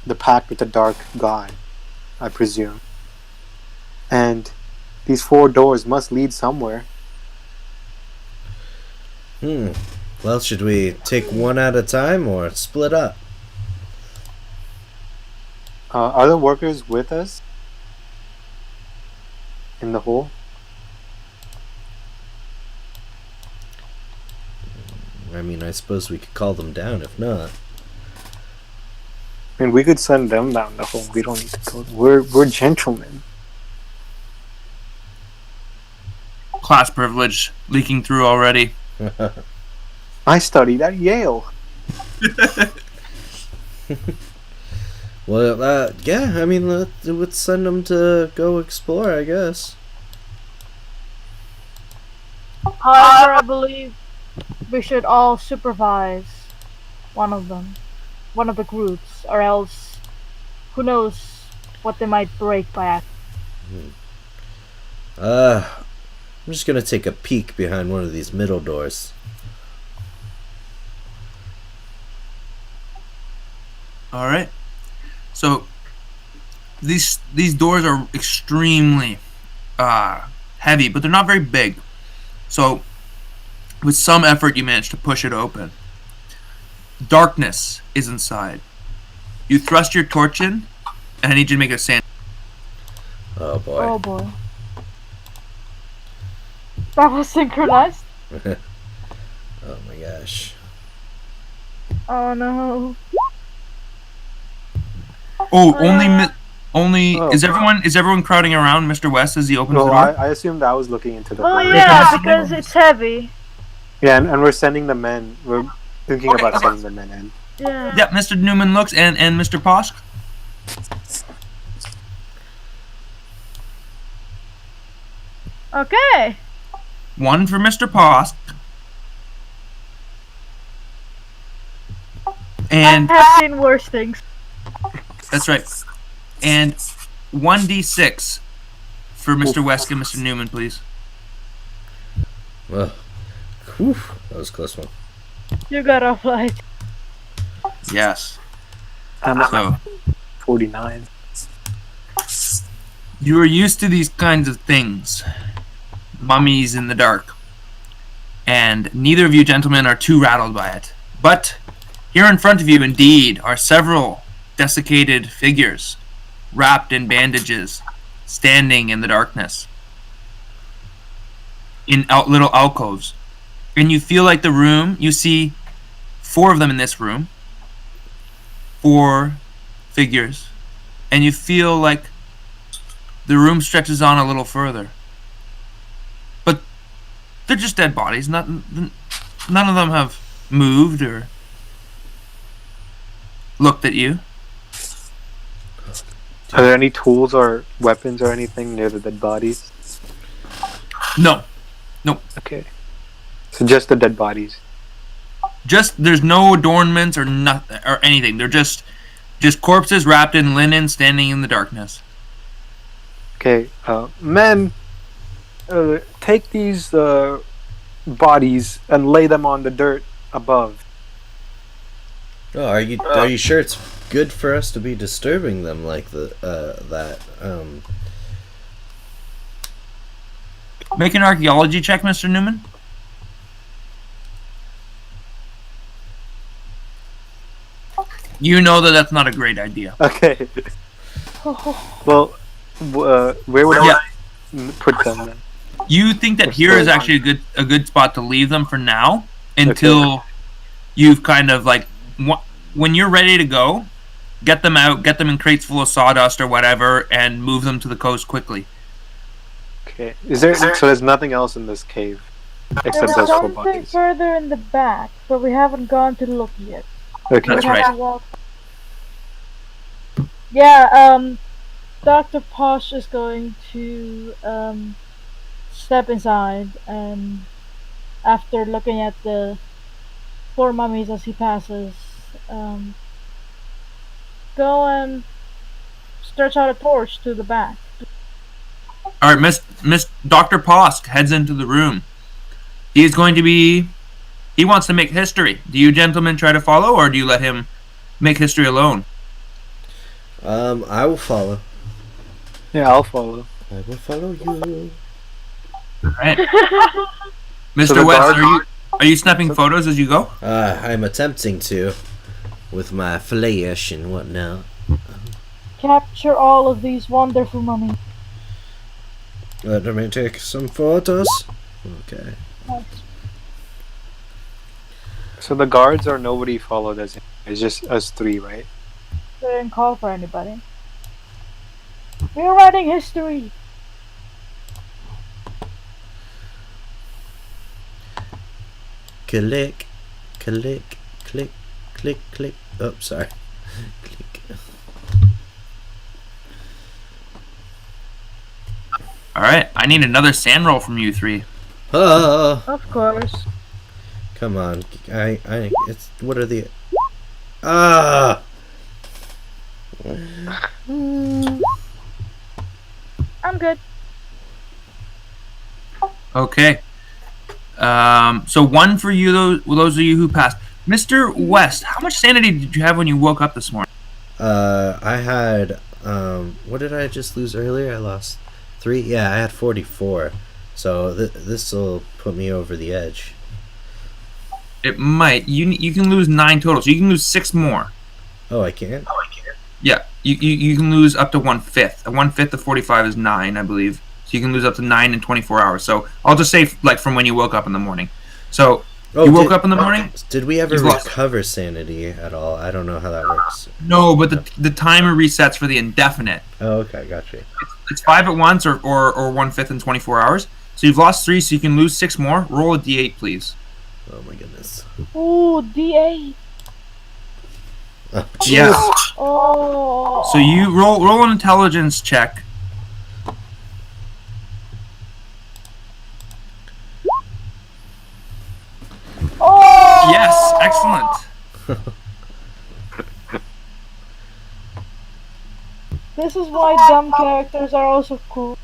the pact with the dark god, I presume. And these 4 doors must lead somewhere. Well, should we take one at a time or split up? Are the workers with us in the hole? I mean, I suppose we could call them down if not. I mean, we could send them down the hole. We don't need to go. We're gentlemen. class privilege leaking through already. I studied at Yale. Well, yeah, I mean, let's send them to go explore, I guess. However, I believe we should all supervise one of them, one of the groups, or else who knows what they might break by accident. I'm just gonna take a peek behind one of these middle doors. All right. So these doors are extremely heavy, but they're not very big. So, with some effort, you manage to push it open. Darkness is inside. You thrust your torch in, and I need you to make a sand. Oh boy. Oh boy. That was synchronized. Oh my gosh. Oh no. Oh, Uh, only Oh. is everyone crowding around Mr. West as he opens No, the door? I assumed I was looking into the Oh door. yeah, because it's heavy. Yeah, and we're sending the men. We're thinking Okay, about okay. sending the men in. Yeah. Yeah, Mr. Newman looks and Mr. Posk. Okay. One for Mr. Posk. And I have seen worse things. that's right. And 1d6 for Mr. West and Mr. Newman, please. Well, whew, that was a close one. You got off light. So, Yes. So 49. you are used to these kinds of things. Mummies in the dark. And neither of you gentlemen are too rattled by it. But here in front of you, indeed, are several desiccated figures, wrapped in bandages, standing in the darkness, in little alcoves. And you feel like the room, you see 4 of them in this room, 4 figures, and you feel like the room stretches on a little further. But they're just dead bodies. None of them have moved or looked at you. Are there any tools or weapons or anything near the dead bodies? No. Okay. So just the dead bodies. Just there's no adornments or nothing or anything. They're just corpses wrapped in linen standing in the darkness. Okay. Men, take these bodies and lay them on the dirt above. Oh, are you sure it's good for us to be disturbing them like that? Make an archaeology check, Mr. Newman. You know that that's not a great idea. Okay. Well, where would Yeah. I put them then? You think that here is actually a good spot to leave them for now until you've kind of like when you're ready to go, get them out, get them in crates full of sawdust or whatever, and move them to the coast quickly. Okay. So there's nothing else in this cave except There's those 4 something bodies. further in the back, but we haven't gone to look yet. Okay. That's We have right. to walk. Yeah, Dr. Posh is going to step inside and after looking at the 4 mummies as he passes, go and stretch out a torch to the back. All right, Miss Dr. Posk heads into the room. He wants to make history. Do you gentlemen try to follow, or do you let him make history alone? I will follow. Yeah, I'll follow. I will follow you. All right. So Mr. the West, guard- are you snapping photos as you go? I'm attempting to, with my flash and whatnot. Capture all of these wonderful mummies. Let me take some photos. Okay. So the guards or nobody followed us. It's just us 3, right? They didn't call for anybody. We're writing history. Click, click, click, click, click. Oh, sorry. Click. All right. I need another sand roll from you 3. Oh, Of course. come on. It's, what are the... Ah! I'm good. Okay. So 1 for you, those of you who passed. Mr. West, how much sanity did you have when you woke up this morning? I had What did I just lose earlier? I lost 3. Yeah, I had 44. So this will put me over the edge. It might. You can lose 9 total, so you can lose 6 more. Oh, I can't? Yeah, you can lose up to 1/5. 1/5 of 45 is 9, I believe. So you can lose up to 9 in 24 hours. So I'll just say like from when you woke up in the morning. So you woke up in the morning. Did we ever recover sanity at all? I don't know how that works. No, but the timer resets for the indefinite. Oh, okay, gotcha. It's 5 at once or 1/5 in 24 hours. So you've lost 3, so you can lose 6 more. Roll a d8, please. Oh my goodness. Ooh, D8. Oh, Yes. Oh. So you roll an intelligence check. Oh. Yes, excellent. This is why dumb characters are also cool.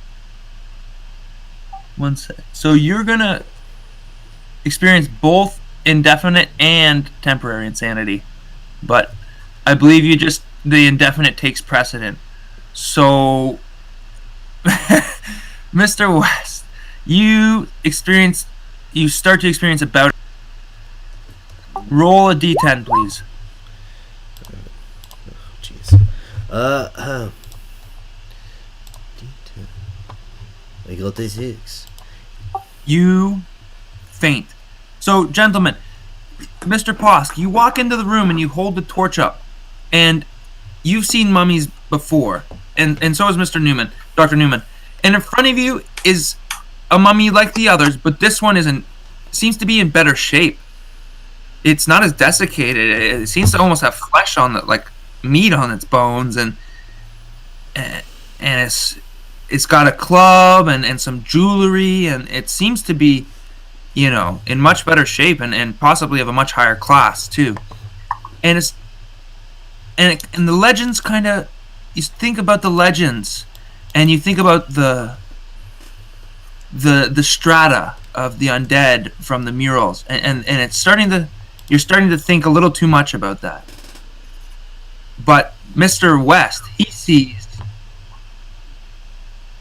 One sec. So you're gonna experience both indefinite and temporary insanity, but I believe the indefinite takes precedent. So, Mr. West, you start to experience about. Roll a d10, please. Jeez. D10. I got a 6. You faint. So, gentlemen, Mr. Posk, you walk into the room and you hold the torch up, and you've seen mummies before, and so has Mr. Newman, Dr. Newman. And in front of you is a mummy like the others, but this one seems to be in better shape. It's not as desiccated. It seems to almost have flesh on like meat on its bones, and it's got a club and some jewelry, and it seems to be, in much better shape and possibly of a much higher class too. And the legends kind of, you think about the legends, and you think about the strata of the undead from the murals, and you're starting to think a little too much about that. But Mr. West, he sees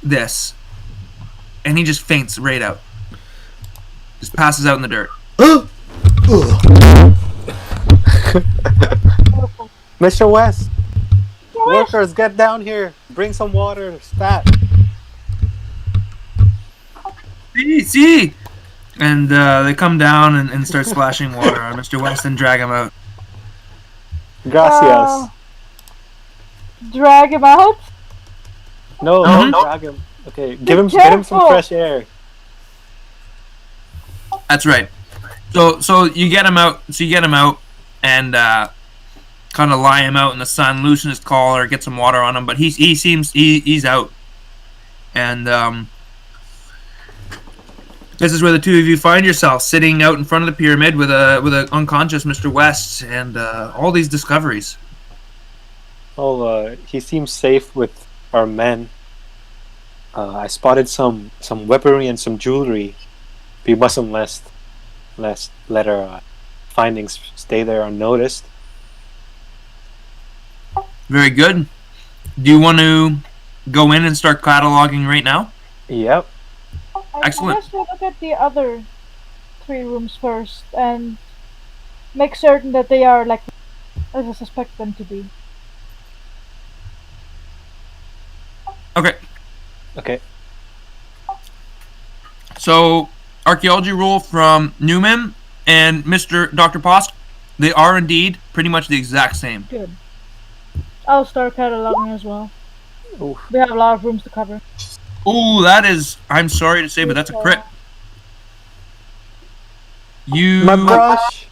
this, and he just faints right out. Just passes out in the dirt. Mr. West, workers, get down here. Bring some water. Stat. See. And they come down and start splashing water on Mr. West and drag him out. Gracias. Drag him out? No, don't drag him. Okay, get him some fresh air. That's right. So you get him out. And kind of lie him out in the sun, loosen his collar, get some water on him. But he's out. And this is where the two of you find yourself, sitting out in front of the pyramid with a unconscious Mr. West and all these discoveries. Oh, he seems safe with our men. I spotted some weaponry and some jewelry. We mustn't let our findings stay there unnoticed. Very good. Do you want to go in and start cataloging right now? Yep. Excellent. I suggest we look at the other 3 rooms first and make certain that they are like as I suspect them to be. Okay. So, archaeology roll from Newman and Dr. Posk. They are indeed pretty much the exact same. Good. I'll start cataloging as well. Oof. We have a lot of rooms to cover. Ooh, that is, I'm sorry to say, but that's a crit. My brush.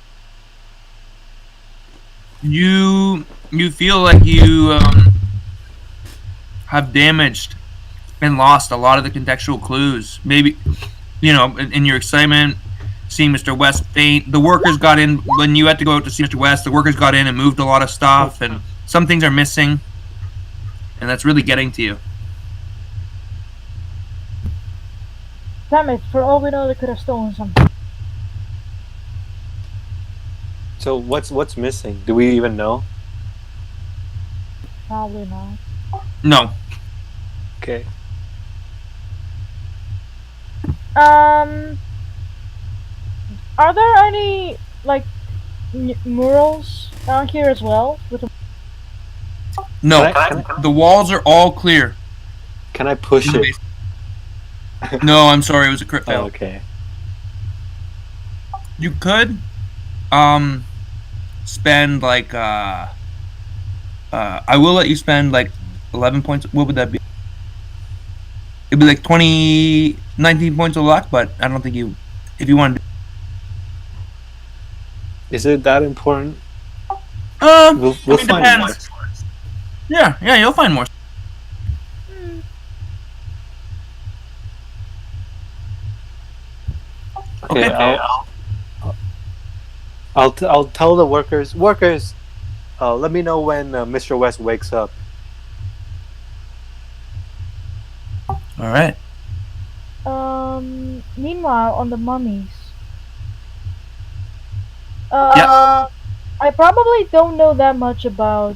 You feel like you have damaged and lost a lot of the contextual clues. Maybe, in your excitement, seeing Mr. West faint, the workers got in when you had to go out to see Mr. West. The workers got in and moved a lot of stuff, and some things are missing, and that's really getting to you. Damn it! For all we know, they could have stolen something. So what's missing? Do we even know? Probably not. No. Okay. Are there any like murals down here as well? No. The walls are all clear. Can I push it? No, I'm sorry. It was a crit fail. Oh, okay. You could, spend like I will let you spend like 11 points. What would that be? It'd be like 19 points of luck, but I don't think you, if you want to. Is it that important? We'll find more. Yeah, you'll find more. Okay, I'll tell the workers. Let me know when Mr. West wakes up. All right. Meanwhile, on the mummies. Yeah. I probably don't know that much about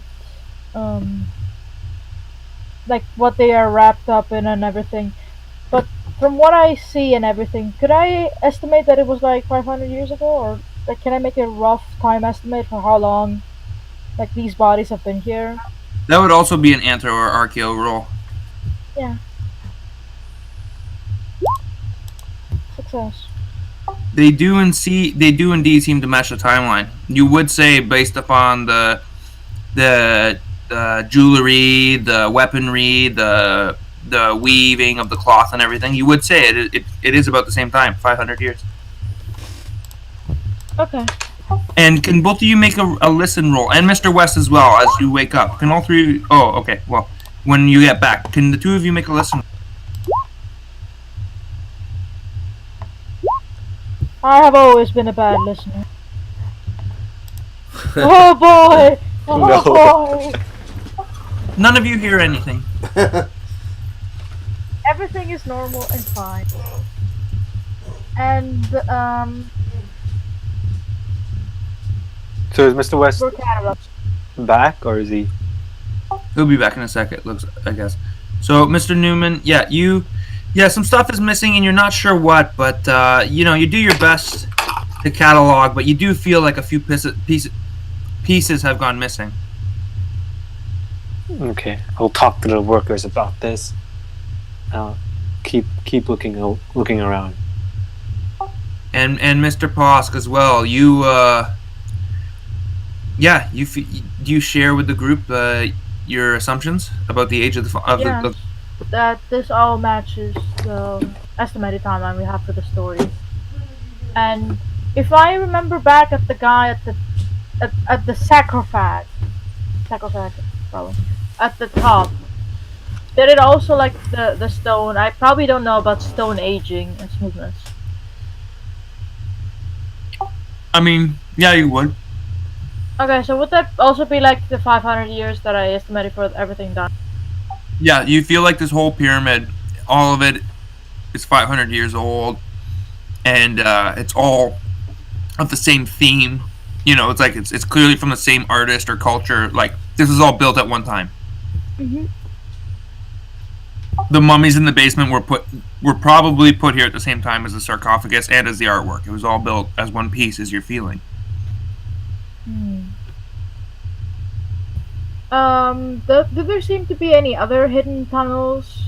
like what they are wrapped up in and everything, but from what I see and everything, could I estimate that it was like 500 years ago, or like can I make a rough time estimate for how long like these bodies have been here? That would also be an anthro or archeo roll. Yeah. Success. They do indeed seem to match the timeline. You would say, based upon the jewelry, the weaponry, the weaving of the cloth and everything, you would say it is about the same time, 500 years. Okay. And can both of you make a listen roll, and Mr. West as well, as you wake up? Can all three? Oh, okay. Well, when you get back, can the two of you make a listen? I have always been a bad listener. Oh boy! Oh boy! None of you hear anything. Everything is normal and fine. And So is Mr. West we're kind of back, or is he? He'll be back in a second. Looks, I guess. So, Mr. Newman, some stuff is missing, and you're not sure what, but you do your best to catalog, but you do feel like a few pieces have gone missing. Okay, I'll talk to the workers about this. I'll keep looking around. And Mr. Posk as well. You do you share with the group your assumptions about the age of the that this all matches the estimated timeline we have for the story. And if I remember back at the guy at the sarcophagus problem at the top, did it also like the stone? I probably don't know about stone aging and smoothness. I mean, yeah, you would. Okay, so would that also be like the 500 years that I estimated for everything done? Yeah, you feel like this whole pyramid, all of it, is 500 years old, and it's all of the same theme. It's like it's clearly from the same artist or culture. Like, this is all built at one time. Mm-hmm. The mummies in the basement were probably put here at the same time as the sarcophagus and as the artwork. It was all built as one piece, as you're feeling. Do there seem to be any other hidden tunnels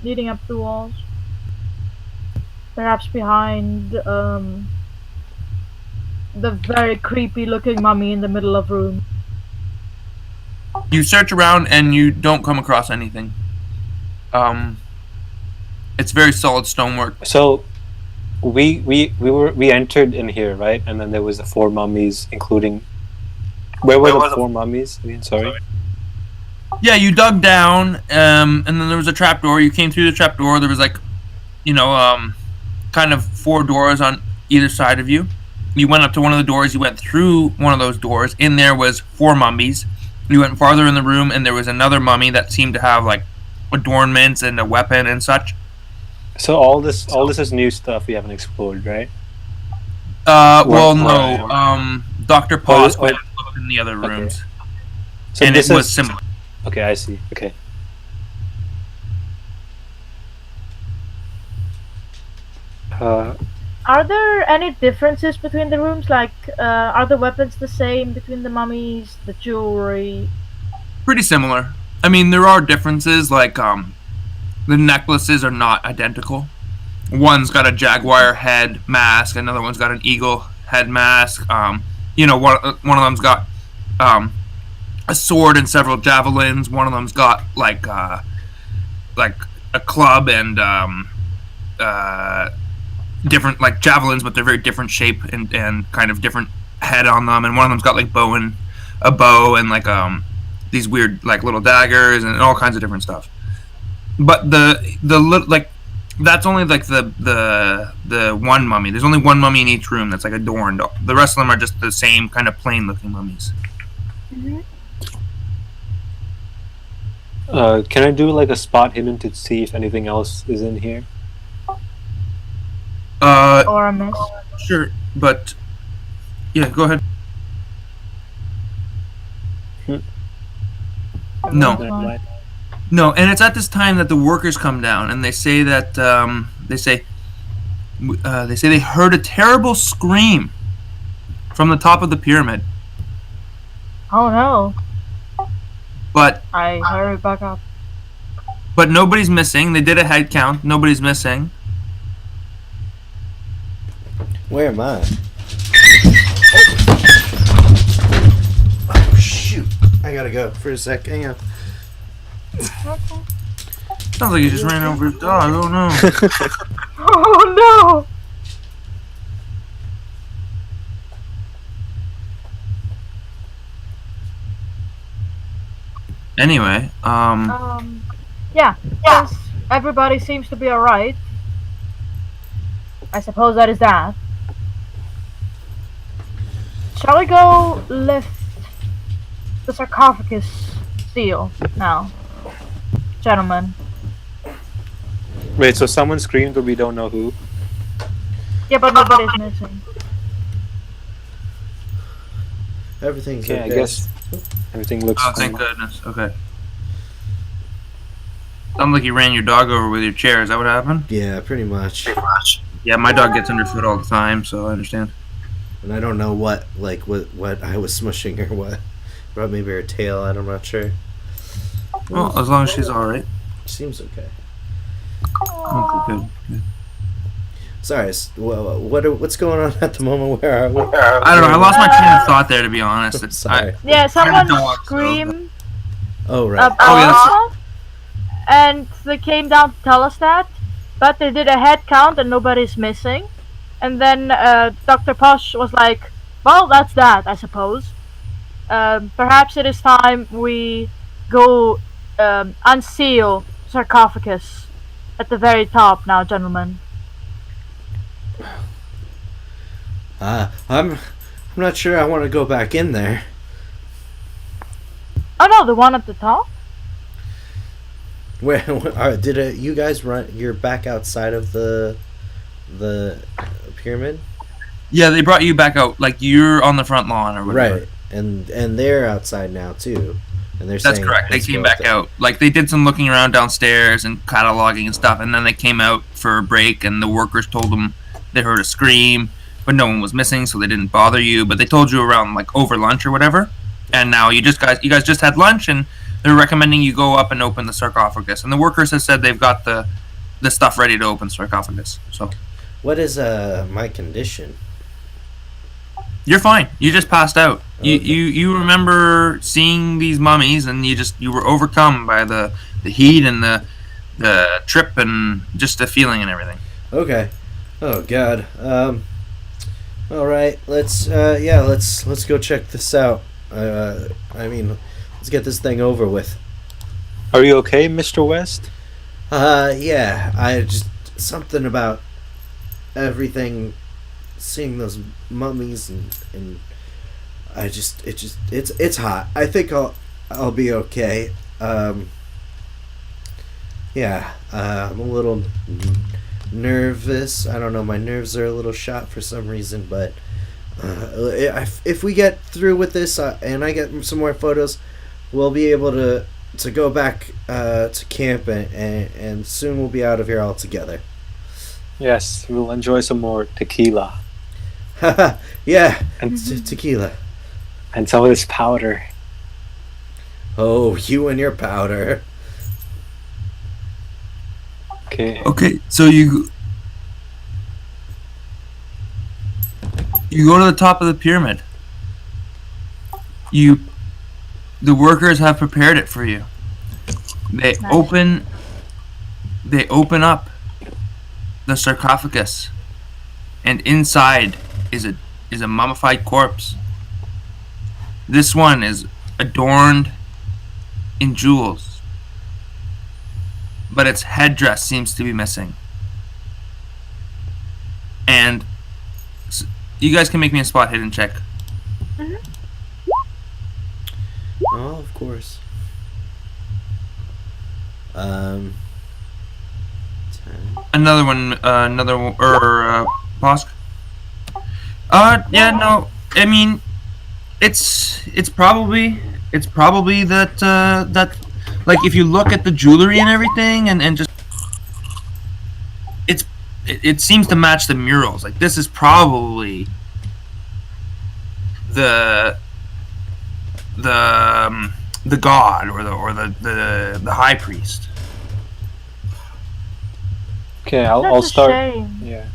leading up the walls? Perhaps behind the very creepy looking mummy in the middle of room. You search around and you don't come across anything. It's very solid stonework. So we entered in here, right? And then there was the 4 mummies, including. Where were the 4 mummies? Sorry. Yeah, you dug down, and then there was a trapdoor. You came through the trapdoor. There was like, kind of 4 doors on either side of you. You went up to one of the doors. You went through one of those doors. In there was 4 mummies. You went farther in the room, and there was another mummy that seemed to have like adornments and a weapon and such. So all this is new stuff we haven't explored, right? Well, no. Dr. Posk went in the other rooms, So and it was similar. Okay, I see. Okay. Are there any differences between the rooms? Like, are the weapons the same between the mummies, the jewelry? Pretty similar. I mean, there are differences. Like, the necklaces are not identical. One's got a jaguar head mask. Another one's got an eagle head mask. One of them's got a sword and several javelins. One of them's got like a club and different like javelins, but they're very different shape and kind of different head on them. And one of them's got like a bow and like these weird like little daggers and all kinds of different stuff. But like that's only like the one mummy. There's only one mummy in each room that's like adorned. The rest of them are just the same kind of plain looking mummies. Mm-hmm. Can I do like a spot hidden to see if anything else is in here? Or a miss? Sure, but yeah, go ahead. No. No, and it's at this time that the workers come down, and they say that they say they heard a terrible scream from the top of the pyramid. Oh no! But I hurry back up. But nobody's missing. They did a head count. Nobody's missing. Where am I? Oh shoot! I gotta go for a sec. Hang on. Sounds like you just ran over his dog. Oh no! Oh no! Anyway, yeah. Yes. Everybody seems to be alright. I suppose that is that. Shall we go lift the sarcophagus seal now, gentlemen? Wait, so someone screamed, but we don't know who? Yeah, but nobody's missing. Everything's Okay, okay. I guess everything looks oh, fine. thank goodness. Okay. Sounds like you ran your dog over with your chair. Is that what happened? Yeah, pretty much. Yeah, my dog gets underfoot all the time, so I understand. And I don't know what I was smushing or what. Brought maybe her tail. I'm not sure. Well, as long as she's all right. Seems okay. Okay, good. Sorry. What's going on at the moment? Where are we? I don't know. I lost my train of thought there, to be honest. Sorry. Yeah, someone dog, so- screamed Oh right. Oh, and they came down to tell us that, but they did a head count and nobody's missing. And then Dr. Posh was like, well, that's that, I suppose. Perhaps it is time we go unseal sarcophagus at the very top now, gentlemen. I'm not sure I want to go back in there. Oh no, the one at the top? Where did you guys run? You're back outside of the pyramid, Yeah, they brought you back out. Like, you're on the front lawn or whatever. right? And they're outside now too, and they're That's saying correct. They let's came go back there. out. Like, they did some looking around downstairs and cataloging and stuff, and then they came out for a break, and the workers told them they heard a scream, but no one was missing, so they didn't bother you. But they told you around, like, over lunch or whatever. And now you guys just had lunch, and they're recommending you go up and open the sarcophagus. And the workers have said they've got the stuff ready to open sarcophagus. So What is my condition? you're fine. You just passed out. Okay. You remember seeing these mummies, and you were overcome by the heat and the trip and just the feeling and everything. Okay. Oh God. All right. Let's go check this out. Let's get this thing over with. Are you okay, Mr. West? Yeah. I just something about everything, seeing those mummies and it's hot. I think I'll be okay. Yeah. I'm a little nervous. I don't know. My nerves are a little shot for some reason, but if we get through with this and I get some more photos, we'll be able to go back to camp, and soon we'll be out of here altogether. Yes, we'll enjoy some more tequila. Yeah, and tequila. And some of this powder. Oh, you and your powder. Okay. Okay, so you go to the top of the pyramid. The workers have prepared it for you. They open up the sarcophagus, and inside is a mummified corpse. This one is adorned in jewels, but its headdress seems to be missing. And you guys can make me a spot hidden check. Oh, of course. 10. Another one, Bosk. Yeah, no. I mean, it's probably that like if you look at the jewelry and everything and just it seems to match the murals. Like this is probably the god or the high priest. Okay, I'll start. Shame Yeah,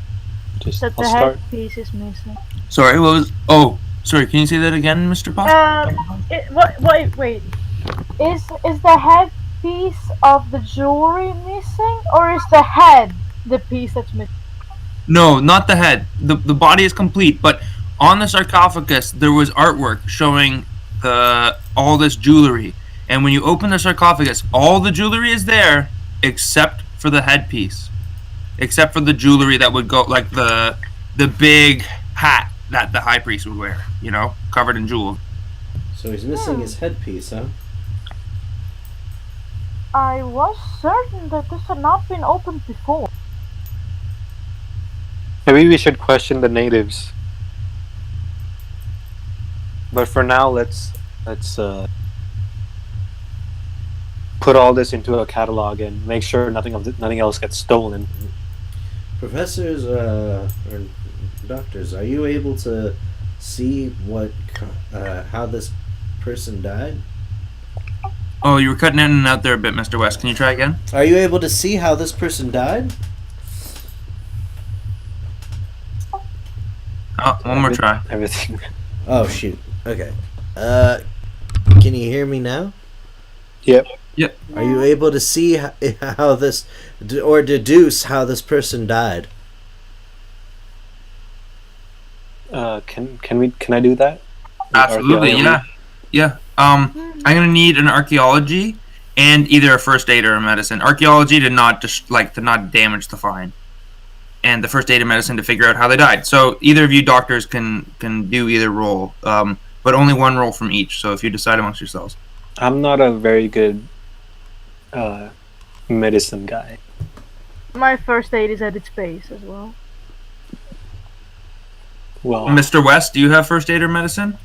that I'll the start. headpiece is missing. Sorry, what was? Oh, sorry. Can you say that again, Mr. Bosk? Wait. Is the headpiece of the jewelry missing, or is the head the piece that's missing? No, not the head. The body is complete, but on the sarcophagus there was artwork showing all this jewelry. And when you open the sarcophagus, all the jewelry is there except for the headpiece. Except for the jewelry that would go like the big hat that the high priest would wear, you know, covered in jewels. So he's missing his headpiece, huh? I was certain that this had not been opened before. Maybe we should question the natives. But for now, let's put all this into a catalog and make sure nothing else gets stolen. Professors or doctors, are you able to see how this person died? Oh, you were cutting in and out there a bit, Mr. West. Can you try again? Are you able to see how this person died? Oh, one more try. Everything. Oh shoot. Okay. Can you hear me now? Yep. Yep. Are you able to see how this, or deduce how this person died? Can I do that? Absolutely, yeah. I'm gonna need an archaeology and either a first aid or a medicine. Archaeology to not damage the find, and the first aid and medicine to figure out how they died. So either of you doctors can do either role, but only one role from each. So if you decide amongst yourselves. I'm not a very good medicine guy. My first aid is at its base as well. Well, Mr. West, do you have first aid or medicine?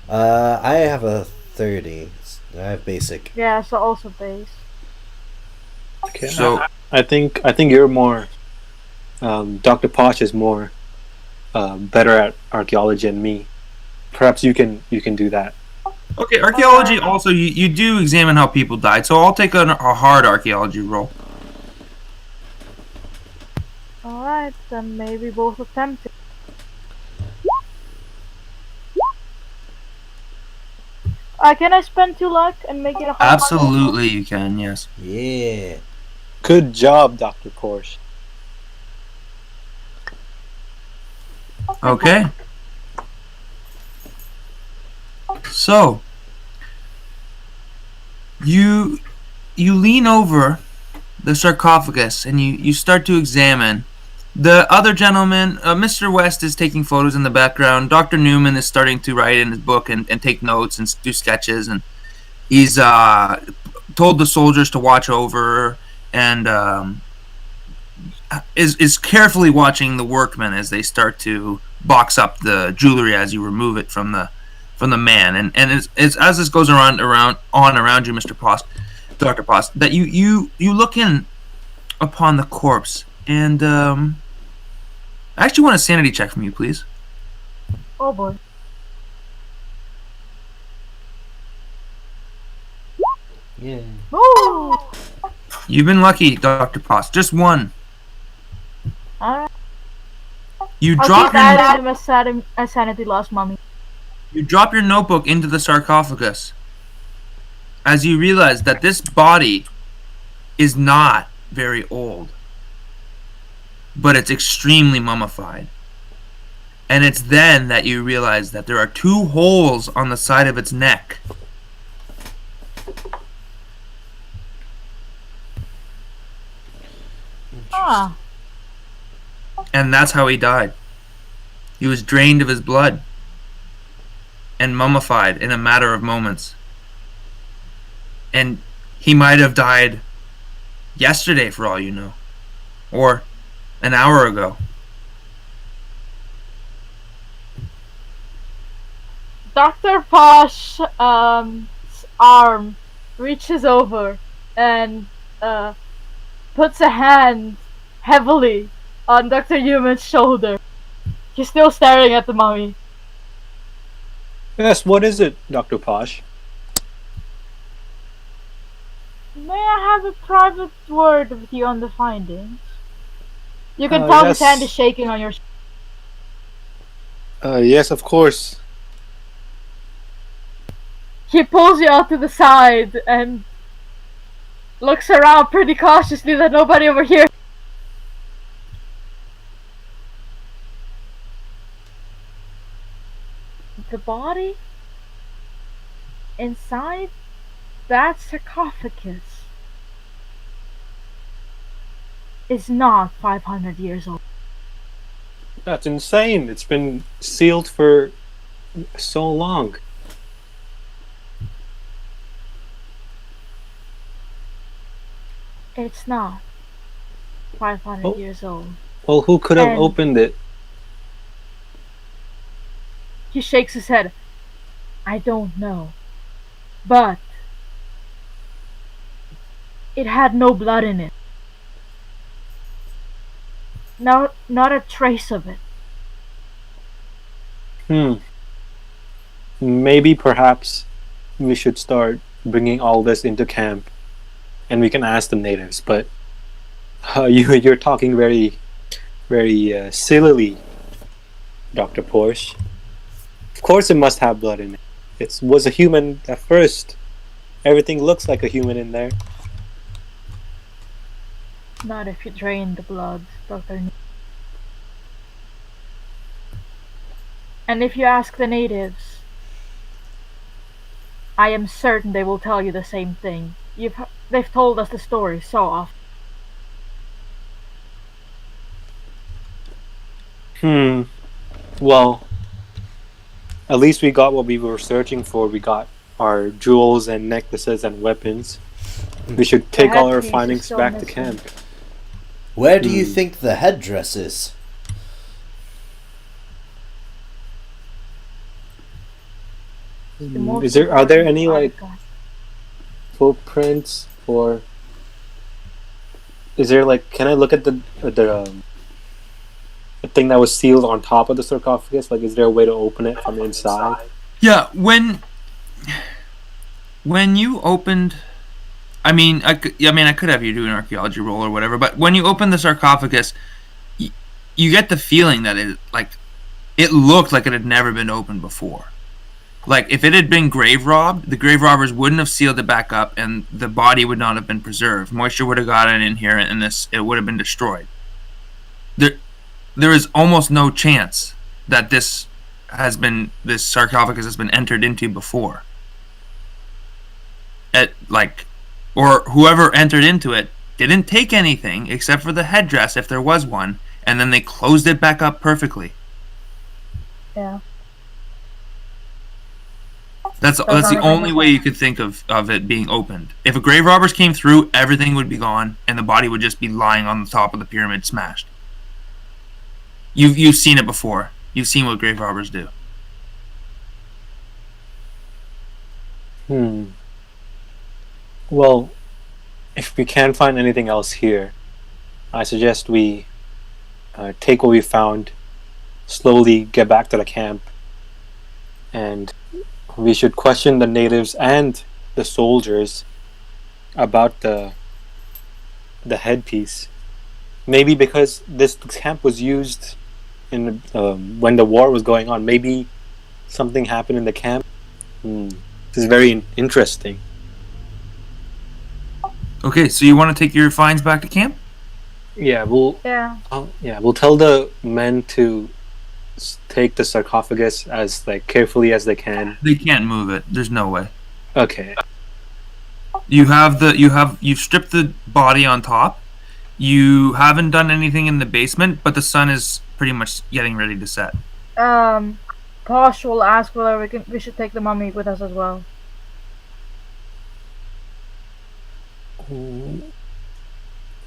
I have a 30. I have basic. Yeah, so also base. okay. So I think you're more. Dr. Posh is more better at archaeology than me. Perhaps you can do that. okay, archaeology also you do examine how people died. So I'll take a hard archaeology roll. Alright, then maybe both attempt it. Can I spend 2 luck and make it a hard Absolutely, you can. Yes. Yeah. Good job, Dr. Posh. Okay. So you lean over the sarcophagus and you start to examine. The other gentleman, Mr. West, is taking photos in the background. Dr. Newman is starting to write in his book and take notes and do sketches. And he's told the soldiers to watch over and is carefully watching the workmen as they start to box up the jewelry as you remove it from the man. And as this goes around you, Mr. Posk, Dr. Post, that you look in upon the corpse, and I actually want a sanity check from you, please. Oh boy. Yeah. Ooh! You've been lucky, Dr. Post. Just one. Alright. You I'll drop keep adding my sanity loss, mommy. You drop your notebook into the sarcophagus as you realize that this body is not very old, but it's extremely mummified. And it's then that you realize that there are 2 holes on the side of its neck. Ah. And that's how he died. He was drained of his blood and mummified in a matter of moments. And he might have died yesterday, for all you know, or an hour ago. Dr. Posh's arm reaches over and puts a hand heavily on Dr. Human's shoulder. He's still staring at the mummy. Yes, what is it, Dr. Posh? May I have a private word with you on the findings? You can tell his yes. hand is shaking on your Yes, of course. He pulls you out to the side and looks around pretty cautiously that nobody over here. The body inside that sarcophagus is not 500 years old. That's insane. It's been sealed for so long. It's not 500 years old. Well, who could have And- opened it? He shakes his head. I don't know. But it had no blood in it. Not a trace of it. Maybe, perhaps, we should start bringing all this into camp, and we can ask the natives. But you're talking very, very sillily, Dr. Porsche. Of course, it must have blood in it. It was a human at first. Everything looks like a human in there. Not if you drain the blood, Dr. And if you ask the natives, I am certain they will tell you the same thing. They've told us the story so often. Well, at least we got what we were searching for. We got our jewels and necklaces and weapons. We should take all our headpiece is findings still back to missing. camp. Where do you think the headdress is? The most Are there any important like artifact. footprints, or is there like? Can I look at the thing that was sealed on top of the sarcophagus? Like, is there a way to open it from inside? Yeah, when you opened, I could have you do an archaeology roll or whatever, but when you open the sarcophagus, you get the feeling that it looked like it had never been opened before. Like, if it had been grave robbed, the grave robbers wouldn't have sealed it back up, and the body would not have been preserved. Moisture would have gotten in here, and it would have been destroyed. There is almost no chance that this sarcophagus has been entered into before. Or whoever entered into it didn't take anything except for the headdress, if there was one, and then they closed it back up perfectly. Yeah. That's the only way you could think of it being opened. If a grave robbers came through, everything would be gone, and the body would just be lying on the top of the pyramid, smashed. You've seen it before. You've seen what grave robbers do. Well, if we can't find anything else here, I suggest we take what we found, slowly get back to the camp, and we should question the natives and the soldiers about the headpiece. Maybe because this camp was used in when the war was going on. Maybe something happened in the camp. This is very interesting. Okay, so you want to take your finds back to camp? Yeah, we'll tell the men to take the sarcophagus as like carefully as they can. They can't move it. There's no way. Okay. You've stripped the body on top. You haven't done anything in the basement, but the sun is pretty much getting ready to set. Posh will ask whether we should take the mummy with us as well.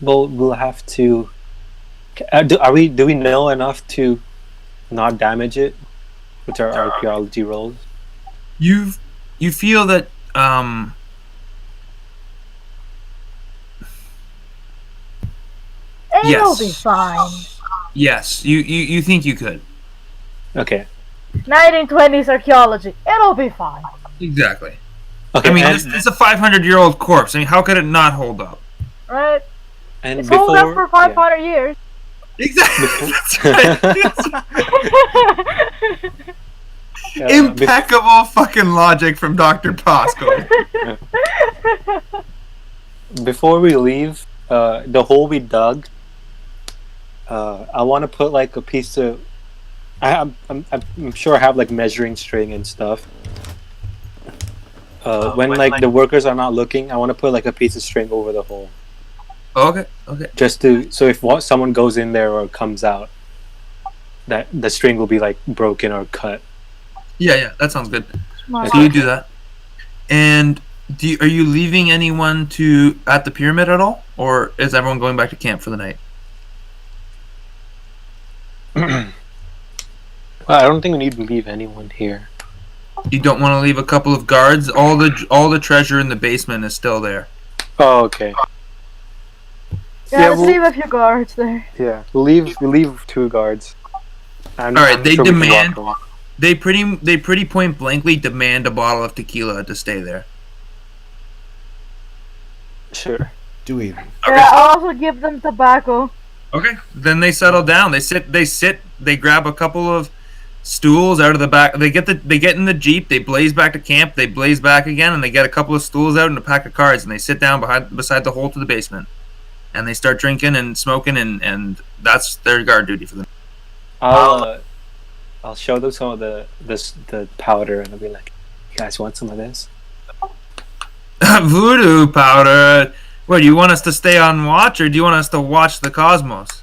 Well, we'll have to. Do we know enough to not damage it with our archaeology rolls? You feel that It'll be fine. Yes, you think you could. Okay. 1920s archaeology. It'll be fine. Exactly. Okay. I mean, this is a 500-year-old corpse. I mean, how could it not hold up? Right. And it's held up for 500 years. Exactly. That's right. Impeccable fucking logic from Dr. Pasco. Before we leave, the hole we dug, I want to put like a piece of. I'm sure I have like measuring string and stuff. When like the workers are not looking, I want to put like a piece of string over the hole. Okay. Just so if someone goes in there or comes out, that the string will be like broken or cut. Yeah, that sounds good. Smart. So you do that. And are you leaving anyone at the pyramid at all, or is everyone going back to camp for the night? Well, I don't think we need to leave anyone here. You don't want to leave a couple of guards. All the treasure in the basement is still there. Oh, okay. Yeah, let's leave a few guards there. Yeah, we leave 2 guards. All right, they demand. They pretty point blankly demand a bottle of tequila to stay there. Sure. Do we? Okay. Yeah, I'll also give them tobacco. Okay. Then they settle down. They sit. They grab a couple of stools out of the back. They get in the jeep. They blaze back to camp. They blaze back again, and they get a couple of stools out and a pack of cards, and they sit down beside the hole to the basement, and they start drinking and smoking, and that's their guard duty for them. I'll show them some of the powder, and I'll be like, "You guys want some of this?" Voodoo powder. What, do you want us to stay on watch, or do you want us to watch the cosmos?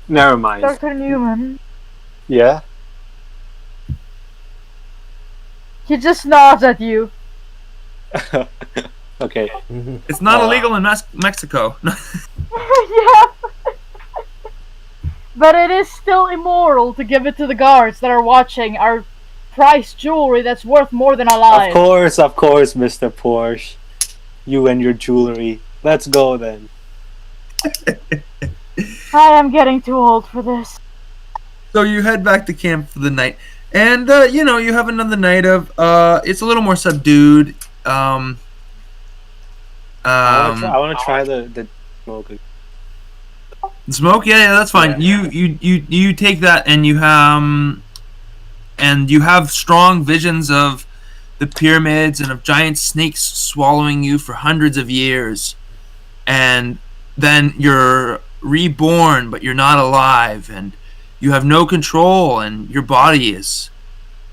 Never mind. Dr. Newman. Yeah? He just nods at you. Okay. It's not illegal in Mexico. Yeah. But it is still immoral to give it to the guards that are watching our priced jewelry that's worth more than our lives. Of course, Mr. Porsche. You and your jewelry. Let's go then. I am getting too old for this. So you head back to camp for the night, and you have another night of it's a little more subdued. I want to try the smoke. Smoke, yeah, that's fine. Yeah. You take that, and you have strong visions of the pyramids and of giant snakes swallowing you for hundreds of years, and then you're reborn, but you're not alive, and you have no control, and your body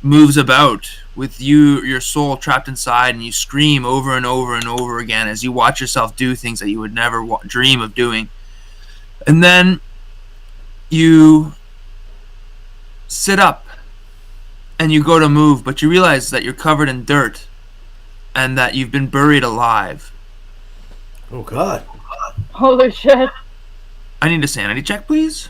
moves about with your soul trapped inside, and you scream over and over and over again as you watch yourself do things that you would never dream of doing. And then you sit up and you go to move, but you realize that you're covered in dirt and that you've been buried alive. Oh God. Holy shit. I need a sanity check, please.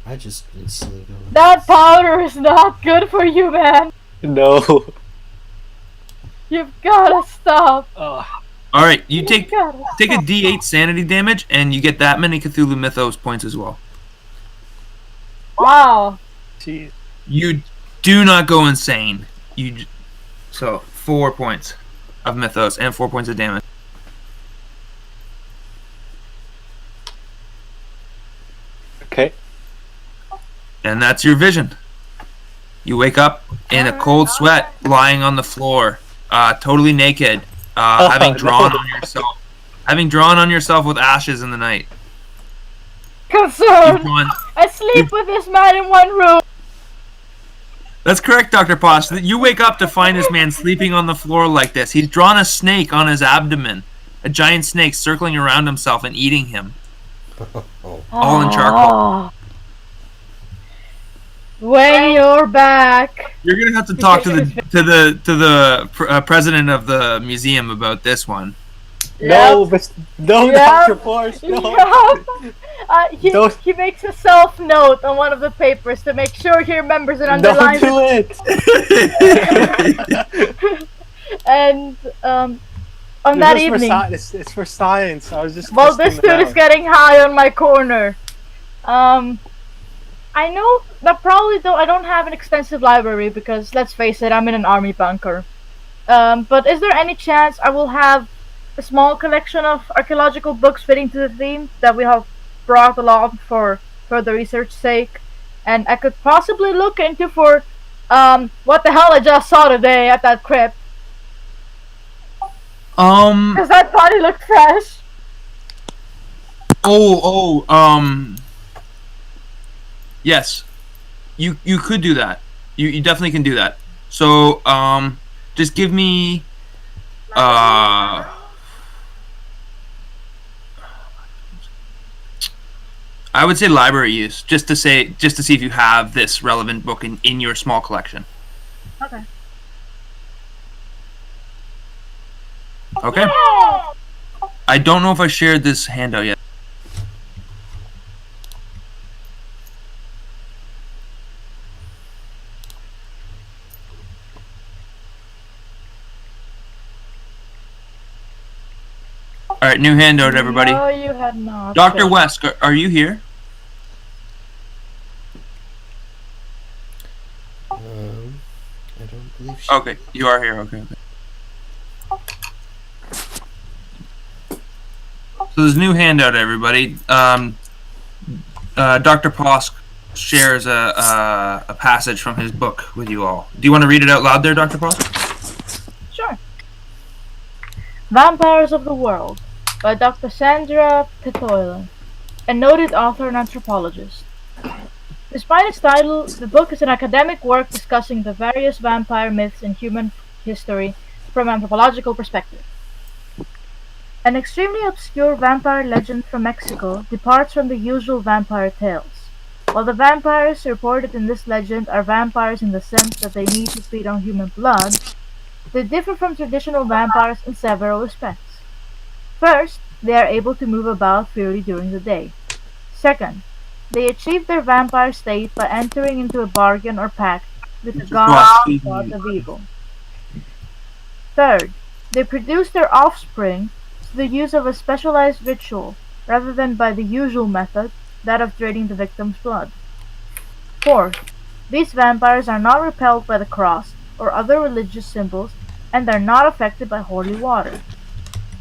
I just instantly go. That powder is not good for you, man. No. You've gotta stop. Oh, All right, you You've take gotta a stop. D8 sanity damage, and you get that many Cthulhu Mythos points as well. Wow. jeez. You do not go insane. So 4 points of Mythos and 4 points of damage. Okay. And that's your vision. You wake up in a cold sweat, lying on the floor, totally naked, having drawn on yourself with ashes in the night. Concerned. Drawn, I sleep with this man in one room. That's correct, Dr. Posh. You wake up to find this man sleeping on the floor like this. He's drawn a snake on his abdomen, a giant snake circling around himself and eating him, all in charcoal. When you're back. You're gonna have to talk to the president of the museum about this one. No, but no, Yep. Dr. Porsche, no. He makes a self-note on one of the papers to make sure he remembers and Don't underlines do it. it. And on It's that just for evening, it's for science. I was just. while this testing dude it is getting high on my corner, I know that probably though I don't have an extensive library because let's face it, I'm in an army bunker. But is there any chance I will have a small collection of archaeological books fitting to the theme that we have brought along for the research sake, and I could possibly look into for what the hell I just saw today at that crypt? Because that body looked fresh. Yes, you could do that. You definitely can do that. So just give me I would say library use, just to see if you have this relevant book in your small collection. Okay. Okay. I don't know if I shared this handout yet. All right, new handout, everybody. No, you had not. Dr. West, are you here? I don't believe she. Okay, you are here. Okay. So there's a new handout, everybody. Dr. Posk shares a passage from his book with you all. Do you want to read it out loud there, Dr. Posk? Sure. Vampires of the World by Dr. Sandra Petoila, a noted author and anthropologist. Despite its title, the book is an academic work discussing the various vampire myths in human history from an anthropological perspective. An extremely obscure vampire legend from Mexico departs from the usual vampire tales. While the vampires reported in this legend are vampires in the sense that they need to feed on human blood, they differ from traditional vampires in several respects. First, they are able to move about freely during the day. Second, they achieve their vampire state by entering into a bargain or pact with the gods of evil. Third, they produce their offspring through the use of a specialized ritual rather than by the usual method, that of draining the victim's blood. Fourth, these vampires are not repelled by the cross or other religious symbols and are not affected by holy water.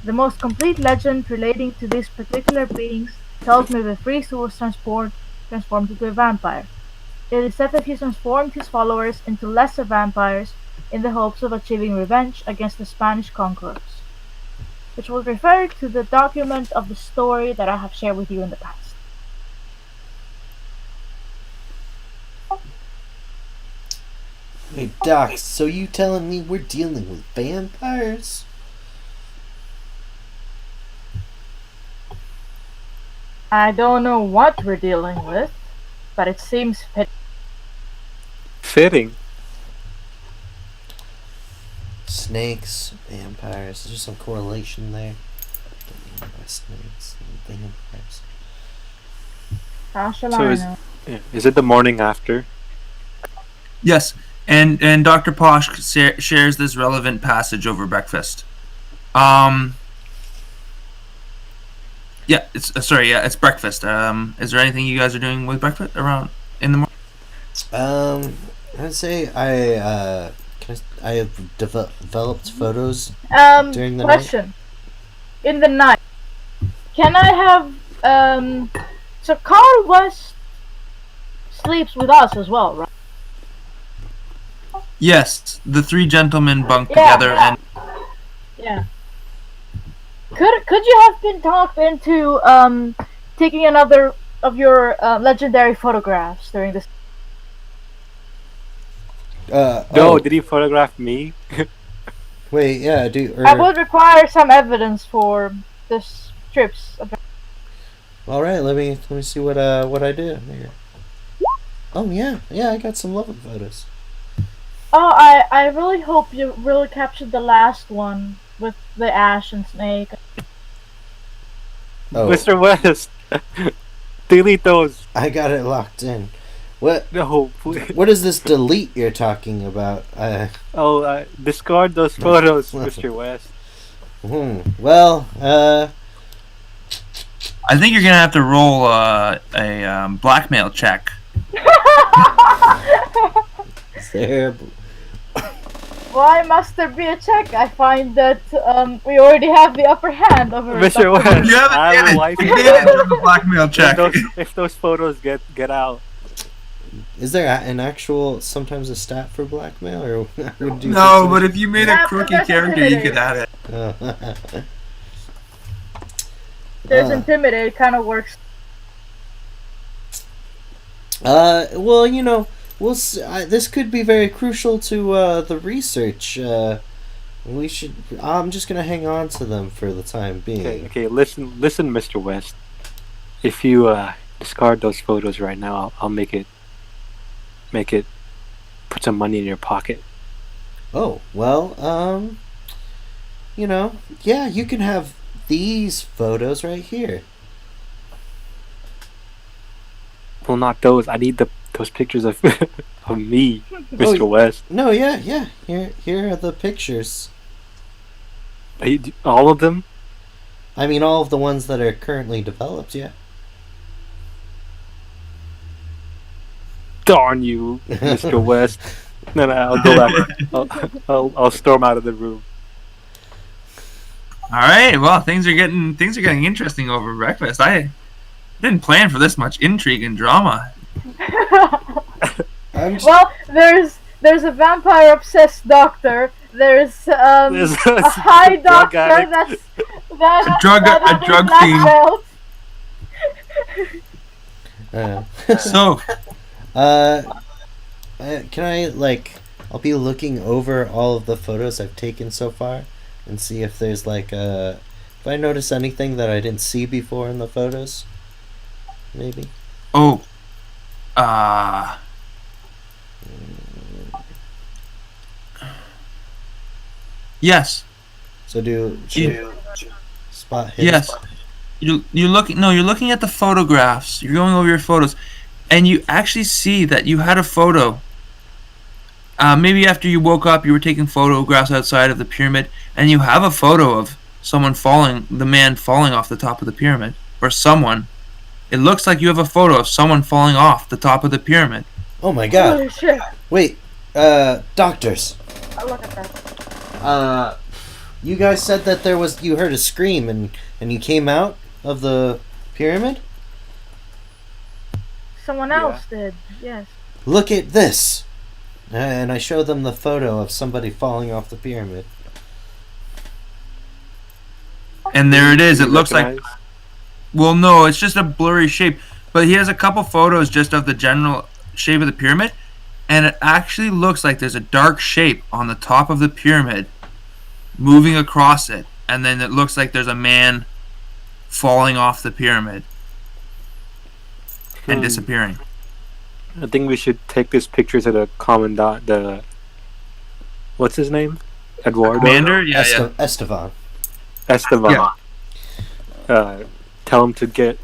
The most complete legend relating to these particular beings tells me of a priest who was transformed into a vampire. It is said that he transformed his followers into lesser vampires in the hopes of achieving revenge against the Spanish conquerors, which will refer to the document of the story that I have shared with you in the past. Wait, Doc, so you telling me we're dealing with vampires? I don't know what we're dealing with, but it seems Fitting. Snakes, vampires. Is there some correlation there? Snakes and vampires. How shall So I know? Is it the morning after? Yes. And Dr. Posh shares this relevant passage over breakfast. Yeah, it's breakfast. Is there anything you guys are doing with breakfast around in the morning? I'd say I have developed photos during the question. night. In the night, can I have so Carl West sleeps with us as well, right? Yes, the three gentlemen bunk together and. Yeah. Could you have been talked into taking another of your legendary photographs during this? No, did he photograph me? Wait, yeah, I would require some evidence for this trip's. All right, let me see what I do here. Oh yeah, I got some lovely photos. Oh, I really hope you really captured the last one with the ash and snake. Oh. Mr. West, delete those. I got it locked in. What? No. What is this delete you're talking about? Discard those photos, Mr. West. Well, I think you're gonna have to roll a blackmail check. Is there? Why must there be a check? I find that we already have the upper hand over Mr. West. You have a blackmail check. If those photos get out. Is there an actual sometimes a stat for blackmail, or would you? No, but if you made a crooky character, you could add it. There's intimidate, kind of works. Well, you know, we'll see, this could be very crucial to the research. We should. I'm just gonna hang on to them for the time being. Okay. Listen, Mr. West. If you discard those photos right now, I'll make it. Put some money in your pocket. Oh well, you know, yeah, you can have these photos right here. Well, not those. I need those pictures of of me, Mr. West. No, yeah. Here are the pictures. All of them? I mean, all of the ones that are currently developed. Yeah. Darn you, Mr. West. No, I'll go back. I'll storm out of the room. All right. Well, things are getting interesting over breakfast. I didn't plan for this much intrigue and drama. Well, there's a vampire obsessed doctor. There's a high doctor that's a drug fiend. So. Can I I'll be looking over all of the photos I've taken so far and see if there's if I notice anything that I didn't see before in the photos. Maybe. Oh. Yes. So do you spot him? Yes. You're looking at the photographs. You're going over your photos. And you actually see that you had a photo. Maybe after you woke up, you were taking photographs outside of the pyramid, and you have a photo of the man falling off the top of the pyramid, or someone. It looks like you have a photo of someone falling off the top of the pyramid. Oh my god! Holy shit! Wait, doctors. I'll look at that. You guys said that you heard a scream and you came out of the pyramid? Someone else did, yes. Look at this! And I show them the photo of somebody falling off the pyramid. And there it is. It looks like... Well, no, it's just a blurry shape. But he has a couple photos just of the general shape of the pyramid. And it actually looks like there's a dark shape on the top of the pyramid moving across it. And then it looks like there's a man falling off the pyramid. And disappearing. I think we should take this picture to the commandant. What's his name? Eduardo. Commander? Yeah, Estevan. Yeah. Tell him to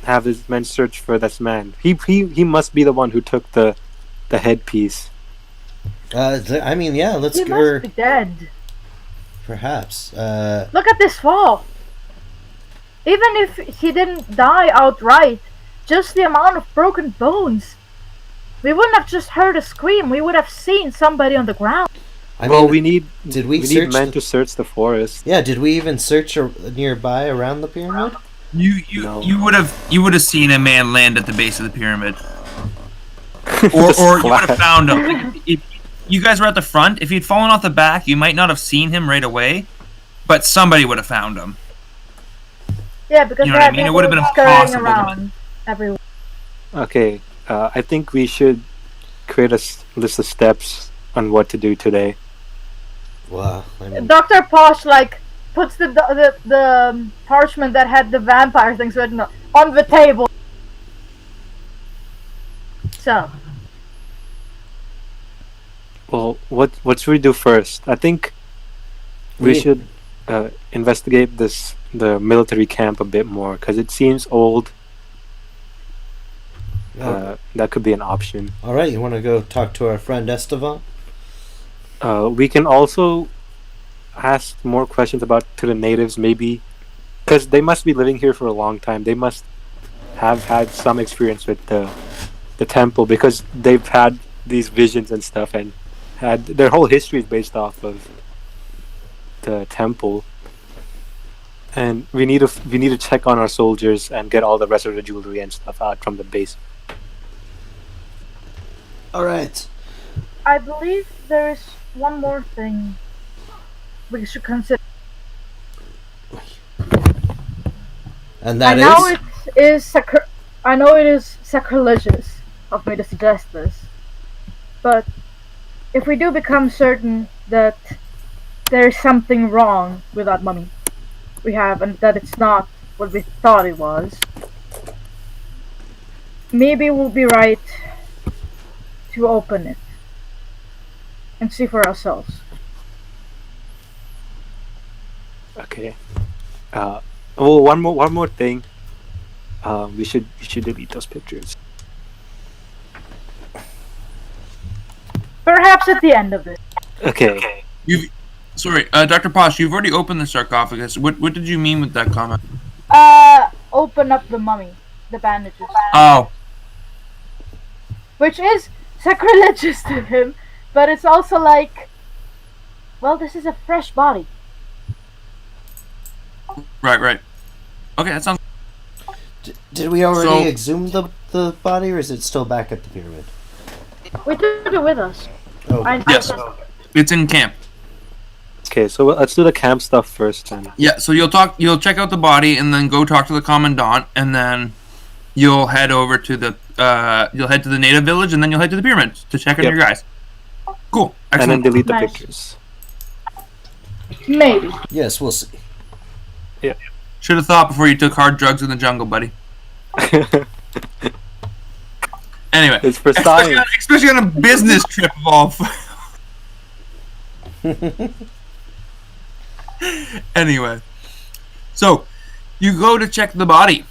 have his men search for this man. He must be the one who took the headpiece. I mean, yeah, let's He give her... must be dead. Perhaps. Look at this fall. Even if he didn't die outright, just the amount of broken bones. We wouldn't have just heard a scream. We would have seen somebody on the ground. I mean, we need men to to search the forest. Yeah, did we even search nearby around the pyramid? You would have seen a man land at the base of the pyramid, or you would have found him. Like, if you guys were at the front, if he'd fallen off the back, you might not have seen him right away, but somebody would have found him. Yeah, because you know what I mean. It would have been impossible around everywhere. Okay, I think we should create a list of steps on what to do today. Wow. I mean... Dr. Posh puts the parchment that had the vampire things written on the table. So. Well, what should we do first? I think we should investigate the military camp a bit more, because it seems old. That could be an option. All right, you want to go talk to our friend Estevan? We can also ask more questions to the natives, maybe, because they must be living here for a long time. They must have had some experience with the temple, because they've had these visions and stuff, and had their whole history is based off of the temple. And we need to check on our soldiers and get all the rest of the jewelry and stuff out from the base. All right. I believe there is one more thing we should consider. And that I know it is sacrilegious of me to suggest this, but if we do become certain that there is something wrong with that mummy we have, and that it's not what we thought it was, maybe we'll be right to open it and see for ourselves. Okay. One more thing. We should delete those pictures. Perhaps at the end of it. Okay. Sorry, Dr. Posh, you've already opened the sarcophagus. What did you mean with that comment? Open up the mummy, the bandages. Oh. Which is sacrilegious to him, but it's also like, well, this is a fresh body. Right. Okay, that sounds... Did we already exhume the body, or is it still back at the pyramid? We took it with us. Oh. Yes, it's in camp. Okay, so let's do the camp stuff first then. Yeah, so you'll check out the body, and then go talk to the commandant, and then you'll head over to the native village, and then you'll head to the pyramid to check on your guys. Cool. Excellent. And then delete the pictures. Maybe. Yes, we'll see. Yeah. Should have thought before you took hard drugs in the jungle, buddy. Anyway, it's for science. Especially on a business trip of all. Anyway, so you go to check the body.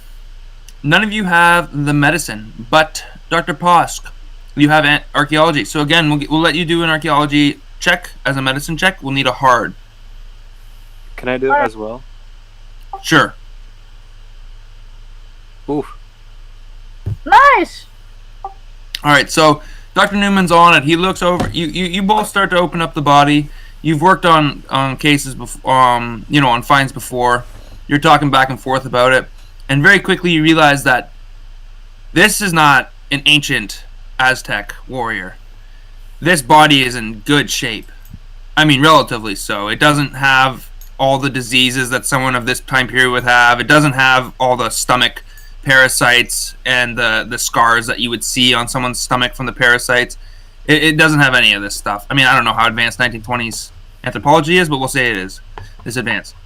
None of you have the medicine, but Dr. Posk, you have archaeology. So again, we'll let you do an archaeology check as a medicine check. We'll need a hard. Can I do it as well? Sure. Ooh. Nice. All right, so Dr. Newman's on it. He looks over. You both start to open up the body. You've worked on cases before, on finds before. You're talking back and forth about it, and very quickly you realize that this is not an ancient Aztec warrior. This body is in good shape. I mean, relatively so. It doesn't have all the diseases that someone of this time period would have. It doesn't have all the stomach parasites and the scars that you would see on someone's stomach from the parasites. It doesn't have any of this stuff. I mean, I don't know how advanced 1920s anthropology is, but we'll say it is. It's advanced.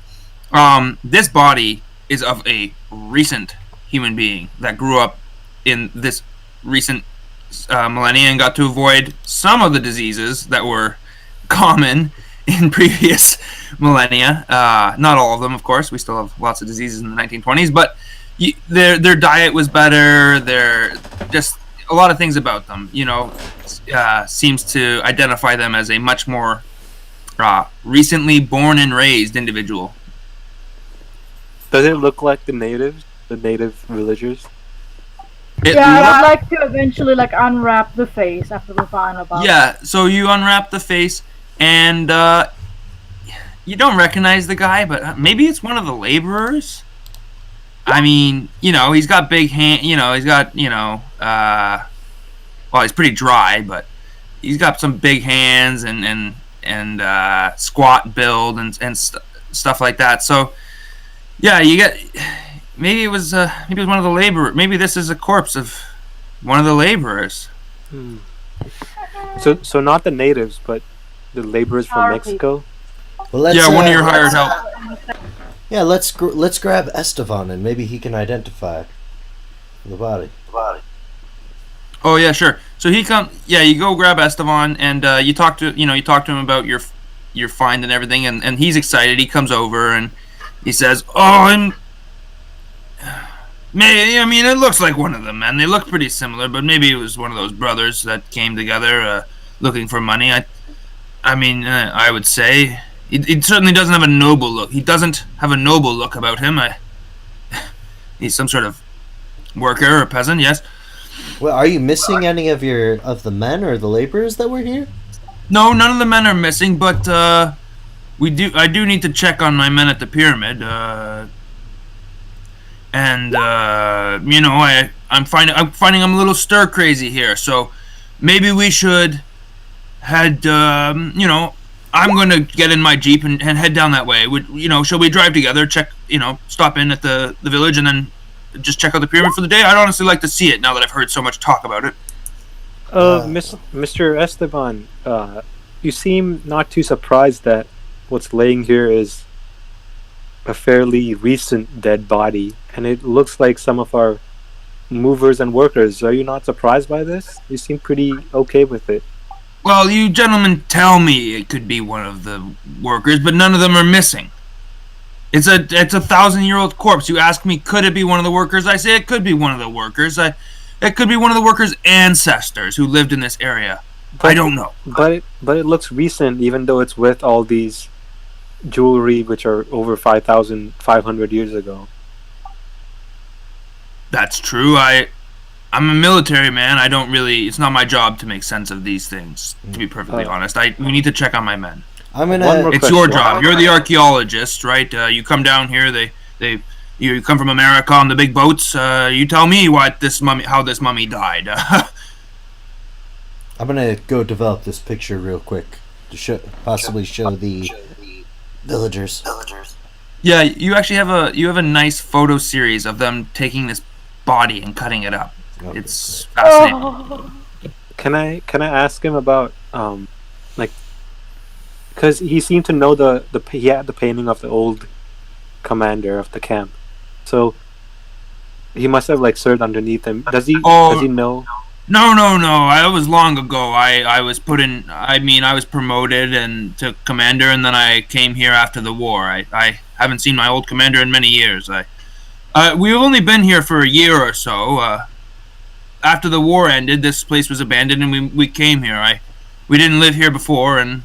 This body is of a recent human being that grew up in this recent millennia and got to avoid some of the diseases that were common in previous millennia. Not all of them, of course. We still have lots of diseases in the 1920s, but their diet was better. They're just a lot of things about them, seems to identify them as a much more recently born and raised individual. Does it look like the native villagers? I would like to eventually unwrap the face after we find about. Yeah, so you unwrap the face, and you don't recognize the guy, but maybe it's one of the laborers. I mean, he's got big hand. He's got well, he's pretty dry, but he's got some big hands and squat build and stuff like that. So yeah, you get. Maybe it was one of the laborers. Maybe this is a corpse of one of the laborers. So not the natives, but the laborers from Mexico. Well, let's, one of your hired help. Yeah, let's grab Esteban and maybe he can identify the body. Oh yeah, sure. So he come. Yeah, you go grab Esteban and you talk to him about your find and everything, and he's excited. He comes over and he says, "Oh, I mean, it looks like one of them, man. They look pretty similar, but maybe it was one of those brothers that came together looking for money. I would say he certainly doesn't have a noble look. He doesn't have a noble look about him. He's some sort of worker or peasant, yes. Well, are you missing any of the men or the laborers that were here? No, none of the men are missing, but I do need to check on my men at the pyramid. I'm finding I'm a little stir crazy here, so maybe we should head. I'm going to get in my jeep and head down that way. Shall we drive together? Check, stop in at the village and then just check out the pyramid for the day. I'd honestly like to see it now that I've heard so much talk about it. Mr. Esteban, you seem not too surprised that what's laying here is a fairly recent dead body, and it looks like some of our movers and workers. Are you not surprised by this? You seem pretty okay with it. Well, you gentlemen tell me it could be one of the workers, but none of them are missing. It's a 1,000-year-old corpse. You ask me, could it be one of the workers? I say it could be one of the workers. It could be one of the workers' ancestors who lived in this area. I don't know. But it looks recent, even though it's with all these jewelry which are over 5,500 years ago. That's true. I'm a military man. I don't really. It's not my job to make sense of these things. To be perfectly honest, we need to check on my men. It's your job. You're the archaeologist, right? You come down here. You come from America on the big boats. You tell me how this mummy died. I'm gonna go develop this picture real quick to possibly show the villagers. Yeah, you actually have a nice photo series of them taking this body and cutting it up. Okay. It's fascinating. Oh. Can I ask him about because he seemed to know he had the painting of the old commander of the camp, so he must have served underneath him. Does he know? No. It was long ago. I was put in. I was promoted and to commander, and then I came here after the war. I haven't seen my old commander in many years. We've only been here for a year or so. After the war ended, this place was abandoned, and we came here. We didn't live here before, and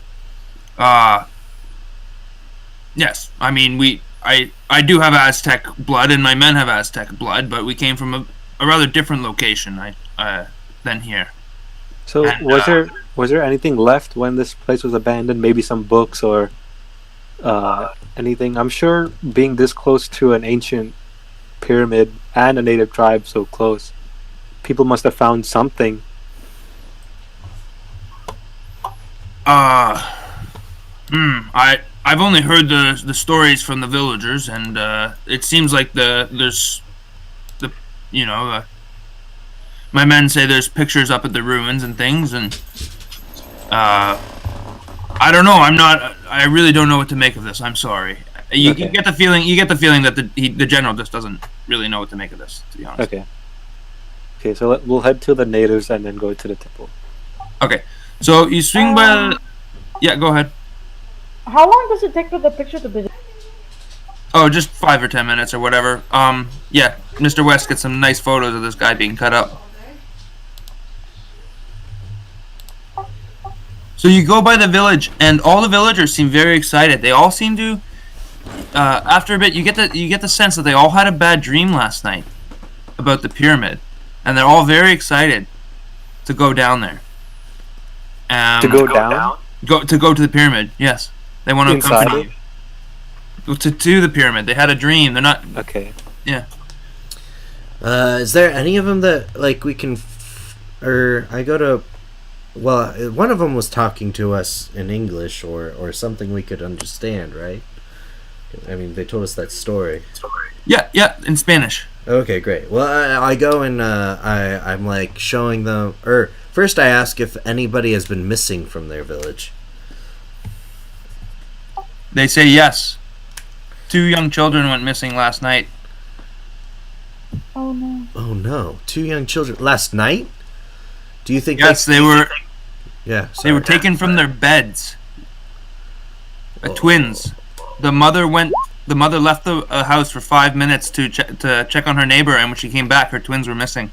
yes. I do have Aztec blood, and my men have Aztec blood, but we came from a rather different location. Than here. So was there anything left when this place was abandoned? Maybe some books or anything? I'm sure being this close to an ancient pyramid and a native tribe so close, people must have found something. I've only heard the stories from the villagers, and it seems like my men say there's pictures up at the ruins and things, and I don't know. I really don't know what to make of this. I'm sorry. You get the feeling that the general just doesn't really know what to make of this, to be honest. Okay. So we'll head to the natives and then go to the temple. Okay. So you swing by. Yeah, go ahead. How long does it take for the picture to be? Oh, just 5 or 10 minutes or whatever. Yeah, Mr. West gets some nice photos of this guy being cut up. So you go by the village, and all the villagers seem very excited. They all seem to. After a bit, you get the sense that they all had a bad dream last night about the pyramid, and they're all very excited to go down there. To go down? Go to the pyramid. Yes, they want to accompany you. To the pyramid. They had a dream. They're not. Okay. Yeah. Is there any of them that like we can, or I go to? Well, one of them was talking to us in English or something we could understand, right? I mean, they told us that story. Yeah, in Spanish. Okay, great. Well, I go and I'm like showing them. Or first, I ask if anybody has been missing from their village. They say yes. 2 young children went missing last night. Oh no. Oh no! 2 young children last night. Do you think? Yes, they were. Yeah, They were taken from their beds. Twins. The mother left the house for 5 minutes to check on her neighbor, and when she came back, her twins were missing.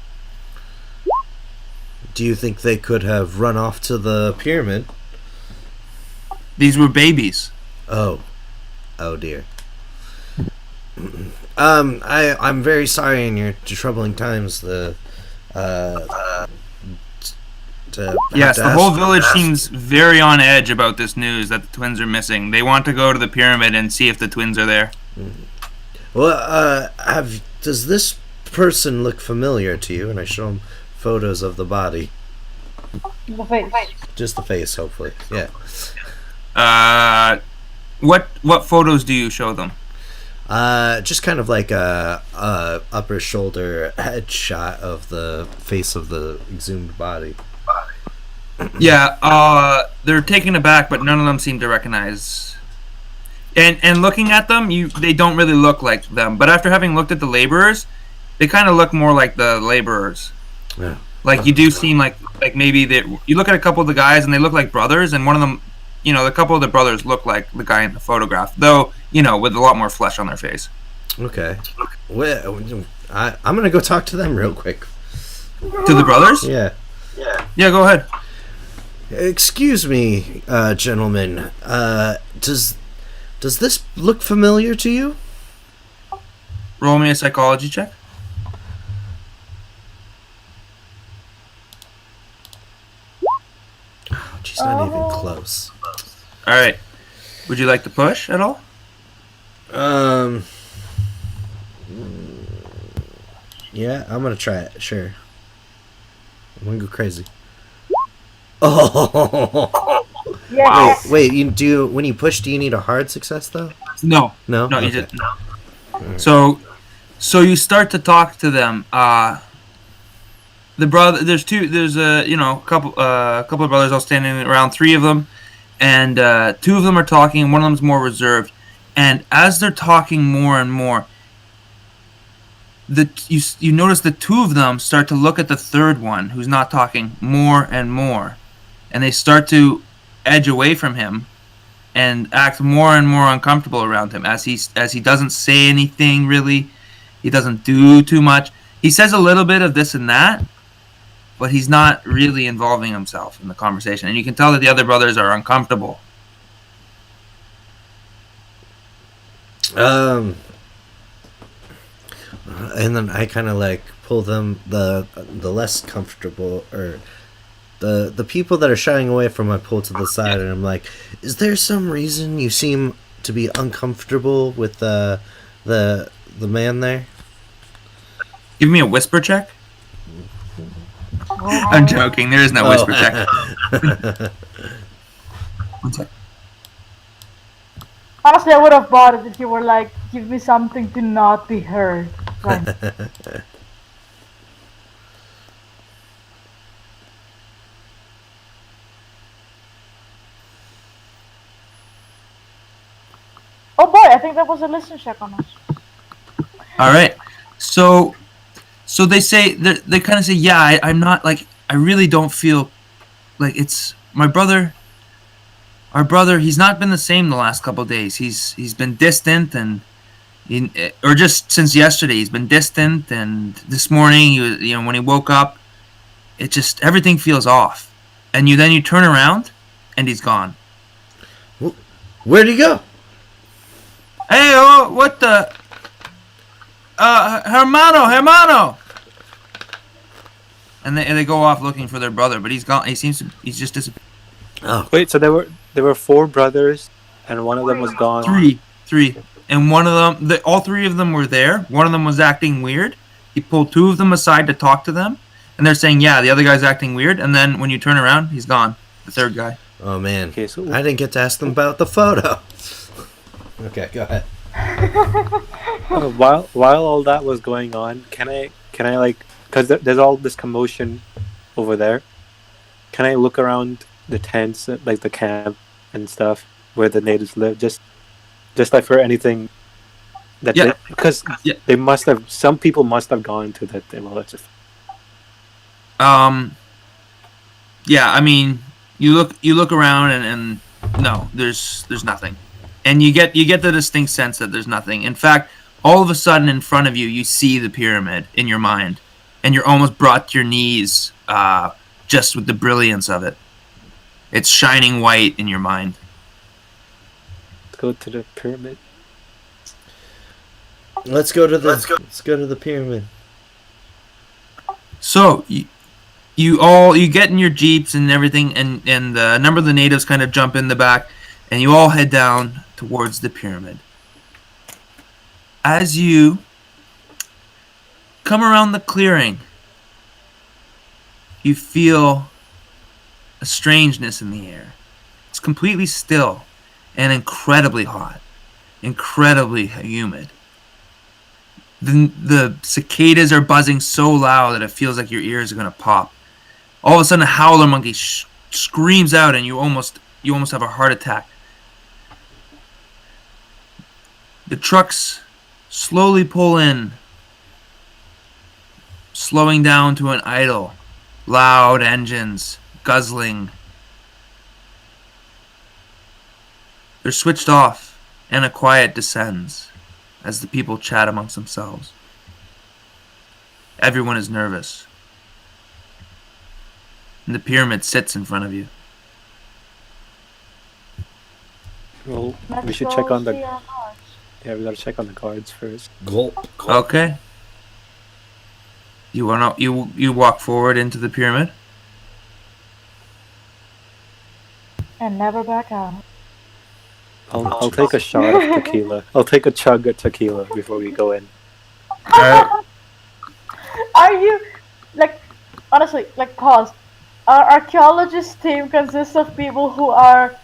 Do you think they could have run off to the pyramid? These were babies. Oh dear. I'm very sorry in your troubling times. Yes, the whole village seems very on edge about this news that the twins are missing. They want to go to the pyramid and see if the twins are there. Well, does this person look familiar to you? And I show him photos of the body. The face. Just the face, hopefully. Yeah. What photos do you show them? Just kind of like a upper shoulder head shot of the face of the exhumed body. Yeah, they're taken aback, but none of them seem to recognize. And looking at them, they don't really look like them. But after having looked at the laborers, they kind of look more like the laborers. Yeah. Like you do seem like maybe you look at a couple of the guys and they look like brothers, and one of them, a couple of the brothers look like the guy in the photograph, though with a lot more flesh on their face. Okay. Well, I'm gonna go talk to them real quick. To the brothers? Yeah. Yeah, go ahead. Excuse me, gentlemen. Does this look familiar to you? Roll me a psychology check. Oh, she's not even close. All right. Would you like to push at all? Yeah, I'm gonna try it. Sure. I'm gonna go crazy. Oh. Yes. Wait. When you push, do you need a hard success though? No. No. No, Okay. you didn't. No. So you start to talk to them. The brother, there's a couple of brothers all standing around, 3 of them, and 2 of them are talking, and one of them's more reserved. And as they're talking more and more, you notice the 2 of them start to look at the third one, who's not talking, more and more, and they start to edge away from him and act more and more uncomfortable around him as he doesn't say anything really. He doesn't do too much. He says a little bit of this and that, but he's not really involving himself in the conversation, and you can tell that the other brothers are uncomfortable. And then I kind of like pull them the less comfortable, or the people that are shying away from, I pull to the side and I'm like, is there some reason you seem to be uncomfortable with the man there? Give me a whisper check. I'm joking. There is no whisper check. One sec. Honestly, I would have bought it if you were like, give me something to not be heard. Right. Oh boy, I think that was a listen check on us. All right. So they say they kind of say, yeah, I'm not like, I really don't feel like it's my brother. Our brother, he's not been the same the last couple of days. He's been distant, and or just since yesterday he's been distant, and this morning he was, when he woke up, it just, everything feels off. And then you turn around and he's gone. Where'd he go? Hey, what the? Hermano! And they go off looking for their brother, but he's gone. He's just disappeared. Oh, Wait, so there were 4 brothers, and one of them was gone. Three, and one of them, all 3 of them were there. One of them was acting weird. He pulled 2 of them aside to talk to them, and they're saying, "Yeah, the other guy's acting weird." And then when you turn around, he's gone. The 3rd guy. oh man. Okay, so I didn't get to ask them about the photo. Okay, go ahead. while all that was going on, can I like, because there's all this commotion over there, can I look around the tents, like the camp and stuff where the natives live, just like for anything that because they must have, some people must have gone to that. Well, that's just yeah, I mean, you look around and no, there's nothing. And you get the distinct sense that there's nothing. In fact, all of a sudden in front of you, you see the pyramid in your mind, and you're almost brought to your knees just with the brilliance of it. It's shining white in your mind. Let's go to the pyramid. Let's go to the pyramid. So you get in your jeeps and everything, and a number of the natives kind of jump in the back, and you all head down towards the pyramid. As you come around the clearing, you feel a strangeness in the air. It's completely still and incredibly hot, incredibly humid. The cicadas are buzzing so loud that it feels like your ears are going to pop. All of a sudden, a howler monkey screams out, and you almost have a heart attack. The trucks slowly pull in, slowing down to an idle. Loud engines, guzzling. They're switched off, and a quiet descends as the people chat amongst themselves. Everyone is nervous. And the pyramid sits in front of you. Well, we should check on the... Yeah, we gotta check on the guards first. Gulp. Okay. You walk forward into the pyramid. And never back out. I'll take a shot of tequila. I'll take a chug of tequila before we go in. Are you, like, honestly, like, pause. Our archaeologist team consists of people who are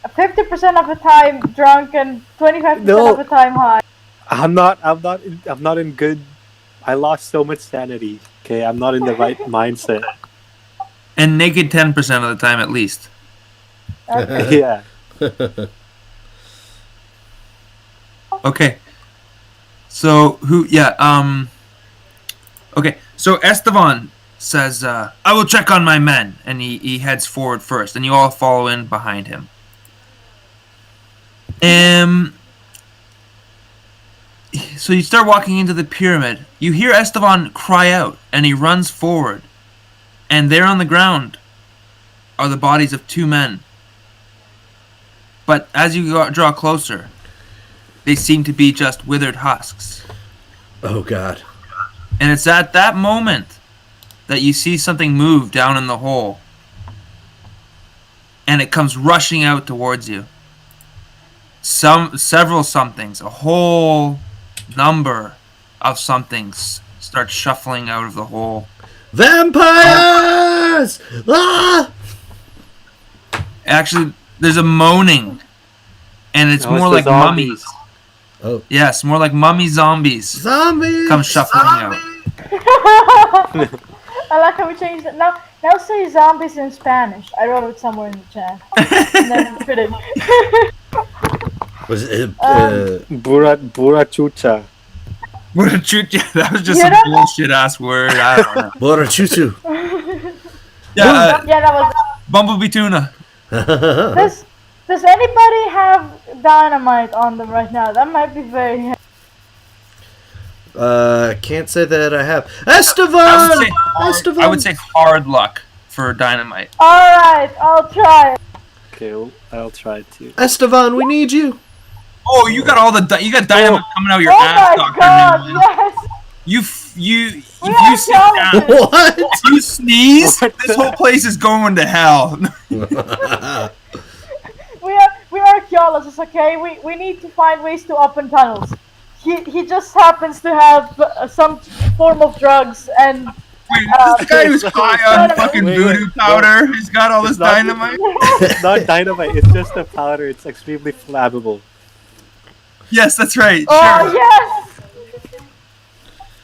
50% of the time drunk and 25% of the time high. I'm not in good. I lost so much sanity. Okay, I'm not in the right mindset. And naked 10% of the time at least. Okay. Yeah. Okay. So okay, so Esteban says, I will check on my men, and he heads forward first, and you all follow in behind him. So you start walking into the pyramid. You hear Esteban cry out, and he runs forward. And there on the ground are the bodies of 2 men. But as you draw closer, they seem to be just withered husks. Oh, God. And it's at that moment that you see something move down in the hole. And it comes rushing out towards you. Several somethings, a whole number of somethings start shuffling out of the hole. Vampires! Ah! Actually, there's a moaning. And it's more like mummies. Oh. Yes, more like mummy zombies. Zombies! Come shuffling out. I like how we changed it. Now say zombies in Spanish. I wrote it somewhere in the chat. And then put it. Was it Burachucha. Burachucha. That was just a bullshit ass word. I don't know. Burachuchu. Yeah, yeah, that was. Bumblebee tuna. Does anybody have dynamite on them right now? That might be very. Can't say that I have. Esteban! I would say hard luck for dynamite. Alright, I'll try it. Okay, well, I'll try to. Esteban, we need you. Oh, you got you got dynamite coming out of your Oh ass, my Doctor god, Newman. yes! If We you are sit down, talented. What? if you sneeze, What this the- whole place is going to hell. We are archaeologists, okay? We need to find ways to open tunnels. He just happens to have some form of drugs and Wait, this guy who's high on fucking Wait, voodoo wait, powder. He's got all this It's not- dynamite. It's not dynamite. It's just a powder. It's extremely flammable. Yes, that's right. oh Sure. yes!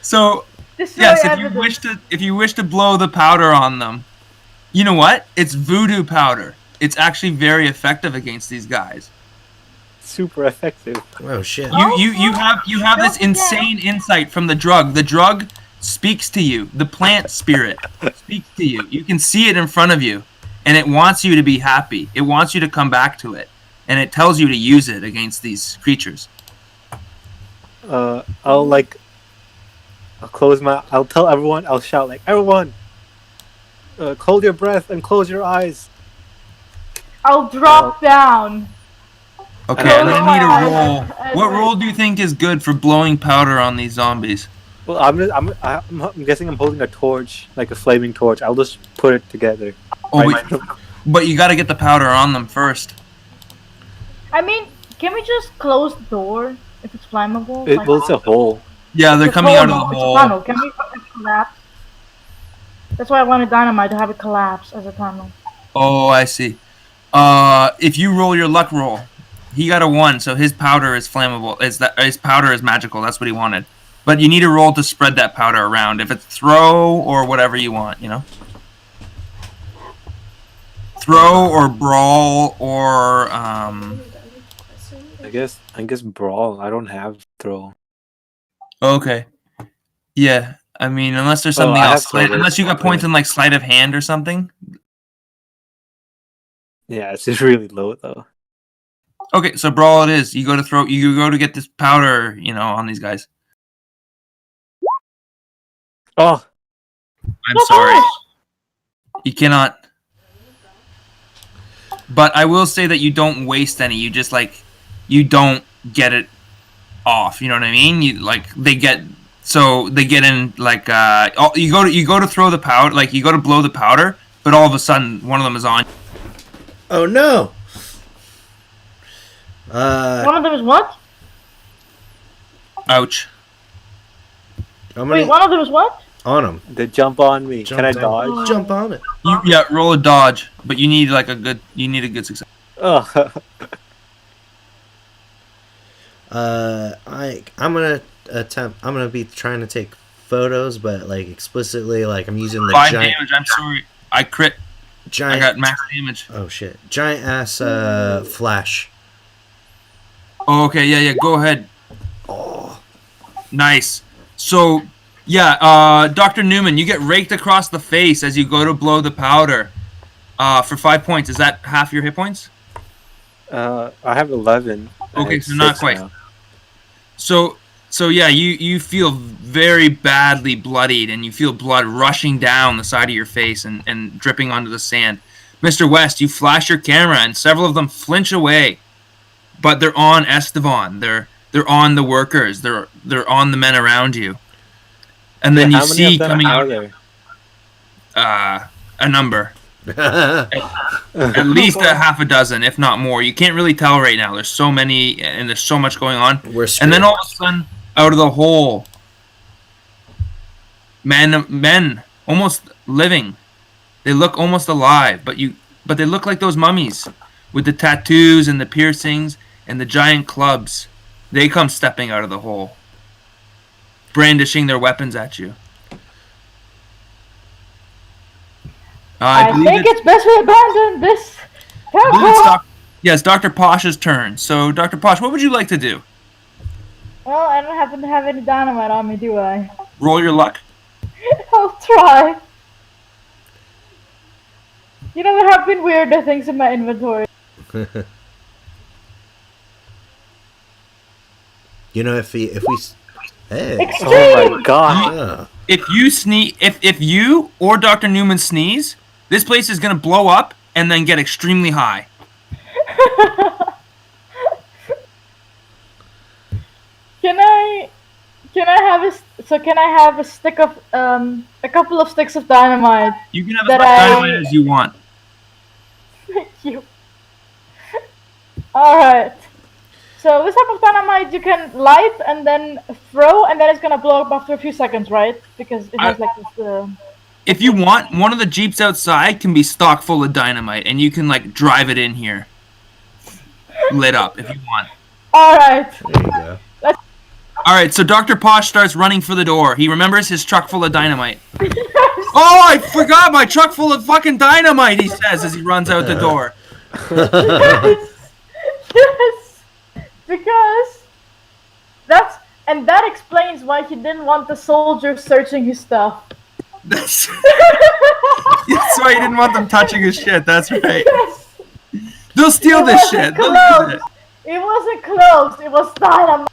So Destroy yes, evidence. if you wish to blow the powder on them, you know what? It's voodoo powder. It's actually very effective against these guys. Super effective. Oh shit. You have this insane insight from the drug. The drug speaks to you. The plant spirit speaks to you. You can see it in front of you, and it wants you to be happy. It wants you to come back to it, and it tells you to use it against these creatures. I'll close my. I'll tell everyone. I'll shout like, everyone, hold your breath and close your eyes. I'll drop down. Okay, Close I'm gonna my need a eyes roll. and What wait. roll do you think is good for blowing powder on these zombies? Well, I'm guessing I'm holding a torch, like a flaming torch. I'll just put it together. Oh, Right. but you got to get the powder on them first. I mean, can we just close the door if it's flammable? Well, it's a hole. Yeah, they're it's a coming out of tunnel, the it's a hole. tunnel. Can we fucking collapse? That's why I wanted dynamite to have it collapse as a tunnel. Oh, I see. If you roll your luck roll, he got a 1, so his powder is flammable. His powder is magical. That's what he wanted. But you need a roll to spread that powder around. If it's throw or whatever you want, you know. Throw or brawl or I guess brawl. I don't have throw. Okay. Yeah. I mean, unless there's Oh, something I have else. throw, but Unless you got it's points not in like sleight of hand or something. Yeah, it's just really low though. Okay, so brawl it is. You go to get this powder, you know, on these guys. Oh, I'm sorry. You cannot. But I will say that you don't waste any. You just you don't get it off. You know what I mean? They get in you go to throw the powder, you go to blow the powder, but all of a sudden one of them is on. Oh no. One of them is what? Ouch. I'm Wait, gonna one of them is what? on him. they jump on me. Can I Jump dodge? on- Jump on it. Roll a dodge, but you need a good success. Oh, I'm gonna attempt. I'm gonna be trying to take photos, but like explicitly, I'm using the 5 giant, damage. I'm sorry. I crit. I giant. got max damage. Oh shit! Giant ass flash. Oh, okay. Yeah. Go ahead. Oh, Nice. So, yeah, Dr. Newman, you get raked across the face as you go to blow the powder for 5 points. Is that half your hit points? I have 11. I Okay, have so not 6 quite. now. So yeah, you feel very badly bloodied, and you feel blood rushing down the side of your face and dripping onto the sand. Mr. West, you flash your camera, and several of them flinch away, but they're on Esteban. They're on the workers. They're on the men around you. And then Yeah, you how many see of them coming are out there? a number. At least a half a dozen, if not more. You can't really tell right now. There's so many, and there's so much going on. we're And then screwed. all of a sudden, out of the hole, men almost living. They look almost alive, but they look like those mummies with the tattoos and the piercings and the giant clubs. They come stepping out of the hole, brandishing their weapons at you. I believe think it's best we abandon this I believe it's temple. Yes, Dr. Posh's turn. So, Dr. Posh, what would you like to do? Well, I don't happen to have any dynamite on me, do I? Roll your luck. I'll try. You know, there have been weirder things in my inventory. You know, if we hey, Extreme! Oh my god. yeah. If you sneeze, if you or Dr. Newman sneeze, this place is gonna blow up and then get extremely high. Can I have can I have a stick of a couple of sticks of dynamite? You can have as much dynamite as you want. Thank you. All right. So this type of dynamite you can light and then throw, and then it's gonna blow up after a few seconds, right? Because it has like this. If you want, one of the Jeeps outside can be stock full of dynamite, and you can like drive it in here, lit up if you want. All right. There you go. All right, so Dr. Posh starts running for the door. He remembers his truck full of dynamite. Oh, I forgot my truck full of fucking dynamite, he says as he runs out the door. Yes. Because that explains why he didn't want the soldiers searching his stuff. That's why he didn't want them touching his shit, that's right. Yes. They'll steal this shit. They'll use it. It wasn't close, it was dynamite.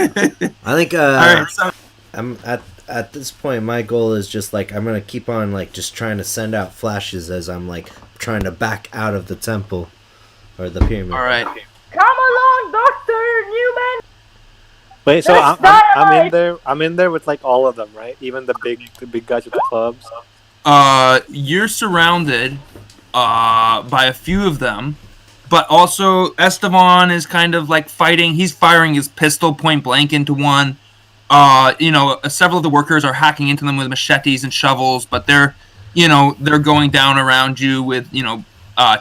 I think Alright, so I'm at this point my goal is just like I'm gonna keep on like just trying to send out flashes as I'm like trying to back out of the temple or the pyramid. alright. Come along, Dr. Newman! Wait, so That's I'm in dynamite! there. I'm in there with like all of them, right? Even the big guys with the clubs. You're surrounded by a few of them, but also Esteban is kind of like fighting. He's firing his pistol point blank into one. Several of the workers are hacking into them with machetes and shovels, but they're going down around you with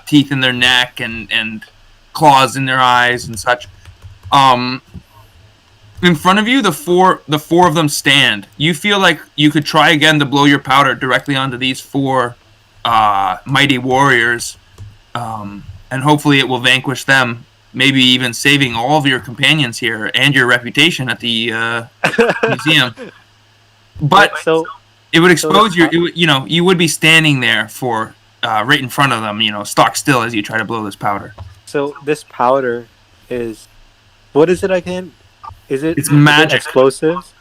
teeth in their neck and claws in their eyes and such. In front of you, the four of them stand. You feel like you could try again to blow your powder directly onto these four mighty warriors, and hopefully it will vanquish them, maybe even saving all of your companions here and your reputation at the museum. But it would expose you would be standing there for right in front of them, stock still as you try to blow this powder. So this powder is, what is it again? It's magic. Explosives?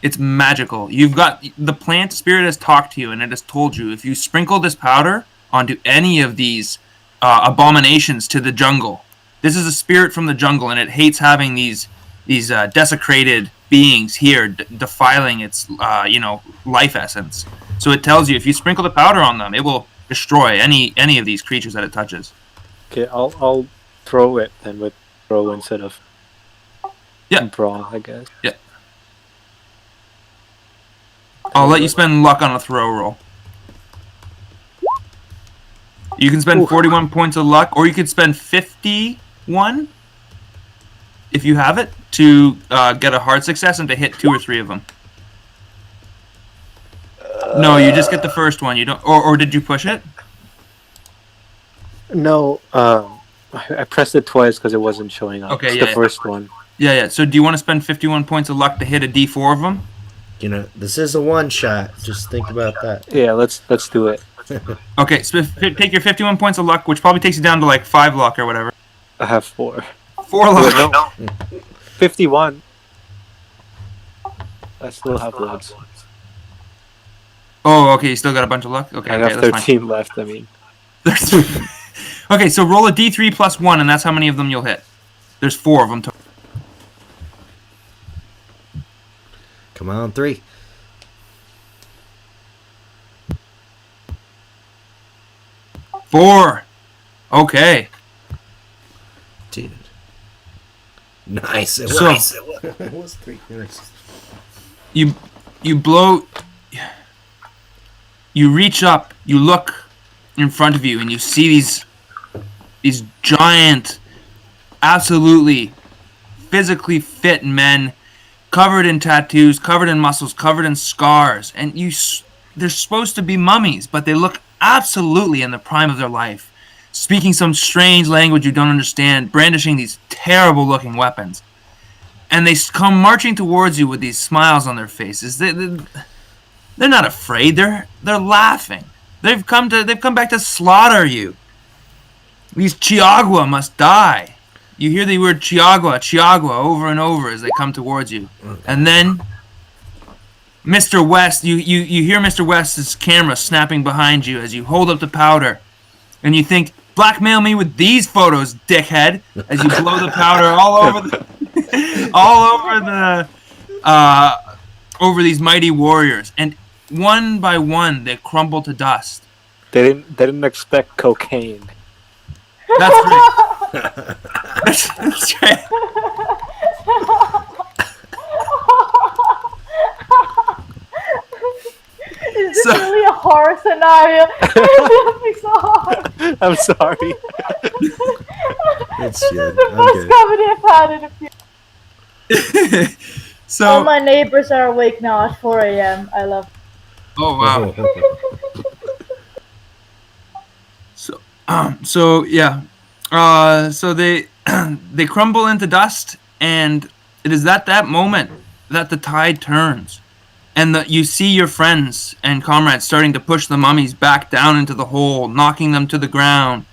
It's magical. You've got the plant spirit has talked to you, and it has told you if you sprinkle this powder onto any of these abominations to the jungle. This is a spirit from the jungle, and it hates having these desecrated beings here defiling its life essence. So it tells you if you sprinkle the powder on them, it will destroy any of these creatures that it touches. Okay, I'll throw it then with throw instead of brawl, I guess. Yeah. I'll let you spend luck on a throw roll. You can spend 41 points of luck, or you could spend 51 if you have it to get a hard success and to hit 2 or 3 of them. No, you just get the first one. You don't, or did you push it? No, I pressed it twice because it wasn't showing up. Okay, it's the first one. Yeah. So do you want to spend 51 points of luck to hit a D4 of them? This is a one shot. Just think about that. Yeah, let's do it. Okay, so take your 51 points of luck, which probably takes you down to like 5 luck or whatever. I have 4. 4 luck. Wait, no. 51. I still have loads. Oh, okay, you still got a bunch of luck? Okay, I have that's 13 left, I mean. Okay, so roll a D3 plus 1, and that's how many of them you'll hit. There's 4 of them total. Come on, 3. Four. Okay. Dude. Nice. It was 3. Nice. You blow. You reach up. You look in front of you, and you see these giant, absolutely physically fit men, covered in tattoos, covered in muscles, covered in scars, and they're supposed to be mummies, but they look absolutely in the prime of their life, speaking some strange language you don't understand, brandishing these terrible looking weapons, and they come marching towards you with these smiles on their faces. They're not afraid. They're laughing. They've come back to slaughter you. These Chiagua must die. You hear the word Chiagua over and over as they come towards you, and then Mr. West, you hear Mr. West's camera snapping behind you as you hold up the powder, and you think, blackmail me with these photos, dickhead, as you blow the powder all over over these mighty warriors, and one by one they crumble to dust. They didn't expect cocaine. That's right. That's right. Is this So- really a horror scenario? It's so hard. I'm sorry. It's This good. is the I'm best good. comedy I've had in a few. All So, my neighbors are awake now at 4 a.m. I love. oh wow. So yeah, so they they crumble into dust, and it is at that moment that the tide turns, and that you see your friends and comrades starting to push the mummies back down into the hole, knocking them to the ground,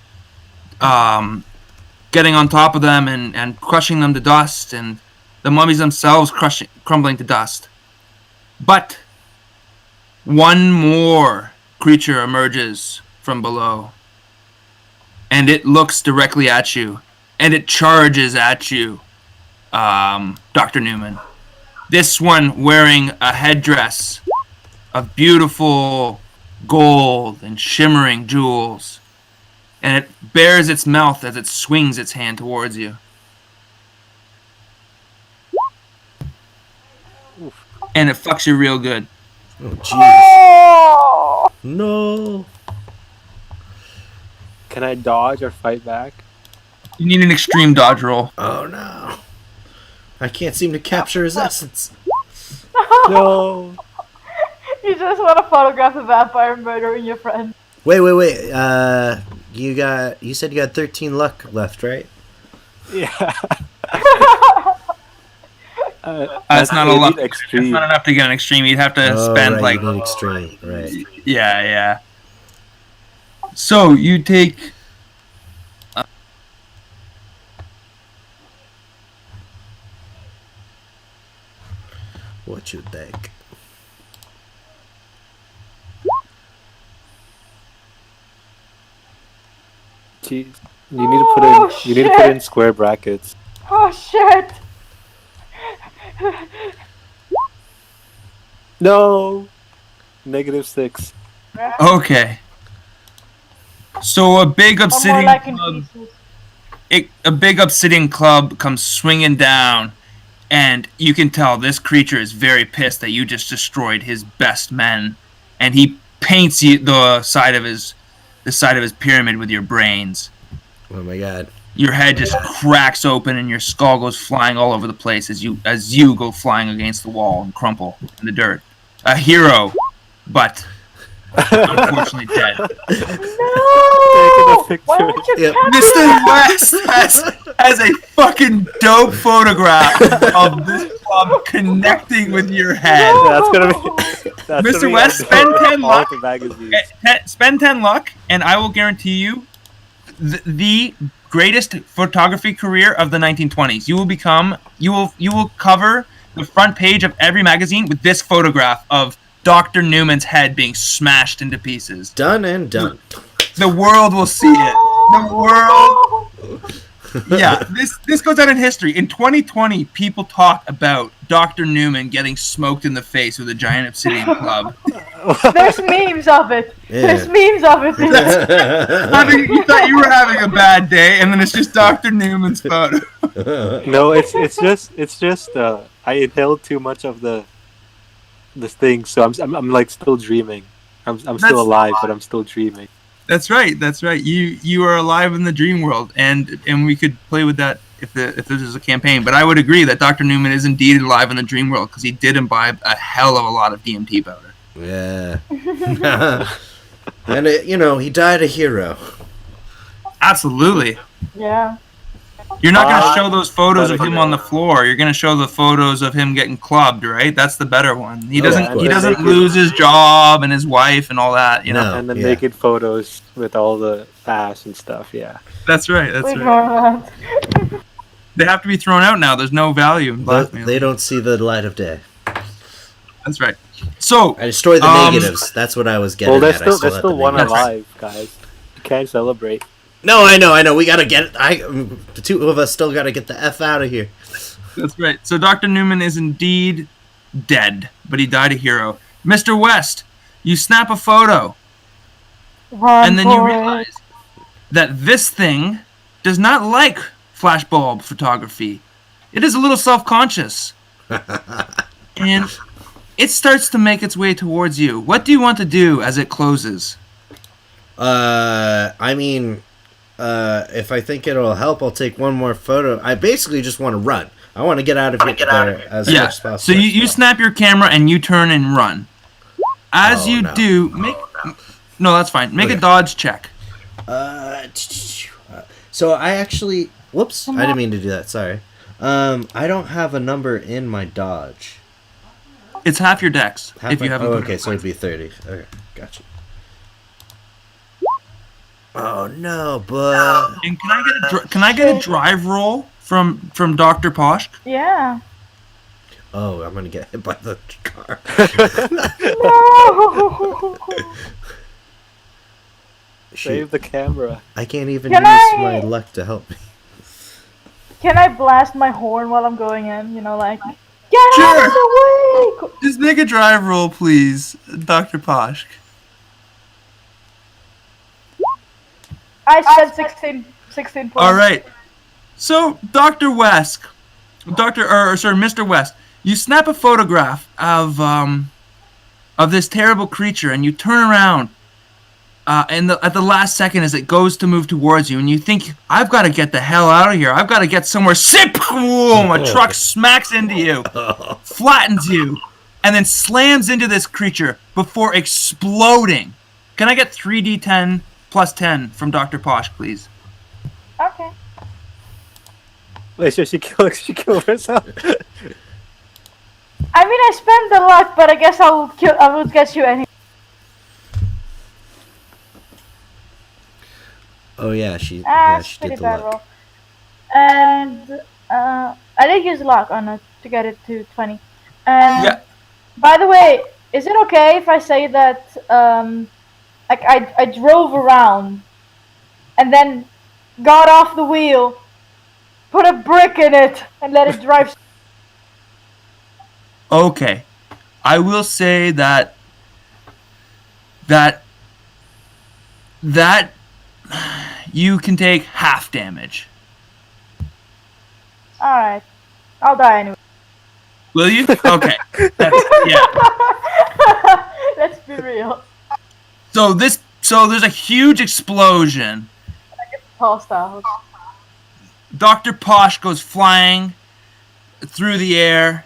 getting on top of them and crushing them to dust, and the mummies themselves crumbling to dust. But one more creature emerges from below. And it looks directly at you. And it charges at you, Dr. Newman. This one wearing a headdress of beautiful gold and shimmering jewels. And it bares its mouth as it swings its hand towards you. And it fucks you real good. Oh, jeez. Oh! No. Can I dodge or fight back? You need an extreme dodge roll. Oh, no. I can't seem to capture his essence. No. You just want to photograph a vampire murdering your friend. Wait. You said you got 13 luck left, right? Yeah. That's not a I lot. need extreme. It's not enough to get an extreme. You'd have to Oh, spend right, like you need extreme, right? yeah. So you take What you think? Jeez. You need to put in. Oh, You need to put in shit. square brackets. Oh shit! No. -6. okay. So a big Or more obsidian like in club, pieces. a big obsidian club comes swinging down, and you can tell this creature is very pissed that you just destroyed his best men, and he paints you the side of his pyramid with your brains. Oh my god. Your head just cracks open and your skull goes flying all over the place as you go flying against the wall and crumple in the dirt. A hero, but unfortunately dead. No! Taking a Why picture. would you Yep. capture Mr. West has a fucking dope photograph of this club connecting with your head. That's gonna be. That's Mr. gonna be West, on spend 10 all luck. the magazines. Spend 10 luck, and I will guarantee you the greatest photography career of the 1920s. You will cover the front page of every magazine with this photograph of Dr. Newman's head being smashed into pieces. Done and done. The world will see it. The world. Yeah, this goes out in history. In 2020, people talk about Dr. Newman getting smoked in the face with a giant obsidian club. There's memes of it. Yeah. There's memes of it. You thought you were having a bad day, and then it's just Dr. Newman's photo. No, it's just. I inhaled too much of the thing, so I'm like still dreaming. I'm That's- still alive, but I'm still dreaming. That's right. That's right. You are alive in the dream world, and we could play with that if this is a campaign. But I would agree that Dr. Newman is indeed alive in the dream world because he did imbibe a hell of a lot of DMT powder. Yeah. And he died a hero. Absolutely. Yeah. You're not going to show those photos but of if him you on know- the floor. You're going to show the photos of him getting clubbed, right? That's the better one. He Oh, doesn't. of He course. doesn't lose his job and his wife and all that. You know. No. And then yeah. naked photos with all the ass and stuff. Yeah. That's right. That's We right. ignore that. They have to be thrown out now. There's no value in blackmail. They don't see the light of day. That's right. So I destroyed the Um, negatives. That's what I was getting Well, there's at. still I there's still one negatives. negatives. alive, guys. You can't celebrate. No, I know. We gotta get it. The two of us still gotta get the F out of here. that's right. So Dr. Newman is indeed dead, but he died a hero. Mr. West, you snap a photo, and then you realize that this thing does not like flashbulb photography. It is a little self-conscious. And it starts to make its way towards you. What do you want to do as it closes? I mean, if I think it'll help, I'll take one more photo. I basically just want to run. I want to get out of here as much as possible. So you snap your camera and you turn and run. As do, no, that's fine. Make a dodge check. So I actually, whoops, I didn't mean to do that. Sorry. I don't have a number in my dodge. It's half your dex if you have. Oh, okay, so it'd be 30. Okay, gotcha. Oh no, but. And can I get a drive roll from Dr. Posh? Yeah. Oh, I'm gonna get hit by the car. No. Save the camera. I can't even use my luck to help me. Can I blast my horn while I'm going in? You know, like, get out of the way! Just make a drive roll, please, Dr. Posh. I said 16 points. All right. So, Mr. West, you snap a photograph of this terrible creature, and you turn around, and at the last second, as it goes to move towards you, and you think, "I've got to get the hell out of here. I've got to get somewhere." Sip! Boom! A truck smacks into you, flattens you, and then slams into this creature before exploding. Can I get 3d10 plus 10 from Dr. Posh, please? Okay. Wait, so she killed herself? I mean, I spent the luck, but I guess I would get you anyway. Oh yeah, she pretty did the bad luck. roll. And I did use luck on it to get it to 20. And Yeah. by the way, is it okay if I say that I drove around and then got off the wheel, put a brick in it, and let it drive? Okay. I will say that you can take half damage. Alright. I'll die anyway. Will you? Okay. Yeah. Let's be real. So there's a huge explosion. Tossed out. Dr. Posh goes flying through the air,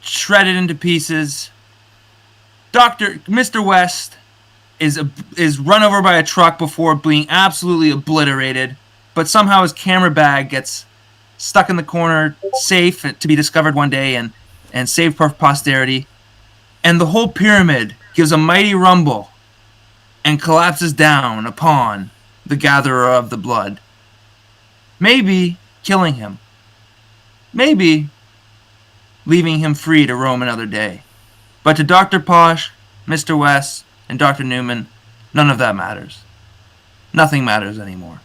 shredded into pieces. Mr. West is run over by a truck before being absolutely obliterated, but somehow his camera bag gets stuck in the corner, safe to be discovered one day and saved for posterity. And the whole pyramid gives a mighty rumble and collapses down upon the gatherer of the blood. Maybe killing him. Maybe leaving him free to roam another day. But to Dr. Posh, Mr. West, and Dr. Newman, none of that matters. Nothing matters anymore.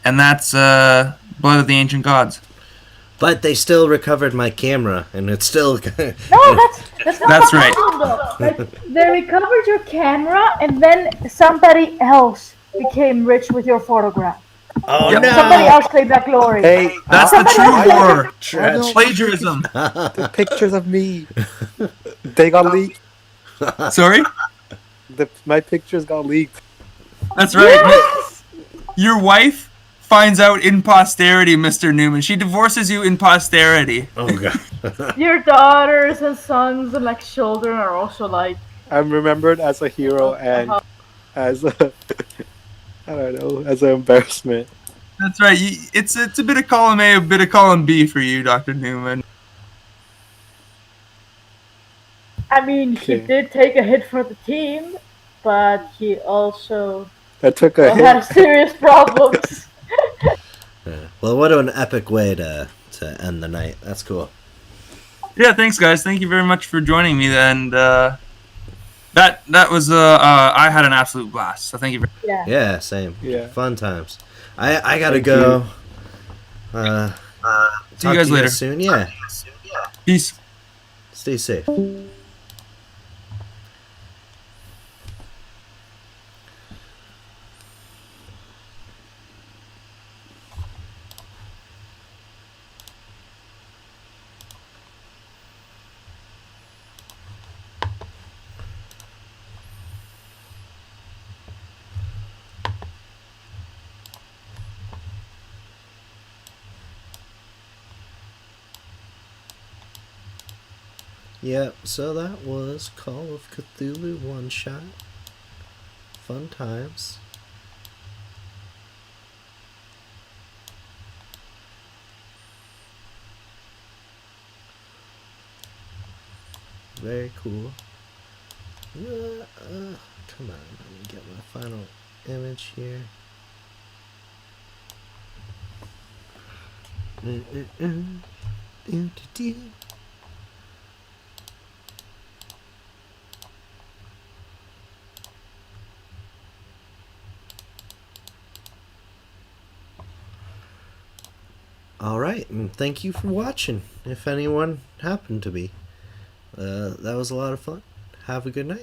And that's Blood of the Ancient Gods. But they still recovered my camera, and it's still. No, that's not That's the right. problem, though. Like, they recovered your camera, and then somebody else became rich with your photograph. Oh Yep. no! Somebody else claimed that glory. Hey, That's the true horror. Tragic. Plagiarism. the pictures of me. They got leaked. Sorry? My pictures got leaked. That's right. Yes! Your wife finds out in posterity, Mr. Newman. She divorces you in posterity. Oh god. Your daughters and sons and like children are also like. I'm remembered as a hero and as a, I don't know, as an embarrassment. That's right. It's a bit of column A, a bit of column B for you, Dr. Newman. I mean, he Okay. did take a hit for the team, but he also I took a had hit. serious problems. Well, what an epic way to end the night. That's cool. Yeah, thanks, guys. Thank you very much for joining me. And that was I had an absolute blast. So thank you. Yeah. Yeah, same. Yeah. Fun times. I gotta go. See you guys later. Soon. Yeah. Peace. Stay safe. Yep, so that was Call of Cthulhu one shot. Fun times. Very cool. Come on, let me get my final image here. Alright, and thank you for watching, if anyone happened to be. That was a lot of fun. Have a good night.